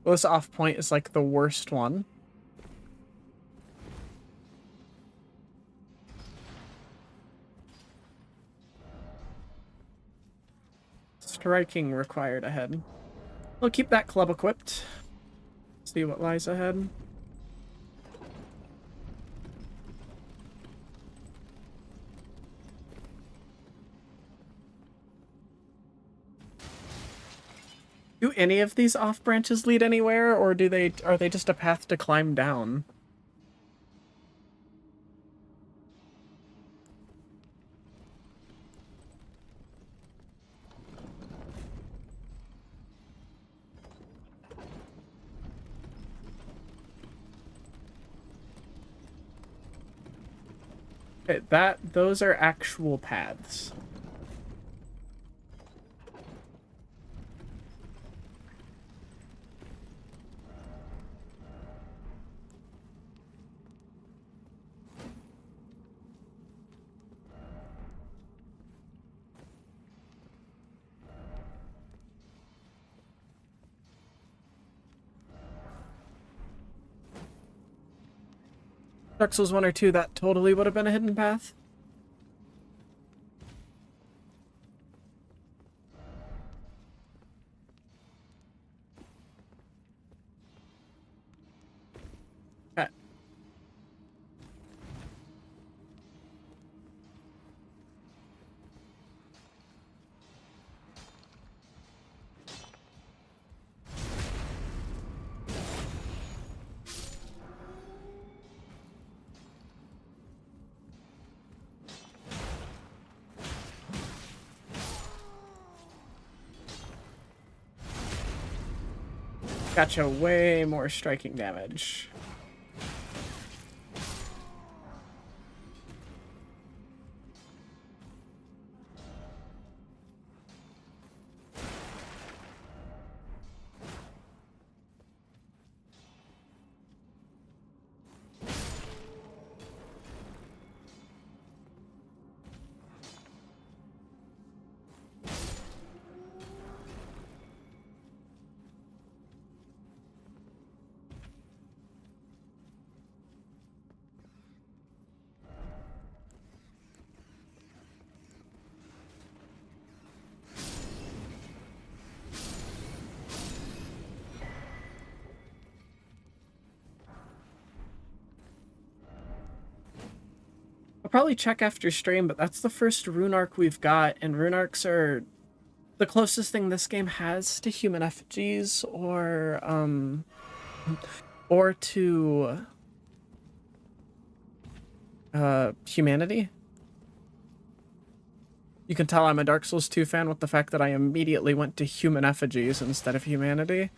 Well, this off point is like the worst one. Striking required ahead. We'll keep that club equipped. See what lies ahead. Do any of these off branches lead anywhere, or are they just a path to climb down? Okay, those are actual paths. Dark Souls 1 or 2, that totally would have been a hidden path. Okay. Gotcha, way more striking damage. I'll probably check after stream, but that's the first rune arc we've got, and rune arcs are the closest thing this game has to human effigies or to humanity. You can tell I'm a Dark Souls 2 fan with the fact that I immediately went to human effigies instead of humanity.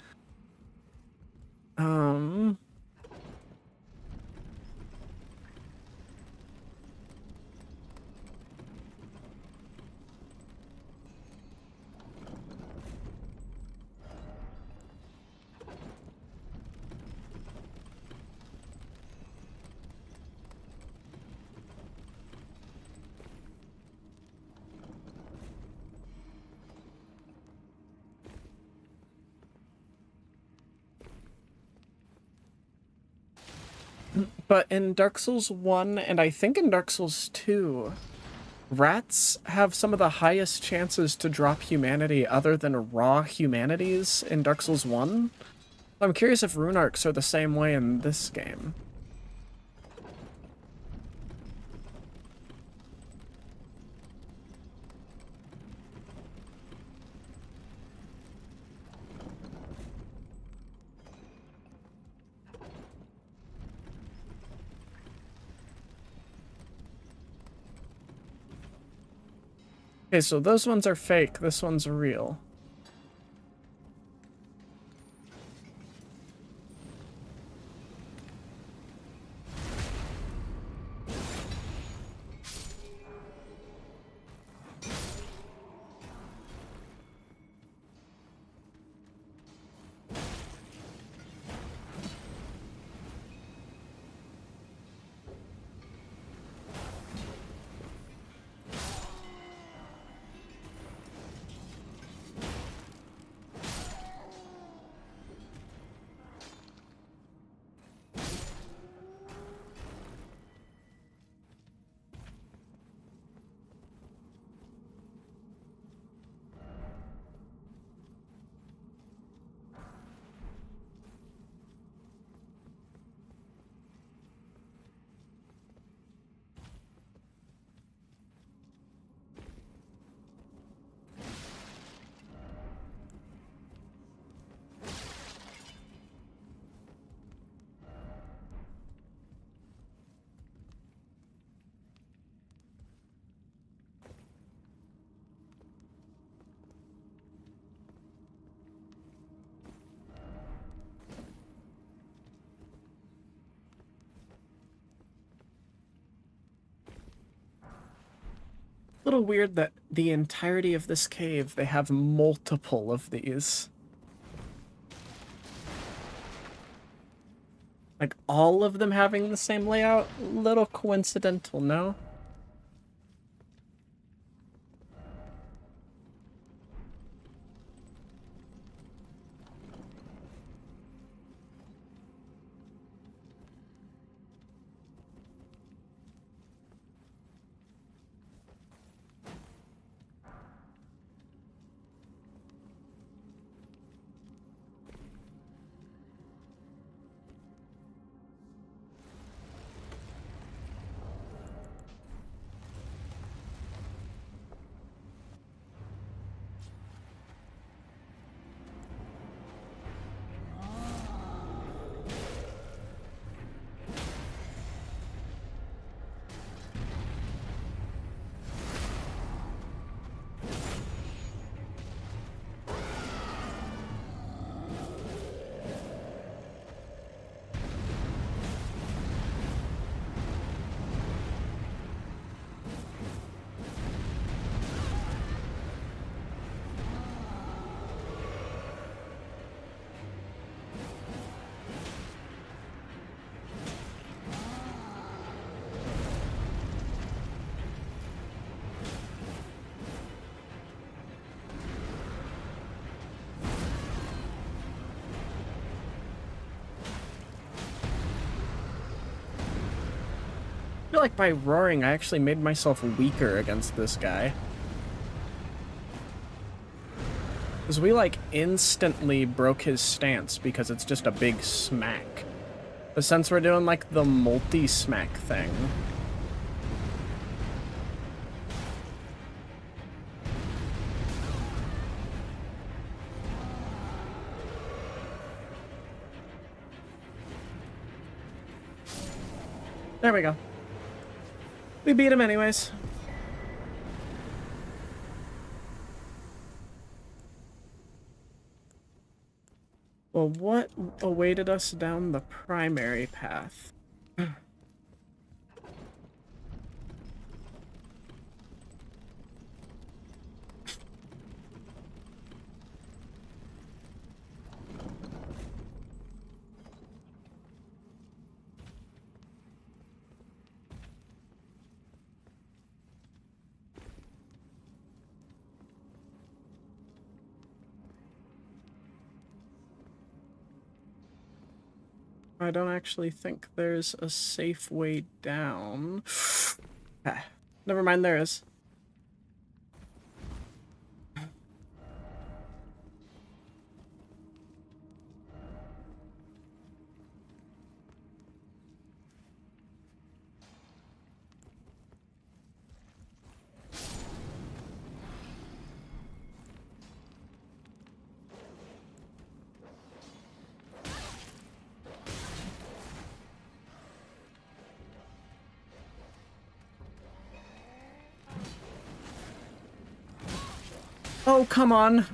But in Dark Souls 1, and I think in Dark Souls 2, rats have some of the highest chances to drop humanity other than raw humanities in Dark Souls 1. I'm curious if rune arcs are the same way in this game. Okay, so those ones are fake, this one's real. Little weird that the entirety of this cave, they have multiple of these. Like, all of them having the same layout? Little coincidental, no? like by roaring, I actually made myself weaker against this guy. Because we, like, instantly broke his stance because it's just a big smack. But since we're doing, like, the multi-smack thing... There we go. We beat him anyways. Well, what awaited us down the primary path? I don't actually think there's a safe way down. Ah, never mind, there is. Oh, come on.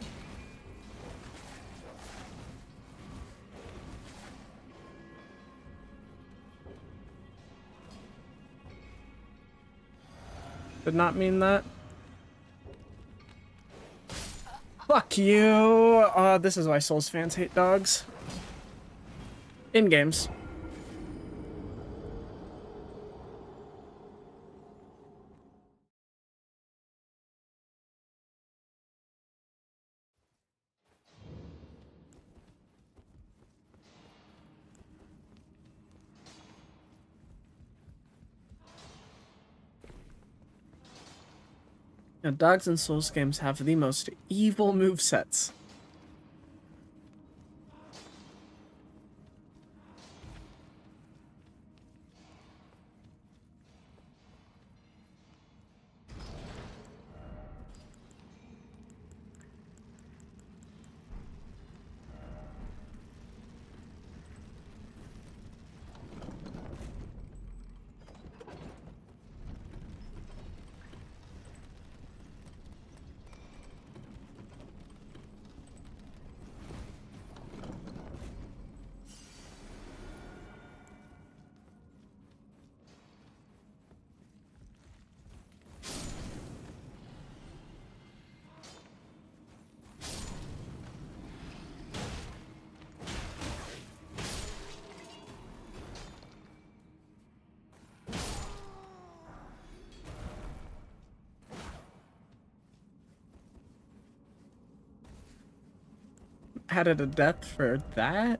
Did not mean that. Fuck you! This is why Souls fans hate dogs. In games. Now, dogs in Souls games have the most evil movesets. Added a death for that?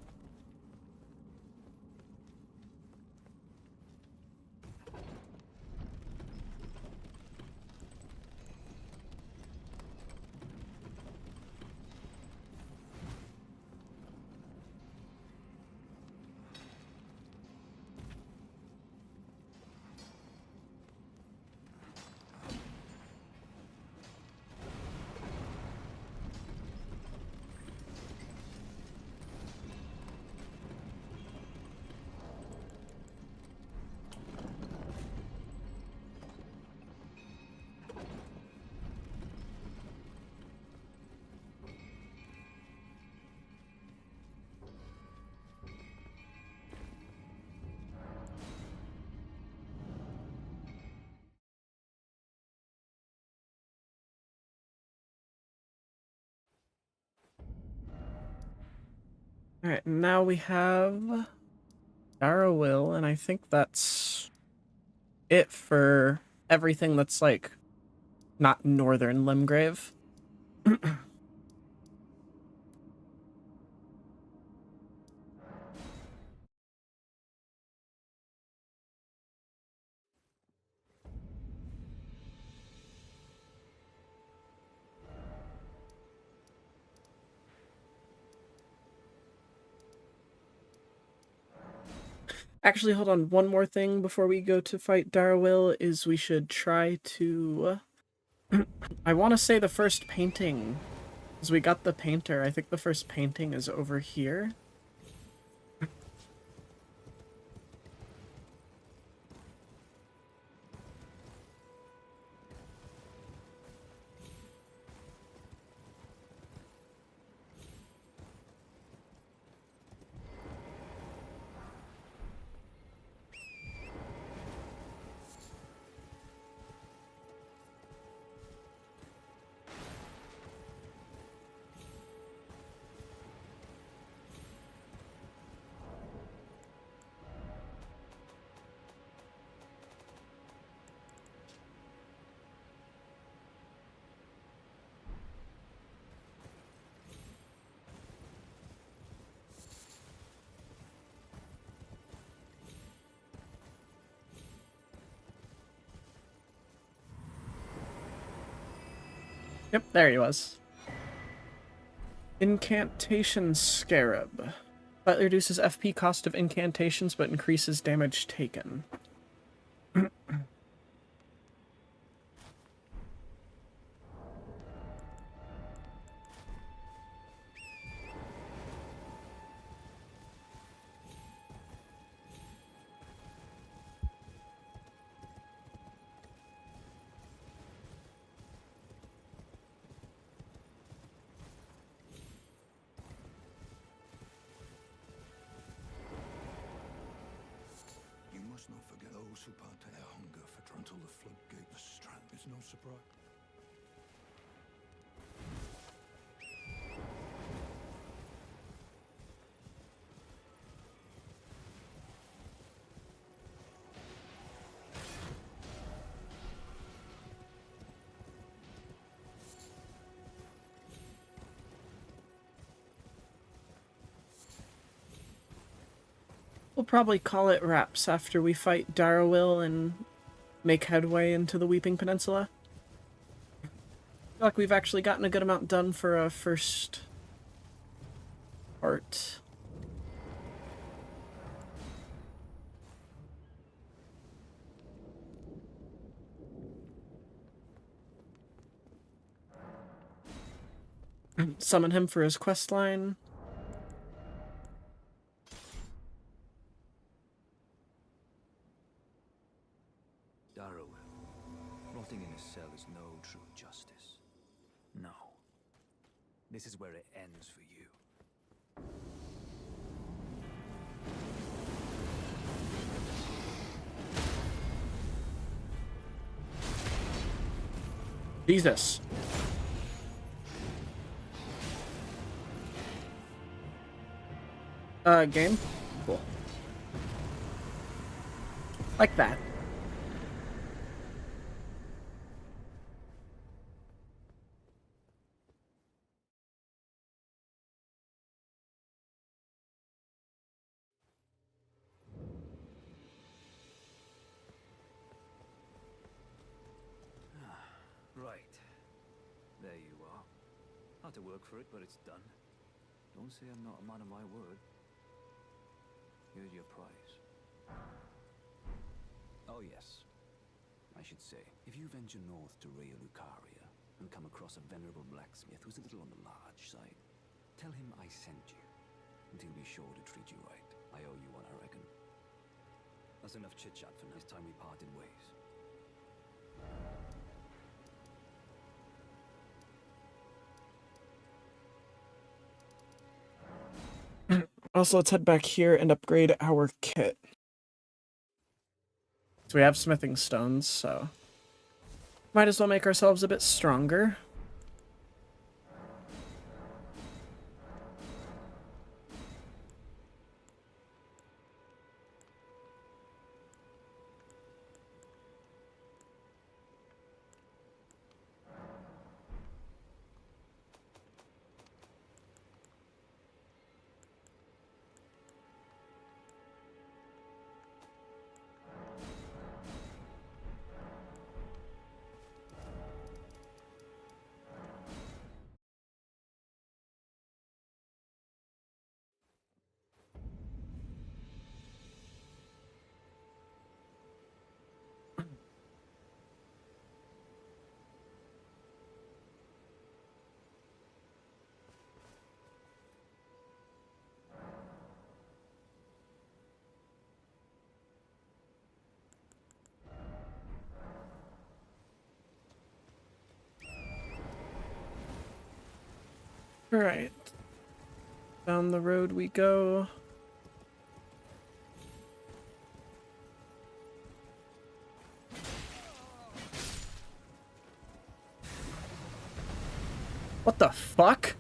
Alright, now we have Darrowwill, and I think that's it for everything that's, like, not Northern Limgrave. Actually, hold on. One more thing before we go to fight Darwill is we should try to... I want to say the first painting, because we got the painter. I think the first painting is over here. Yep, there he was. Incantation Scarab. Slightly reduces FP cost of incantations, but increases damage taken. You must not forget those who partake their hunger for until the floodgate of strength is no surprise. We'll probably call it wraps after we fight Darwill and make headway into the Weeping Peninsula. I feel like we've actually gotten a good amount done for a first part. Summon him for his quest line. Darrowell. Rotting in a cell is no true justice. No. This is where it ends for you. Jesus. Game? Cool. Like that. Right. There you are. Had to work for it, but it's done. Don't say I'm not a man of my word. Here's your prize. Oh yes. I should say, if you venture north to Raya Lucaria and come across a venerable blacksmith who's a little on the large side, tell him I sent you, and he'll be sure to treat you right. I owe you one, I reckon. That's enough chit-chat for now. It's time we parted ways. Also, let's head back here and upgrade our kit. So we have smithing stones, so might as well make ourselves a bit stronger. Alright. Down the road we go. What the fuck?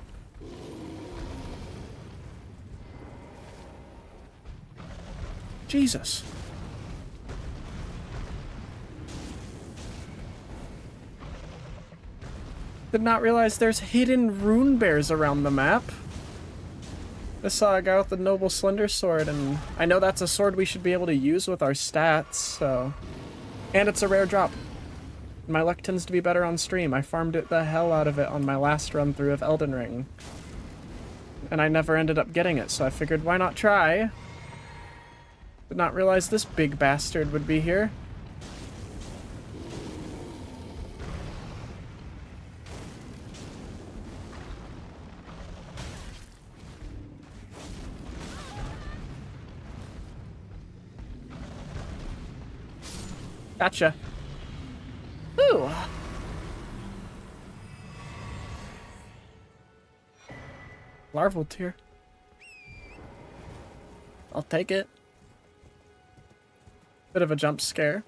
Jesus. Did not realize there's hidden rune bears around the map. I saw a guy with the noble slender sword, and I know that's a sword we should be able to use with our stats, so... And it's a rare drop. My luck tends to be better on stream. I farmed it the hell out of it on my last run through of Elden Ring. And I never ended up getting it, so I figured why not try? Did not realize this big bastard would be here. Gotcha. Ooh. Larval tier. I'll take it. Bit of a jump scare.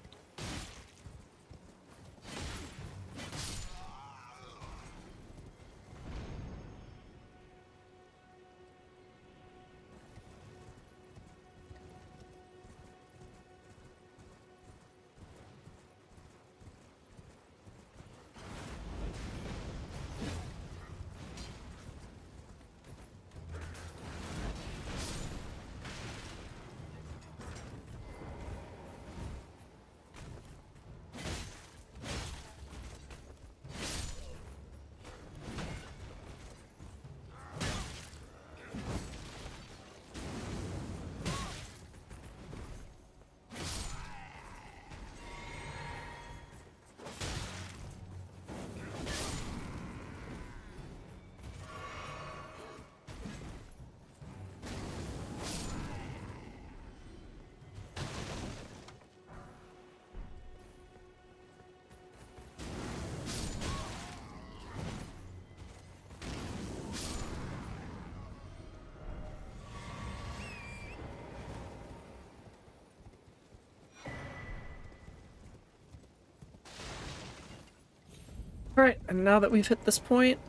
Alright, and now that we've hit this point,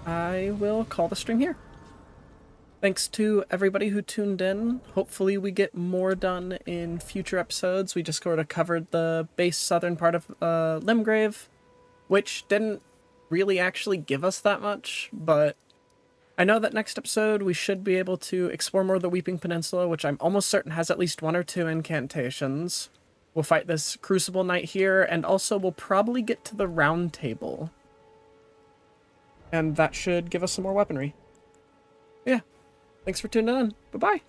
I will call the stream here. Thanks to everybody who tuned in. Hopefully we get more done in future episodes. We just sort of covered the base southern part of Limgrave, which didn't really actually give us that much, but I know that next episode we should be able to explore more of the Weeping Peninsula, which I'm almost certain has at least 1 or 2 incantations. We'll fight this Crucible Knight here, and also we'll probably get to the Round Table. And that should give us some more weaponry. Yeah. Thanks for tuning in. Bye-bye.